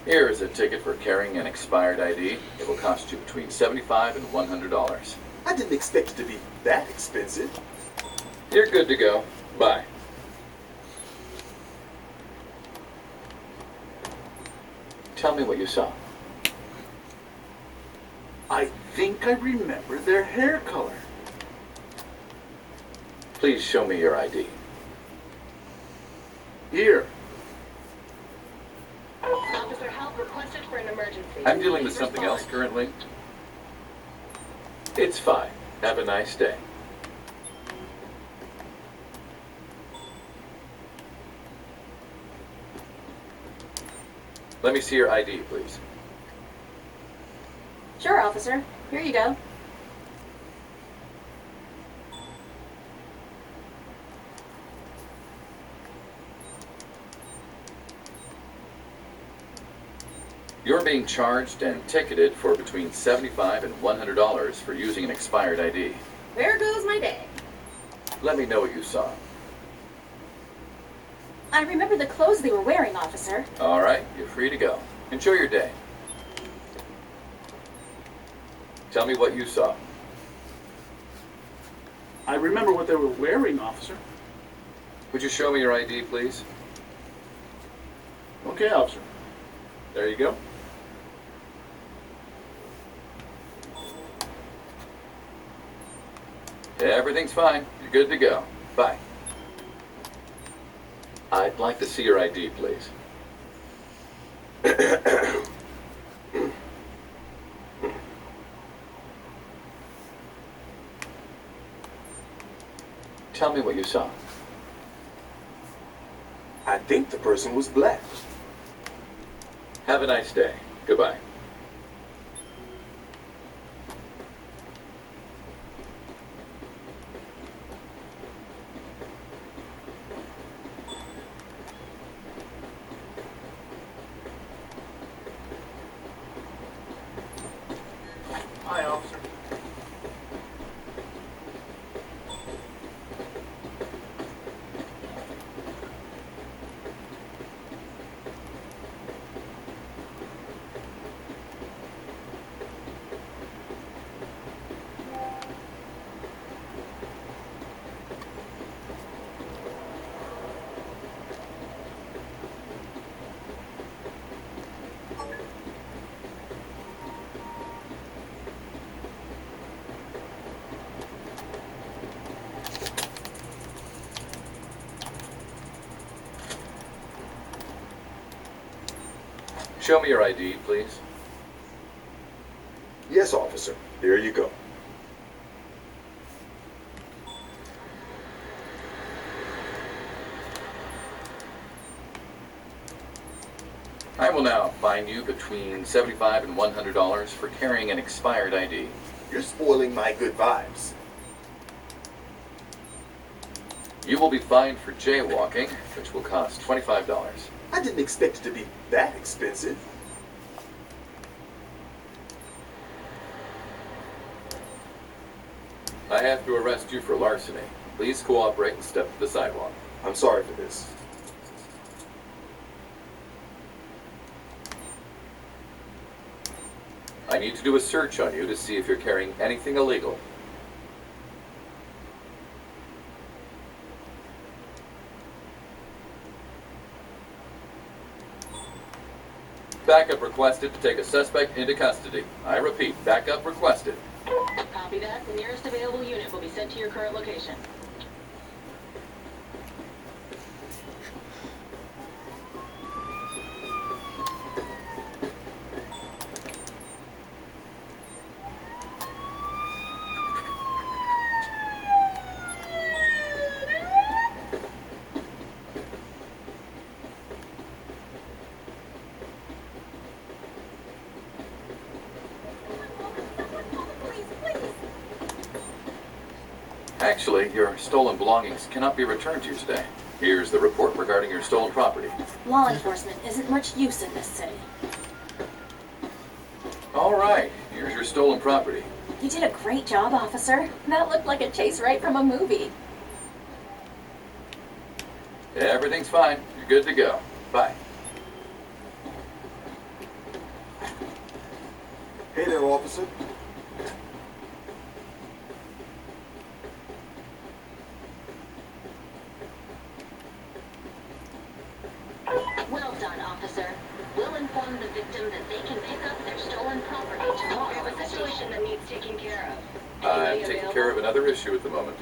Here is a ticket for carrying an expired ID. It will cost you between $75 and $100. I didn't expect it to be that expensive. You're good to go. Bye. Tell me what you saw. I think I remember their hair color. Please show me your ID. Here. Officer, help requested for an emergency. I'm dealing with Please something respond. else currently. It's fine. Have a nice day. Let me see your ID, please. Sure, officer. Here you go. You're being charged and ticketed for between $75 and $100 for using an expired ID. There goes my day. Let me know what you saw. I remember the clothes they were wearing, officer. All right, you're free to go. Enjoy your day. Tell me what you saw. I remember what they were wearing, officer. Would you show me your ID, please? Okay, officer. There you go. Everything's fine. You're good to go. Bye. I'd like to see your ID, please. Tell me what you saw. I think the person was black. Have a nice day. Goodbye. Hi, officer. Show me your ID, please. Yes, officer. Here you go. I will now fine you between $75 and $100 for carrying an expired ID. You're spoiling my good vibes. You will be fined for jaywalking, which will cost $25. I didn't expect it to be that expensive. I have to arrest you for larceny. Please cooperate and step to the sidewalk. I'm sorry for this. I need to do a search on you to see if you're carrying anything illegal. Backup requested to take a suspect into custody. I repeat, backup requested. Copy that. The nearest available unit will be sent to your current location. Actually, your stolen belongings cannot be returned to you today. Here's the report regarding your stolen property. Law enforcement isn't much use in this city. All right, here's your stolen property. You did a great job, officer. That looked like a chase right from a movie. Everything's fine. You're good to go. Bye. Hey there, officer. Well done, officer. We'll inform the victim that they can pick up their stolen property tomorrow at the station. That needs taking care of. I'm taking care of another issue at the moment.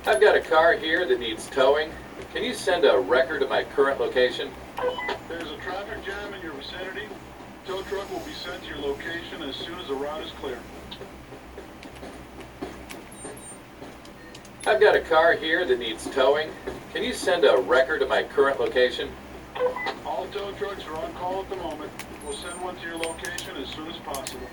I've got a car here that needs towing. Can you send a record of my current location? There's a traffic jam in your vicinity. Tow truck will be sent to your location as soon as the route is clear. I've got a car here that needs towing. Can you send a record of my current location? All tow trucks are on call at the moment. We'll send one to your location as soon as possible.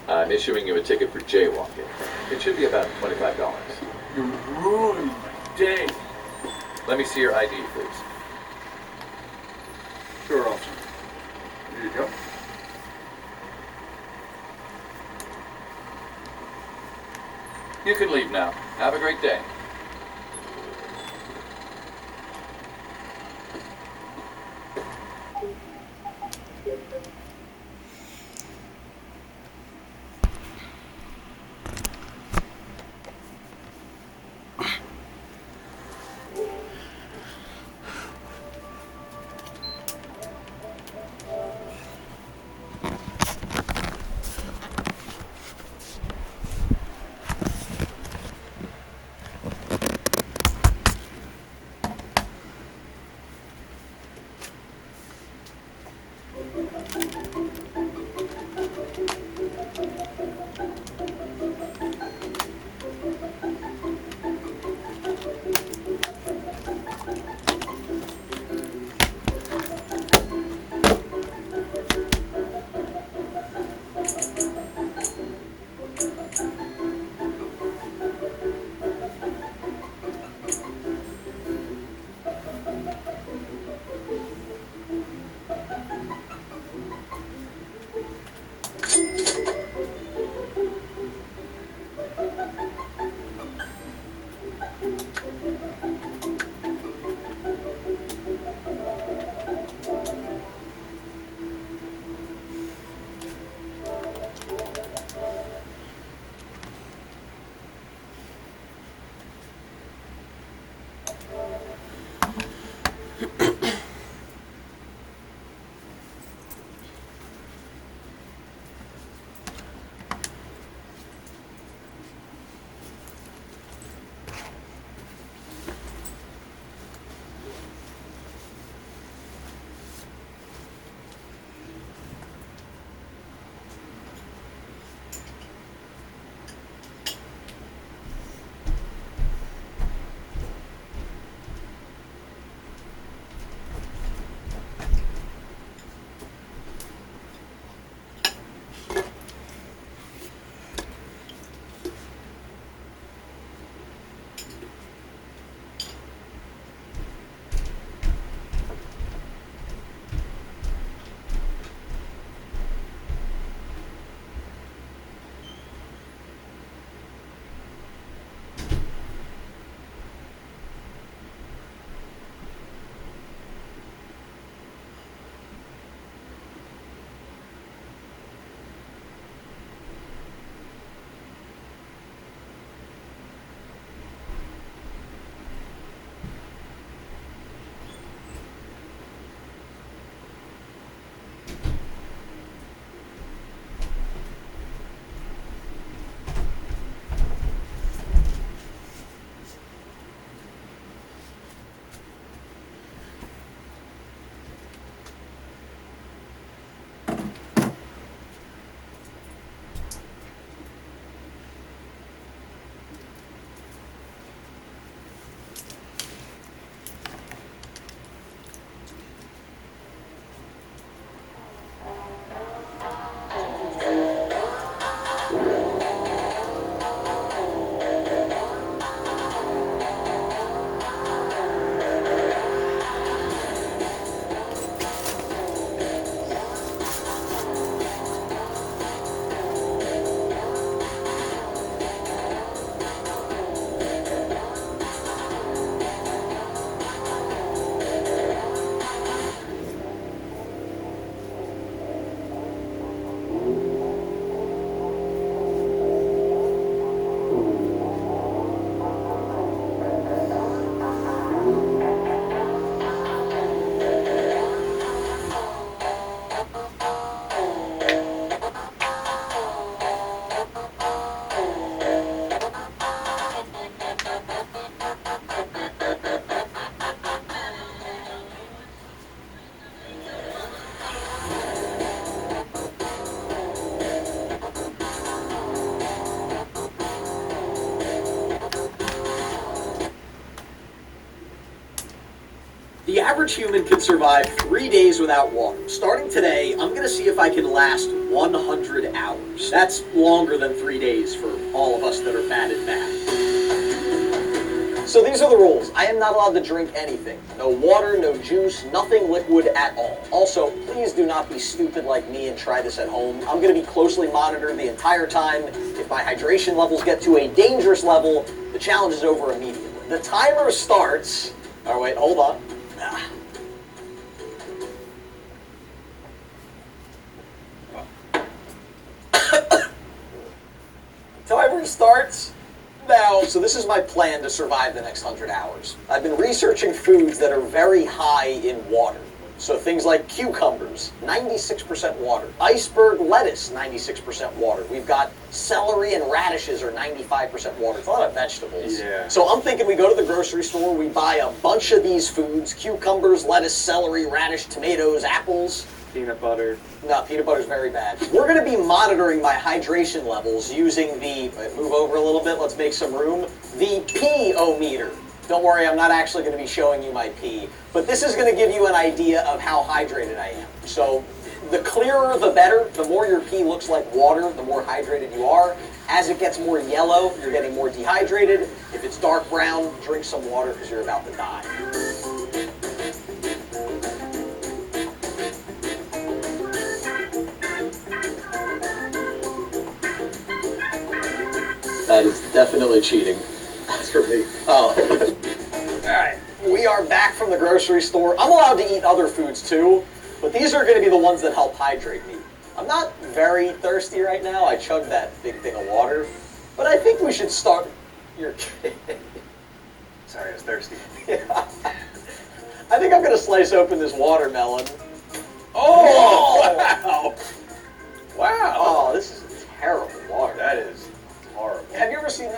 I'm issuing you a ticket for jaywalking. It should be about $25. You ruined my day. Let me see your ID, please. Sure, officer. Here you go. You can leave now. Have a great day. average human can survive 3 days without water. Starting today, I'm gonna see if I can last 100 hours. That's longer than 3 days for all of us that are bad at math. So these are the rules. I am not allowed to drink anything. No water, no juice, nothing liquid at all. Also, please do not be stupid like me and try this at home. I'm going to be closely monitored the entire time. If my hydration levels get to a dangerous level, the challenge is over immediately. The timer starts... Oh, wait, hold on. Timer starts... Now, so this is my plan to survive the next 100 hours. I've been researching foods that are very high in water. So things like cucumbers, 96% water. Iceberg lettuce, 96% water. We've got celery and radishes are 95% water. It's a lot of vegetables. Yeah. So I'm thinking we go to the grocery store, we buy a bunch of these foods, cucumbers, lettuce, celery, radish, tomatoes, apples. Peanut butter. No, peanut butter's very bad. We're going to be monitoring my hydration levels using the, move over a little bit, let's make some room, the pee-o-meter. Don't worry, I'm not actually going to be showing you my pee, but this is going to give you an idea of how hydrated I am. So the clearer the better, the more your pee looks like water, the more hydrated you are. As it gets more yellow, you're getting more dehydrated. If it's dark brown, drink some water because you're about to die. That is definitely cheating. That's for me. Oh. Alright. We are back from the grocery store. I'm allowed to eat other foods too, but these are going to be the ones that help hydrate me. I'm not very thirsty right now. I chugged that big thing of water. But I think we should start... You're kidding. Sorry, I was thirsty. Yeah. I think I'm going to slice open this watermelon. Oh! Wow! Wow! Oh, this is terrible water. That is horrible. Have you ever seen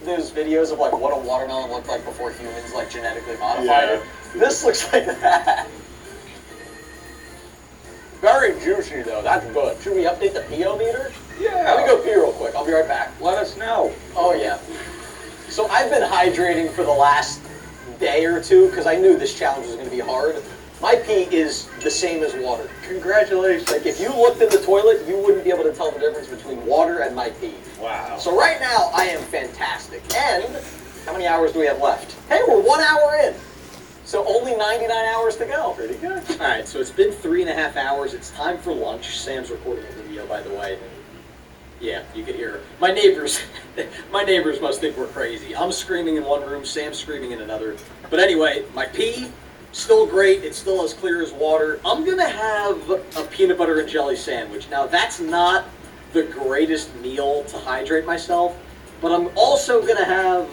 those videos of like what a watermelon looked like before humans like genetically modified it? This looks like that. Very juicy though, that's good. Should we update the pee-o-meter? Yeah. Let me go pee real quick, I'll be right back. Let us know. Oh yeah. So I've been hydrating for the last day or two because I knew this challenge was going to be hard. My pee is the same as water. Congratulations. Like if you looked in the toilet, you wouldn't be able to tell the difference between water and my pee. Wow. So right now, I am fantastic. And how many hours do we have left? Hey, we're 1 hour in. So only 99 hours to go. Pretty good. All right, so it's been 3.5 hours. It's time for lunch. Sam's recording a video, by the way. Yeah, you can hear her. My neighbors must think we're crazy. I'm screaming in one room, Sam's screaming in another. But anyway, my pee, still great. It's still as clear as water. I'm going to have a peanut butter and jelly sandwich. Now, that's not the greatest meal to hydrate myself, but I'm also going to have,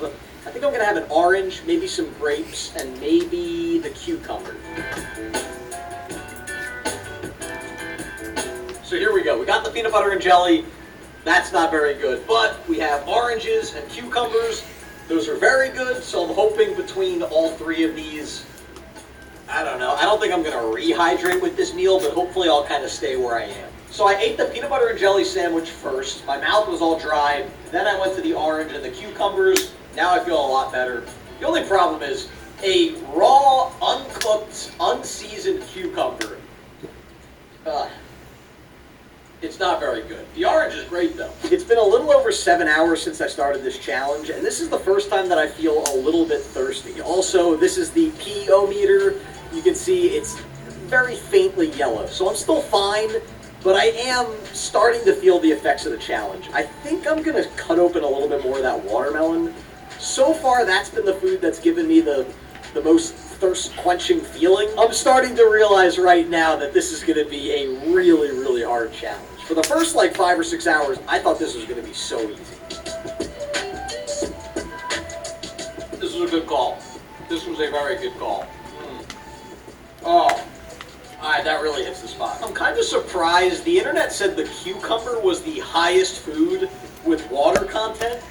I think I'm going to have an orange, maybe some grapes, and maybe the cucumber. So here we go. We got the peanut butter and jelly. That's not very good, but we have oranges and cucumbers. Those are very good, so I'm hoping between all three of these, I don't know. I don't think I'm going to rehydrate with this meal, but hopefully I'll kind of stay where I am. So I ate the peanut butter and jelly sandwich first. My mouth was all dry. Then I went to the orange and the cucumbers. Now I feel a lot better. The only problem is a raw, uncooked, unseasoned cucumber. It's not very good. The orange is great though. It's been a little over 7 hours since I started this challenge, and this is the first time that I feel a little bit thirsty. Also, this is the pee-o-meter. You can see it's very faintly yellow, so I'm still fine, but I am starting to feel the effects of the challenge. I think I'm gonna cut open a little bit more of that watermelon. So far, that's been the food that's given me the most thirst-quenching feeling. I'm starting to realize right now that this is going to be a really, really hard challenge. For the first, 5 or 6 hours, I thought this was going to be so easy. This was a good call. This was a very good call. Oh, alright, that really hits the spot. I'm kind of surprised. The internet said the cucumber was the highest food with water content.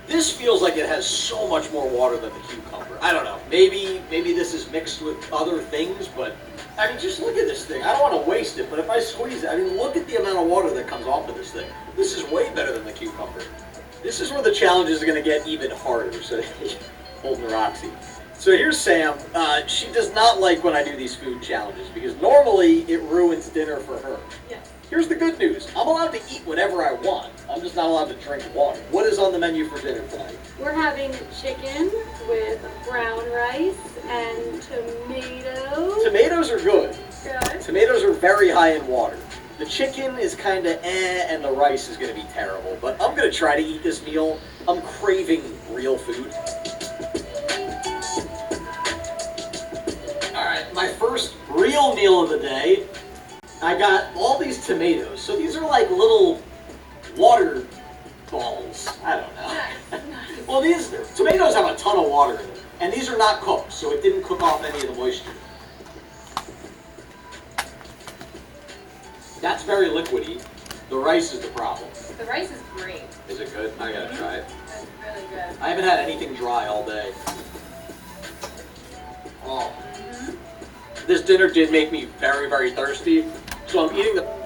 This feels like it has so much more water than the cucumber. I don't know. Maybe this is mixed with other things, but I mean, just look at this thing. I don't want to waste it, but if I squeeze it, I mean, look at the amount of water that comes off of this thing. This is way better than the cucumber. This is where the challenge is going to get even harder, so holding the Roxy. So here's Sam. She does not like when I do these food challenges because normally it ruins dinner for her. Yes. Here's the good news. I'm allowed to eat whatever I want. I'm just not allowed to drink water. What is on the menu for dinner tonight? We're having chicken with brown rice and tomatoes. Tomatoes are good. Good. Tomatoes are very high in water. The chicken is kind of and the rice is going to be terrible. But I'm going to try to eat this meal. I'm craving real food. Alright, my first real meal of the day. I got all these tomatoes. So these are like little water balls. I don't know. Well, these tomatoes have a ton of water in them. And these are not cooked, so it didn't cook off any of the moisture. That's very liquidy. The rice is the problem. The rice is great. Is it good? I gotta try it. That's really good. I haven't had anything dry all day. Oh. This dinner did make me very, very thirsty. So I'm eating the...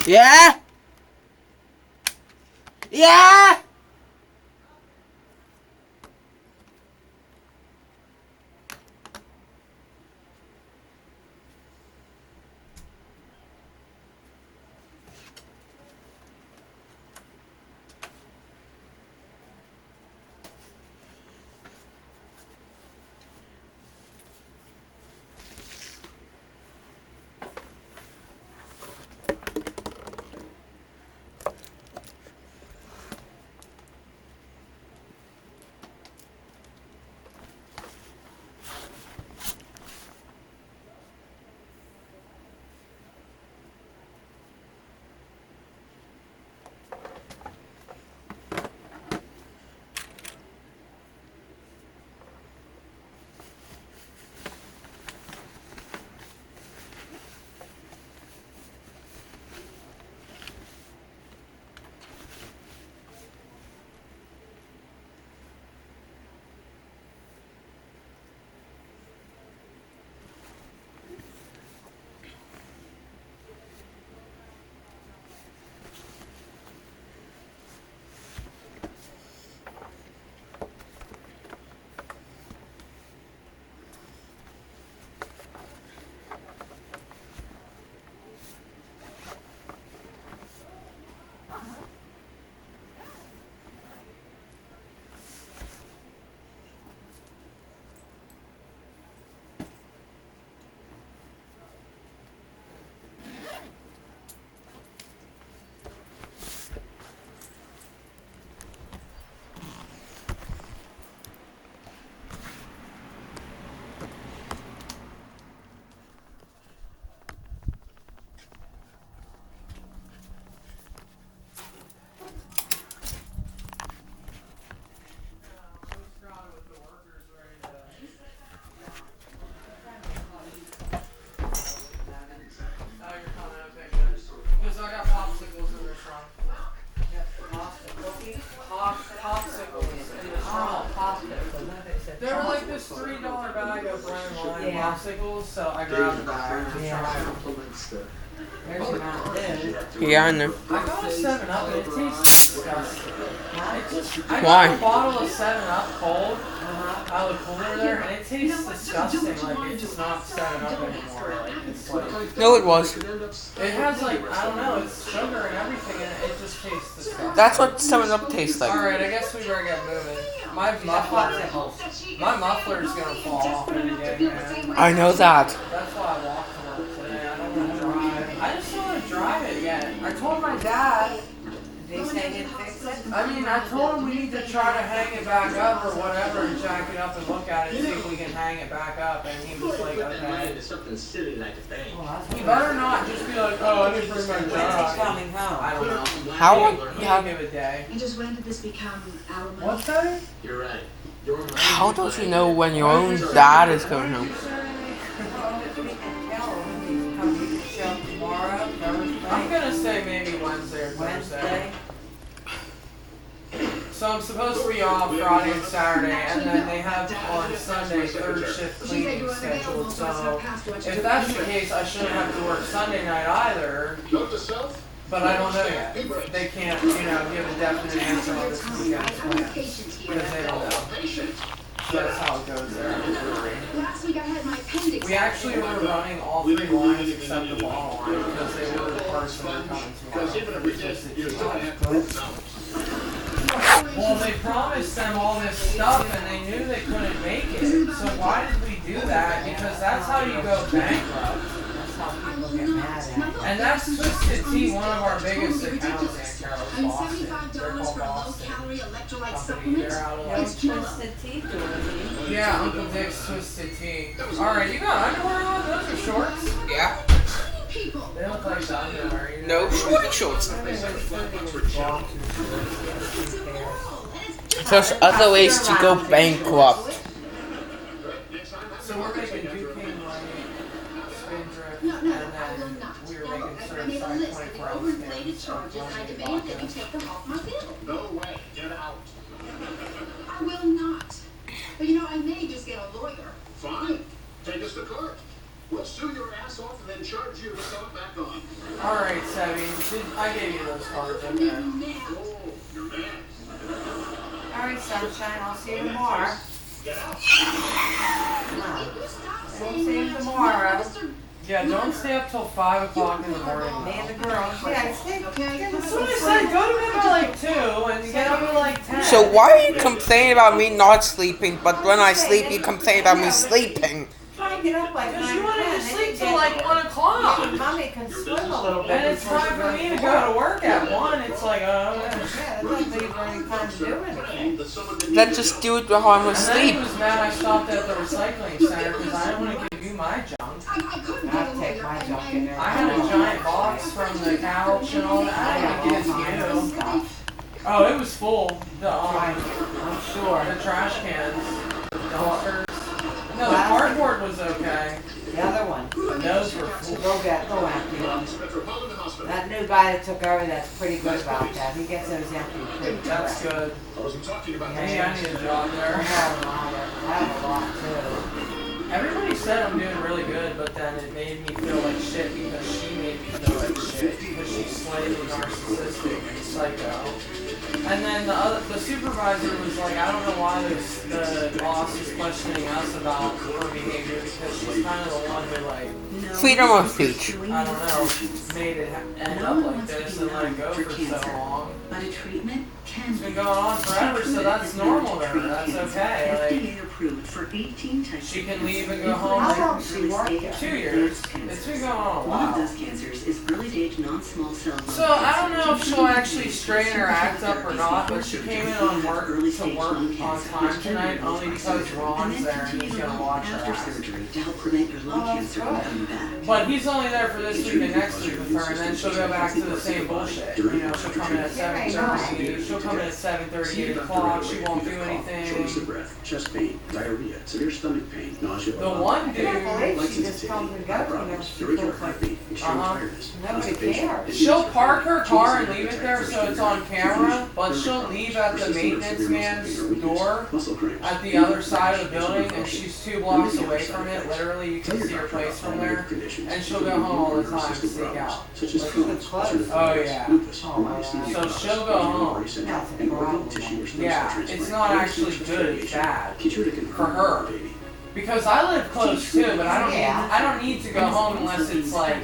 Yeah? Yeah? Yeah. popsicles, so I grabbed that. Yeah. Compliments the. There's your Mountain Dew. Yeah, I know. I got a 7-Up and it tastes disgusting. I Why? got a bottle of 7-Up cold out of the cooler there, and it tastes disgusting. Like it's not 7-Up anymore. Like it's like No, it was. it has like I don't know, it's sugar and everything, and it just tastes disgusting. That's what 7-Up tastes like. All right, I guess we better get moving. My muffler's gonna fall off any day, man. I know that. That's why I walked to work today. I don't want to drive. I just don't want to drive it yet. I told my dad. Did he say he'd fix it? I mean, I told him we need to try to hang it back up or whatever and jack it up and look at it and see if we can hang it back up. And he was like, okay. Something silly like a thing. He better not just be like, oh, I didn't bring my When's he job. coming home? I don't know. How? He'll give a day. And just when did this become our money? What's that? You're right. How don't you know when your own dad is coming home? I'm gonna say maybe Wednesday or Thursday. So I'm supposed to be off Friday and Saturday, and then they have on Sunday third shift cleaning scheduled. So if that's the case, I shouldn't have to work Sunday night either. But I don't know yet. They can't, give a definite answer on this weekend's plan because they don't know. So that's how it goes there. Last week I had my appendix. We actually were running all 3 lines except the bottom line because they were the parts that were coming tomorrow. Well, they promised them all this stuff and they knew they couldn't make it. So why did we do that? Because that's how you go bankrupt. That's how people get mad at it. And that's Twisted Tea, one of our biggest accounts in Carroll's Boston. They're called Boston Company. They're out of like Twisted Tea doing Yeah, Uncle Dick's Twisted Tea. Alright, you got underwear on? Those are shorts? Yeah. They look like the underwear. No, shorts. There's other ways to go bankrupt. So we're making Duquesne money, spin drift, and then we were making certified 24-hour spins. I demand that you take them off my bill. No way. Get out. I will not. But I may just get a lawyer. Fine. Take us to court. We'll sue your ass off and then charge you to sell it back on. Alright, Sebby. I gave you those cards, okay? Oh, you're mad. Alright, sunshine, I'll see you tomorrow. Get out. We'll see you tomorrow. Yeah, don't stay up till 5 o'clock in the morning. Me and the girls. Yeah, stay. That's what I said. Go to bed by like 2 and get up at like 10. So why are you complaining about me not sleeping, but when I sleep you complain about me sleeping? Try and get up like 9 Because you or wanted 10. to sleep till like 1 o'clock. Mommy can swim a little bit. And it's time for me to go to work at 1. It's like, Yeah, that doesn't leave her any time to do anything. Let's just do it while I'm and then asleep. he was mad I stopped at the recycling center because I didn't want to give you my junk. I'll take my junk in there. I had a giant box from the couch and all that. I didn't give you. Oh, it was full. I'm sure. The trash cans, the dumpsters. No, the cardboard was okay. The other one. Those were full. Go after him. That new guy that took over, that's pretty good about that. He gets those empty pretty quick. That's good. I wasn't talking about Maybe I need a job I there. have a lot too. Everybody said I'm doing really good, but then it made me feel like shit because she made me feel like shit because she's slightly narcissistic and psycho. And then the supervisor was like, I don't know why the boss is questioning us about her behavior because she's kind of the one who like Freedom of speech. I don't know, made it end up like this and let it go for so long. But a treatment can It's been going on forever, so that's normal to her. That's okay. FDA approved for 18 types. She can leave and go home. How long she worked? 2 years. It's been going on a One of while. those cancers is early stage non-small cell lung So I don't cancer. know if she'll actually straighten her act up or not, but she came in on work on time tonight only because Ron's there and he's gonna watch her after ass. surgery to help prevent your lung cancer from coming back. But he's only there for this week and next week with her, and then she'll go back to the same bullshit. She'll come in at 7:30. She'll come in at 7:30, 8 o'clock. She won't do Shortness of anything. breath, chest pain, diarrhea, severe stomach pain, nausea, The one dude. She just comes and goes whenever she feels like irregular heartbeat, extreme tiredness, nobody She'll park her car and leave it there so it's on camera, but she'll leave at the maintenance man's door at the other side of the building, and she's 2 blocks away from it. Literally, you can see her place from there, and she'll go home all the time to sneak out. Oh yeah. So she'll go home. Yeah, it's not actually good, it's bad for her. Because I live close too, but I don't need to go home unless it's like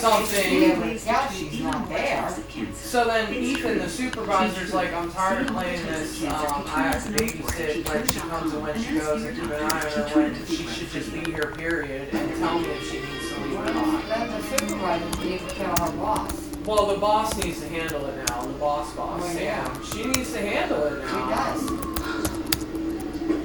something. She's not there. So then Ethan, the supervisor's like, I'm tired of playing this. I have to babysit when she comes and when she goes, and keep an eye on her when she should just be here, period, and tell me if she needs to leave or not. Then the supervisor needs to tell her boss. Well, the boss needs to handle it now. The boss, Sam. She needs to handle it now. She does.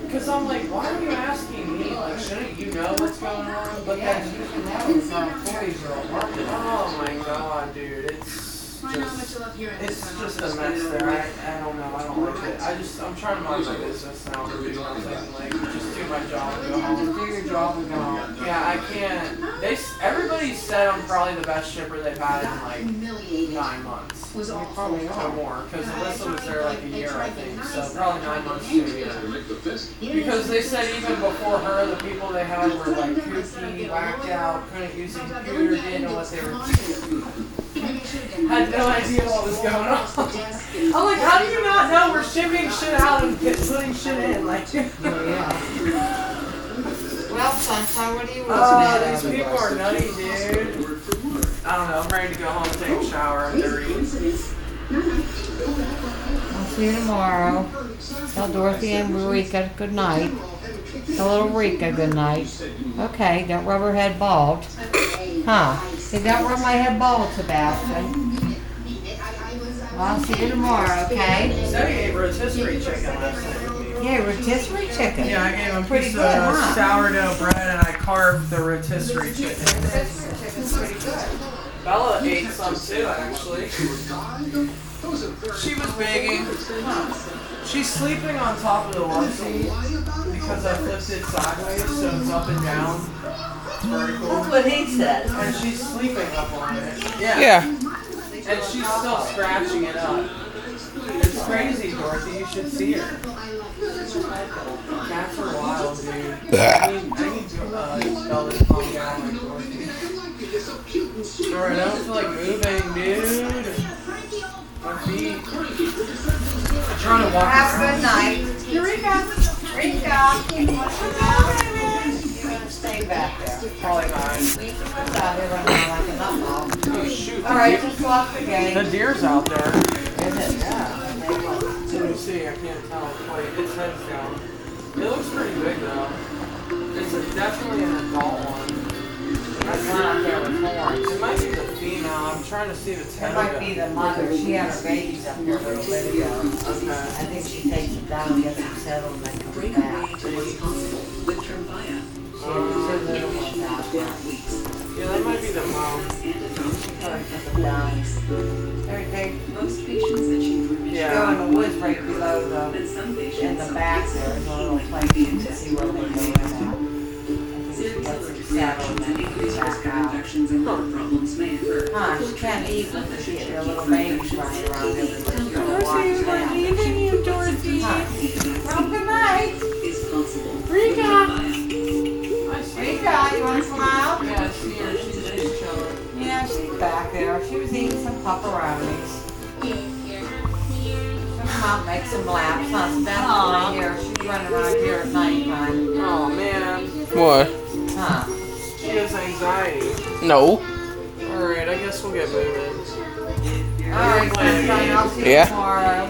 Because I'm like, why are you asking me? Like, shouldn't you know what's going on? But then you can know it's our employees are all working. Oh my god, dude, it's just a mess there. I don't know. I don't like it. I'm trying to mind my business now. To do something like just do my job and go home. Just do your job and go home. Yeah, I can't. Everybody said I'm probably the best shipper they've had in like 9 months. Probably no more, because Alyssa was there like a year, I think. So probably 9 months to a year. Because they said even before her, the people they had were like kooky, whacked out, couldn't use the computer, didn't know what they were doing. Had no idea what was going on. I'm like, how do you not know we're shipping shit out and putting shit in? Like, yeah. Well, Sunshine, what do you want? These people are nutty, dude. I don't know, I'm ready to go home and take a shower. I'm dirty. I'll see you tomorrow. Tell Dorothy and Rika good night. Tell little Rika good night. Okay, don't rub her head bald. Huh? Hey, don't rub my head bald, Sebastian. Well, I'll see you tomorrow, okay? So he ate rotisserie chicken last night. Yeah, rotisserie chicken. Yeah, I gave him a Pretty piece good, of huh? sourdough bread and I carved the rotisserie chicken. Rotisserie chicken's pretty good. Bella ate some too, actually. She was begging. She's sleeping on top of the onesie because I flipped it sideways, so it's up and down. Vertical. That's what he said. And she's sleeping up on it. Yeah. And she's still scratching it up. It's crazy, Dorothy. You should see her. Cats are wild, dude. I need Bella to calm down like Dorothy. Alright, I don't feel like moving, dude. My feet. I'm trying to walk. Have a good night. Rika. Stay back there. Probably not. We can out here running like a nutball. Oh, shoot. Alright, just lock the gate. The deer's out there. Is it? Yeah. Let me see, I can't tell. Wait, its head's down. It looks pretty big though. It's definitely an adult one. That's one out there with horns. It might be the female. I'm trying to see the It tail. might be the mother. She had her babies up here a little bit ago. Okay. I think she takes them down, gets them settled, and then comes back. She had two little ones out there. Yeah, that might be the mom. She probably took them down. Everything. Most patients achieve remission. Go in the woods right below in the back there's a little place to see where they go in at. I think she gets them settled and then comes back out. Huh, she can't eat with her. She had her little babies running around everywhere. She's gonna watch them. Leaving you, Dorothy. Huh. Well, good night. Rika, you want to come out? Yeah, I see her. She's just chilling. Yeah, she's back there. She was eating some pepperonis. Come out, make some laps. Huh? That's right here. She's running around here at nighttime. Oh, man. What? Huh? She has anxiety. No. Alright, I guess we'll get moving. Alright, sunshine. I'll see you Yeah. tomorrow.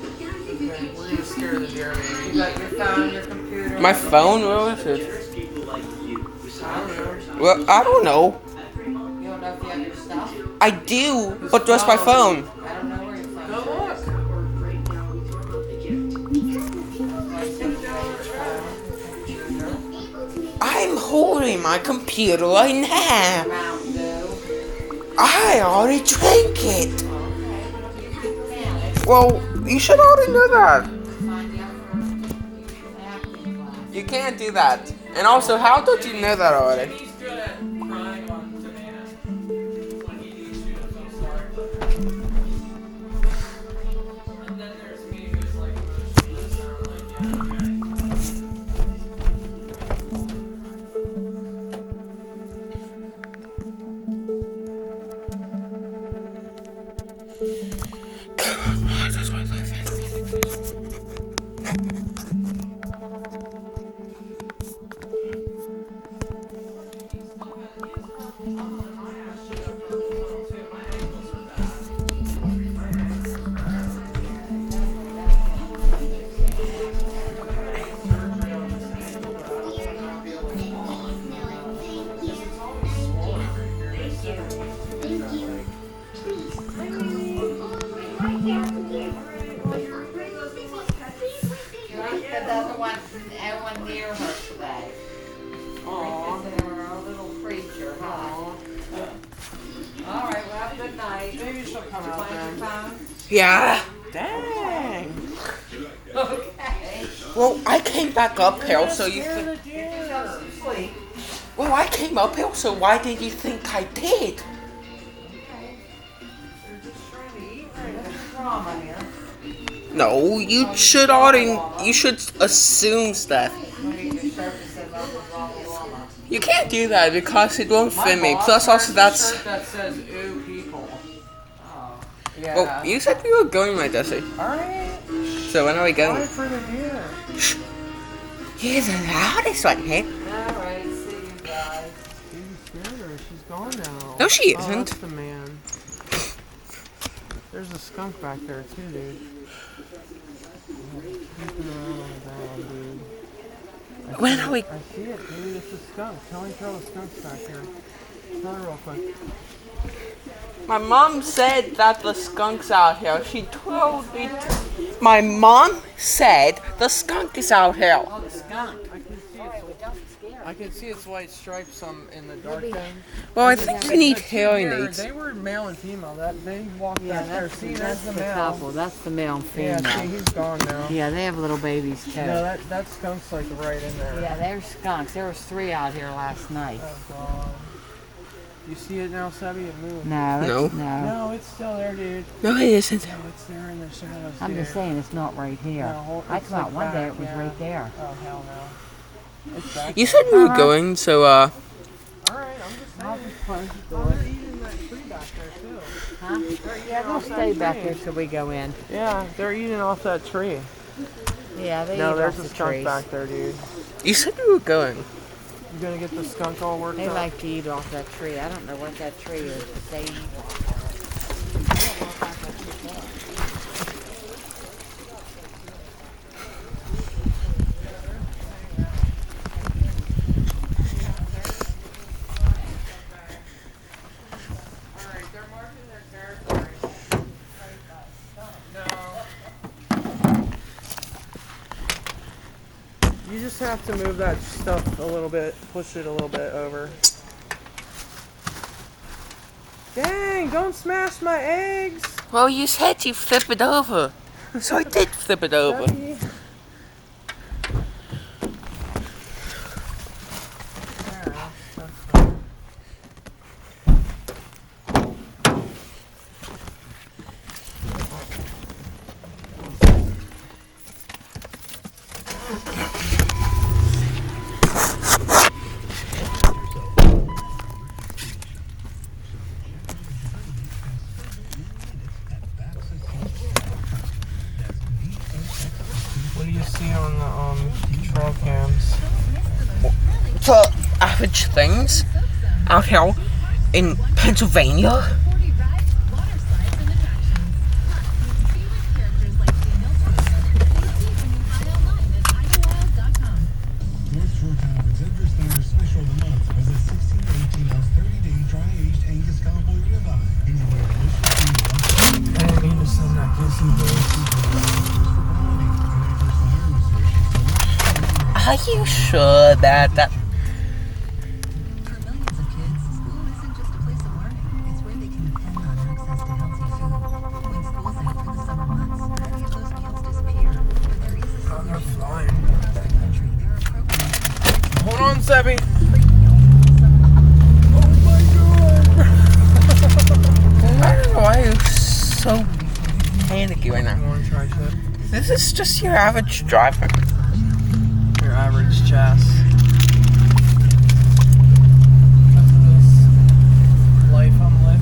Okay, we're gonna scare the deer, maybe. You got your phone and your computer. My phone? What is it? I don't know. Well, I don't know. You don't know if you have your stuff? I do, but where's my phone? I don't know where your phone Go look. I'm holding my computer right now. Mountain Dew. I already drank it. Well, you should already know that. You can't do that. And also, how did you know that already? He's good at crying near her today. They're our little creature, huh? All right, well, have a good night. Maybe she'll come Did you out find your phone? Yeah. Dang. Okay. Well, I came back uphill, so you Scare think... the deer out of sleep. Well, I came uphill, so why did you think I did? You're just trying to eat right. There's drama here. No, you should already... You should assume stuff. You can't do that because it won't fit me. Plus, also, that's... that says "ooh people." Yeah. Well, you said we were going, right, Jesse? Alright. So when are we going? Sorry for the deer. You're the loudest one here. Alright, see you guys. You scared her. She's gone now. No, she Oh, isn't. that's the man. There's a skunk back there too, dude. Creeping around on the ground, dude. When are we? I see it, dude. It's a skunk. Tell me throw the skunks back here. Tell her real quick. My mom said that the skunk's out here. She told me. My mom said the skunk is out here. Oh, the skunk. I can see its white stripes in the dark thing. Well, I think you need hearing They aids. were male and female. They walked back there. See, That's there's the the couple. male. That's the male and Yeah, female. see, he's gone now. Yeah, they have little babies too. No, that skunk's like right in there. Yeah, there's skunks. There was 3 out here last night. Oh, God. You see it now, Sebby? It moved. No, No. No, it's still there, dude. No, it isn't. No, it's there in the shadows, I'm dude. just saying it's not right here. No, I it's come out like one day, back, it was yeah. right there. Oh, hell no. It's back You there. said we were going, so Alright, I'm just I'll saying. just close the Oh, door. they're eating that tree back there, too. Huh? Yeah, off they'll that stay back tree. there till we go in. Yeah, they're eating off that tree. Yeah, they No, eat there's off a the skunk trees. back there, dude. you said we were going. You gonna get the skunk all worked They up? like to eat off that tree. I don't know what that tree is, but they eat off of You just have to move that stuff a little bit, push it a little bit over. Dang, don't smash my eggs! Well, you said you flip it over. So I did flip it over. Sebby. What do you see on the trail cams? The average things out here in Pennsylvania. North Shore Tavern's Edgar Steiner special of the month is a 16 to 18 ounce 30-day dry-aged Angus cowboy ribeye. Enjoy a delicious meal. I didn't mean to send that kissy Are you sure that For millions of kids, school isn't just a place of learning. It's where they can depend on access to healthy food. When school's out for the summer months, many of those meals disappear. But there is a solution. Across the country, there are programs. Hold on, Sebby. why are you so panicky right now? You want to try shit? This is just your average driver. Your average chest. Life I'm living.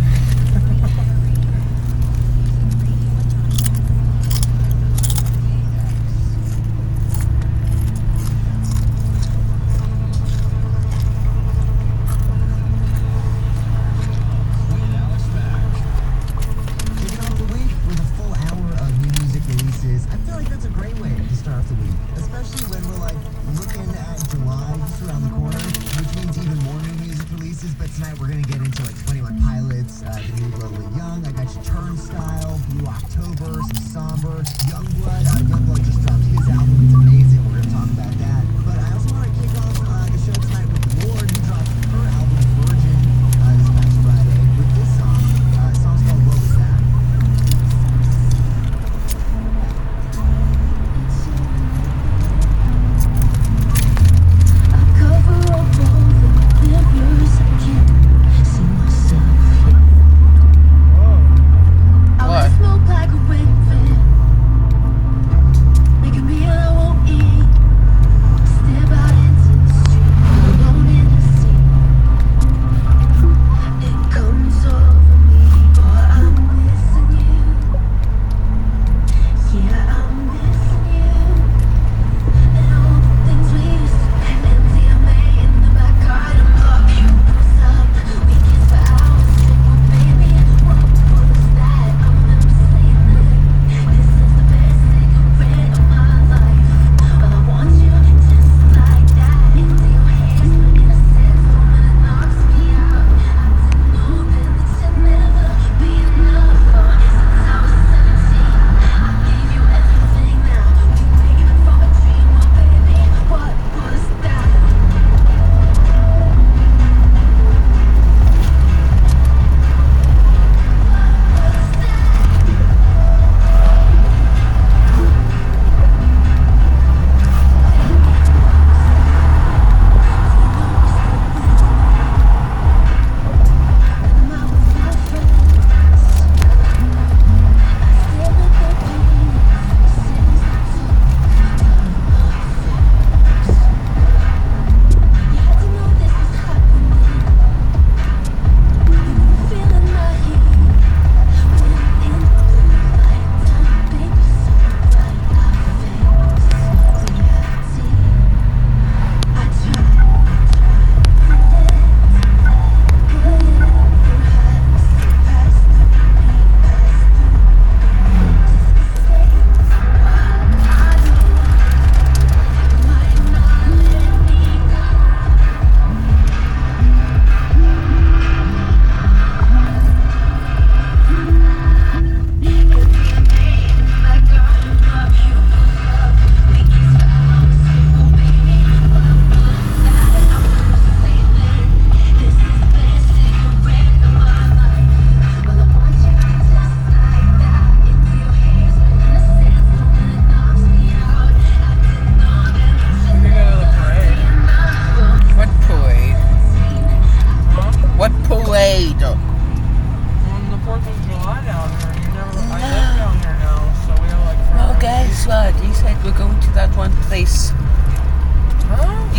Kicking off the week with a full hour of new music releases. I feel like that's a great way to start off the week, especially when we're like looking at July just around the corner, which means even more new music releases. But tonight we're gonna get into like 21 Pilots, the new Globally Young. I got you Turnstile, Blue October, some Somber, Youngblood. Youngblood just dropped his album. It's amazing. We're gonna talk about that. But I also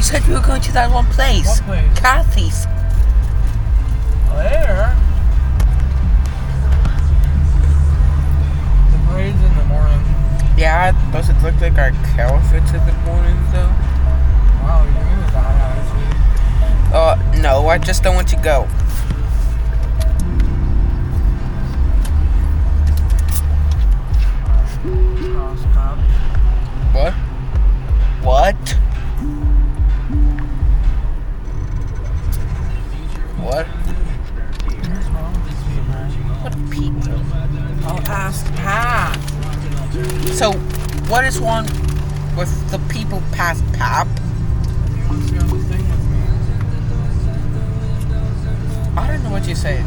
said we were going to that one place. What place? Kathy's. There. The parade's in the morning. Yeah, does it look like our outfits in the morning though? Wow, you're in that attitude. No, I just don't want to go. What? What? What? What people? I'll ask Pat. So, what is wrong with the people past Pap? He wants to be on the thing with me. I don't know what you said.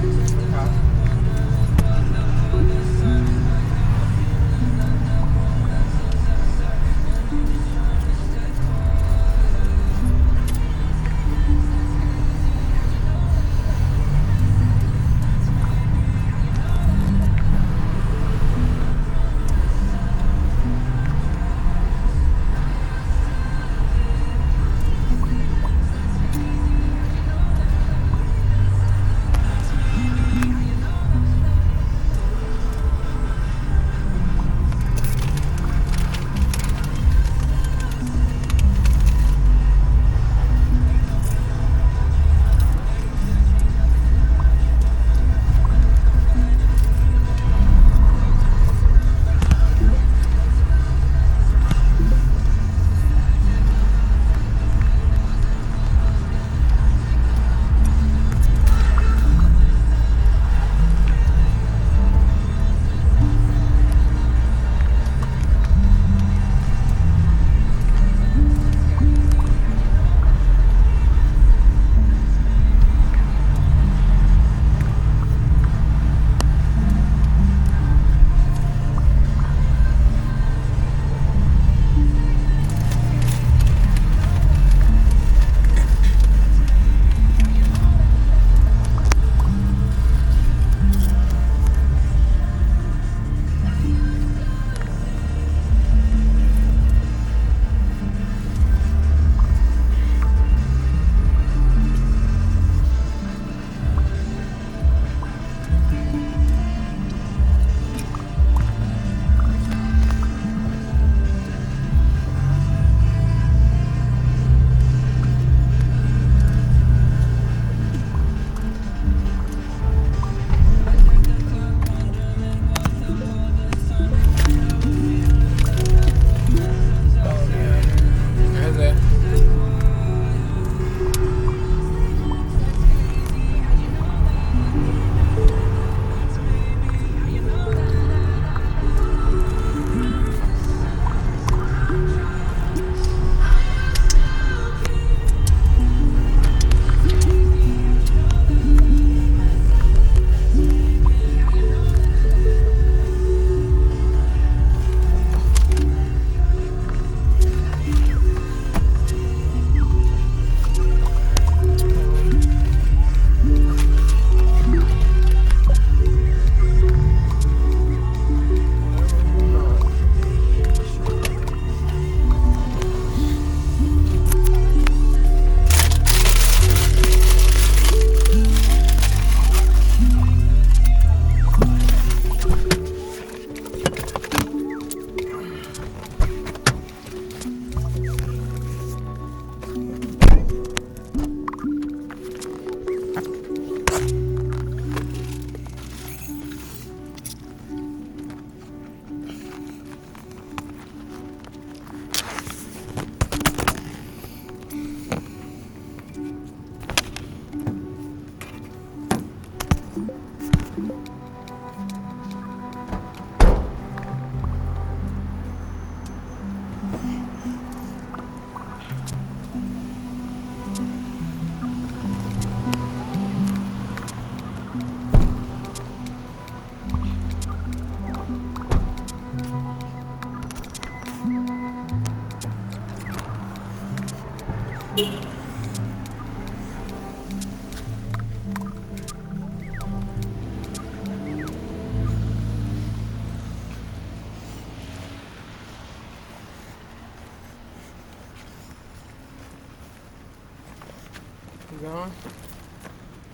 You going?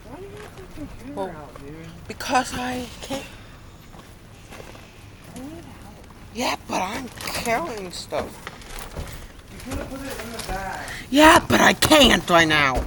Why do you have the computer Well, out, dude? because I can't. I need help. Yeah, but I'm carrying stuff. You could have put it in the bag. Yeah, but I can't right now.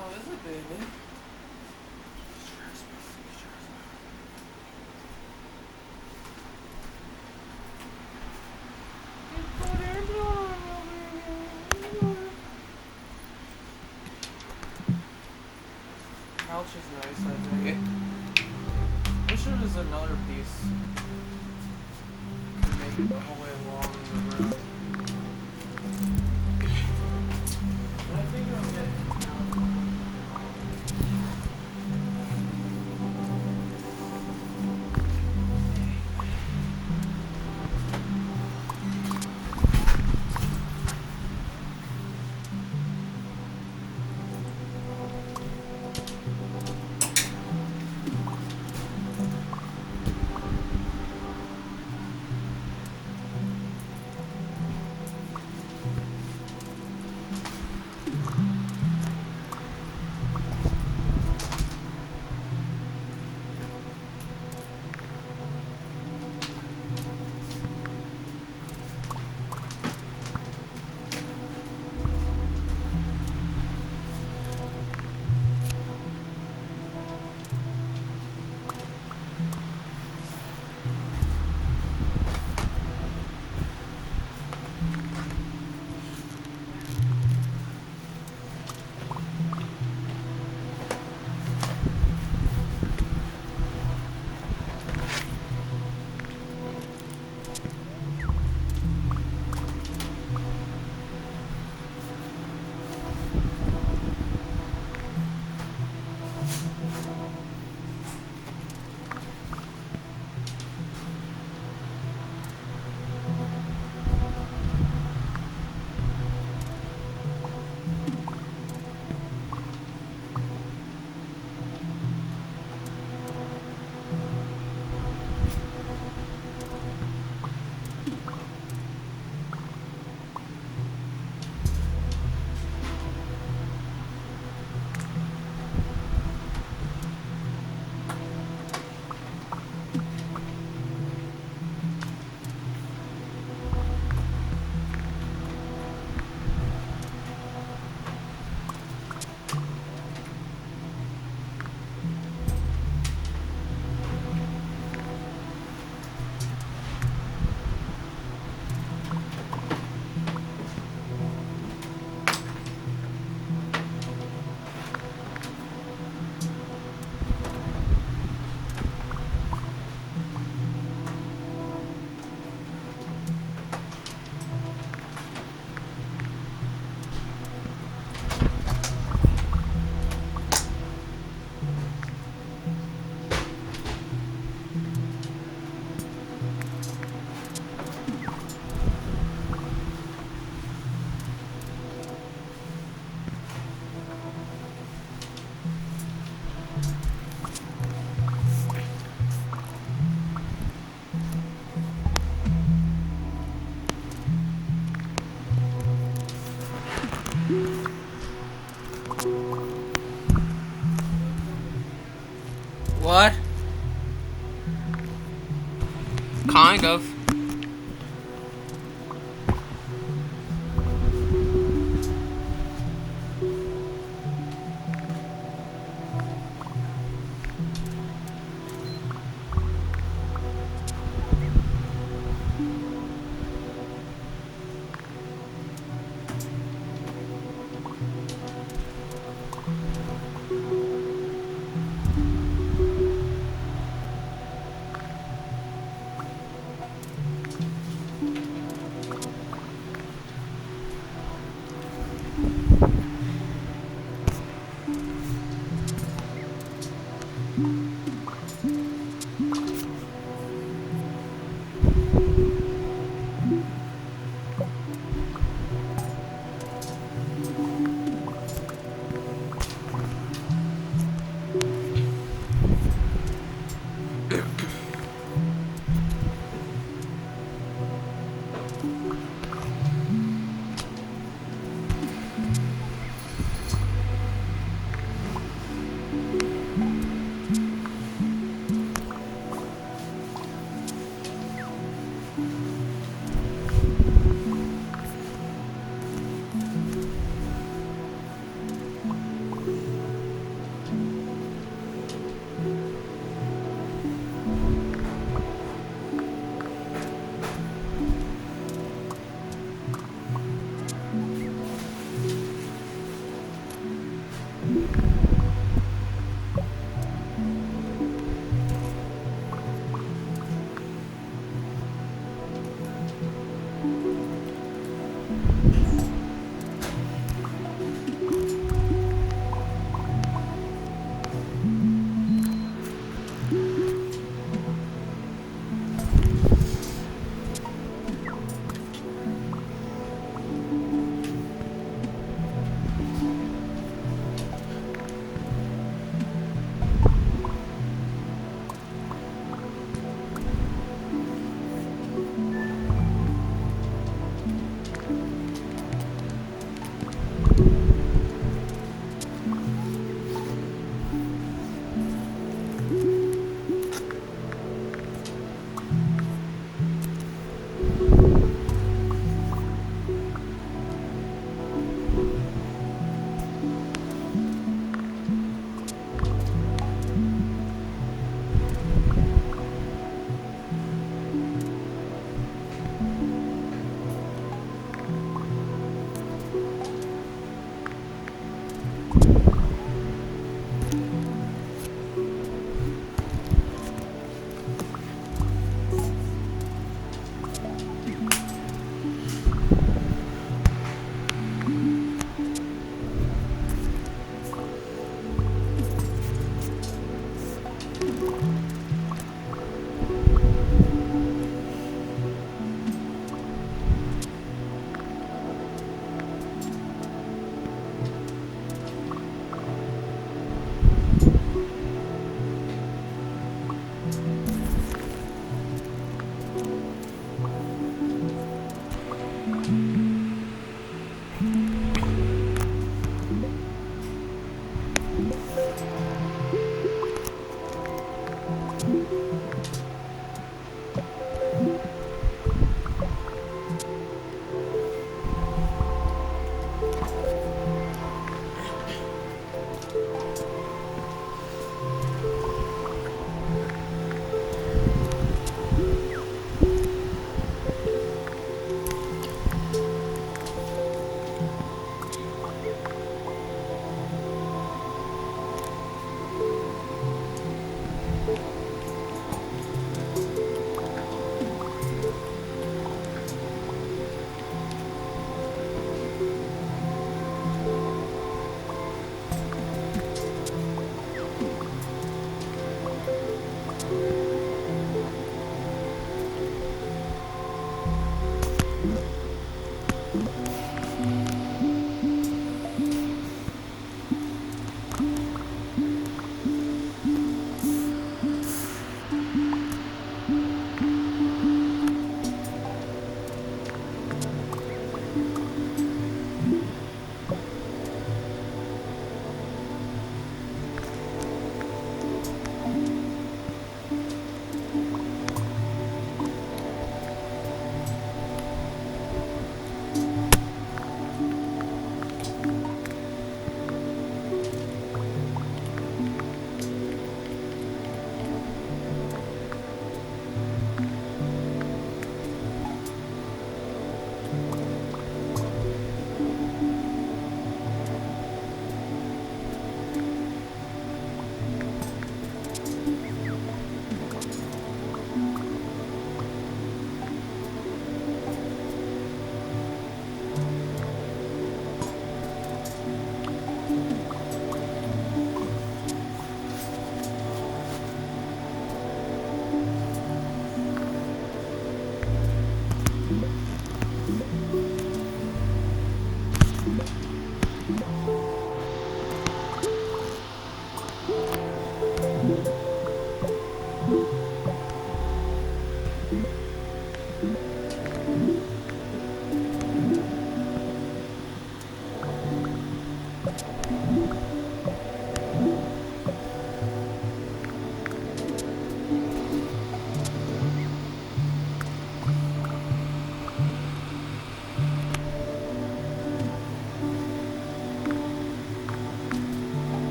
Oh, is it, baby? Couch is nice, I think. Wish there was another piece to make it the whole way along the room. But I think I'll get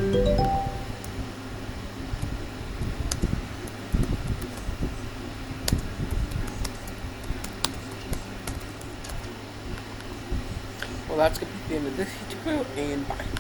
Well, that's going to be the end of this tutorial, and bye.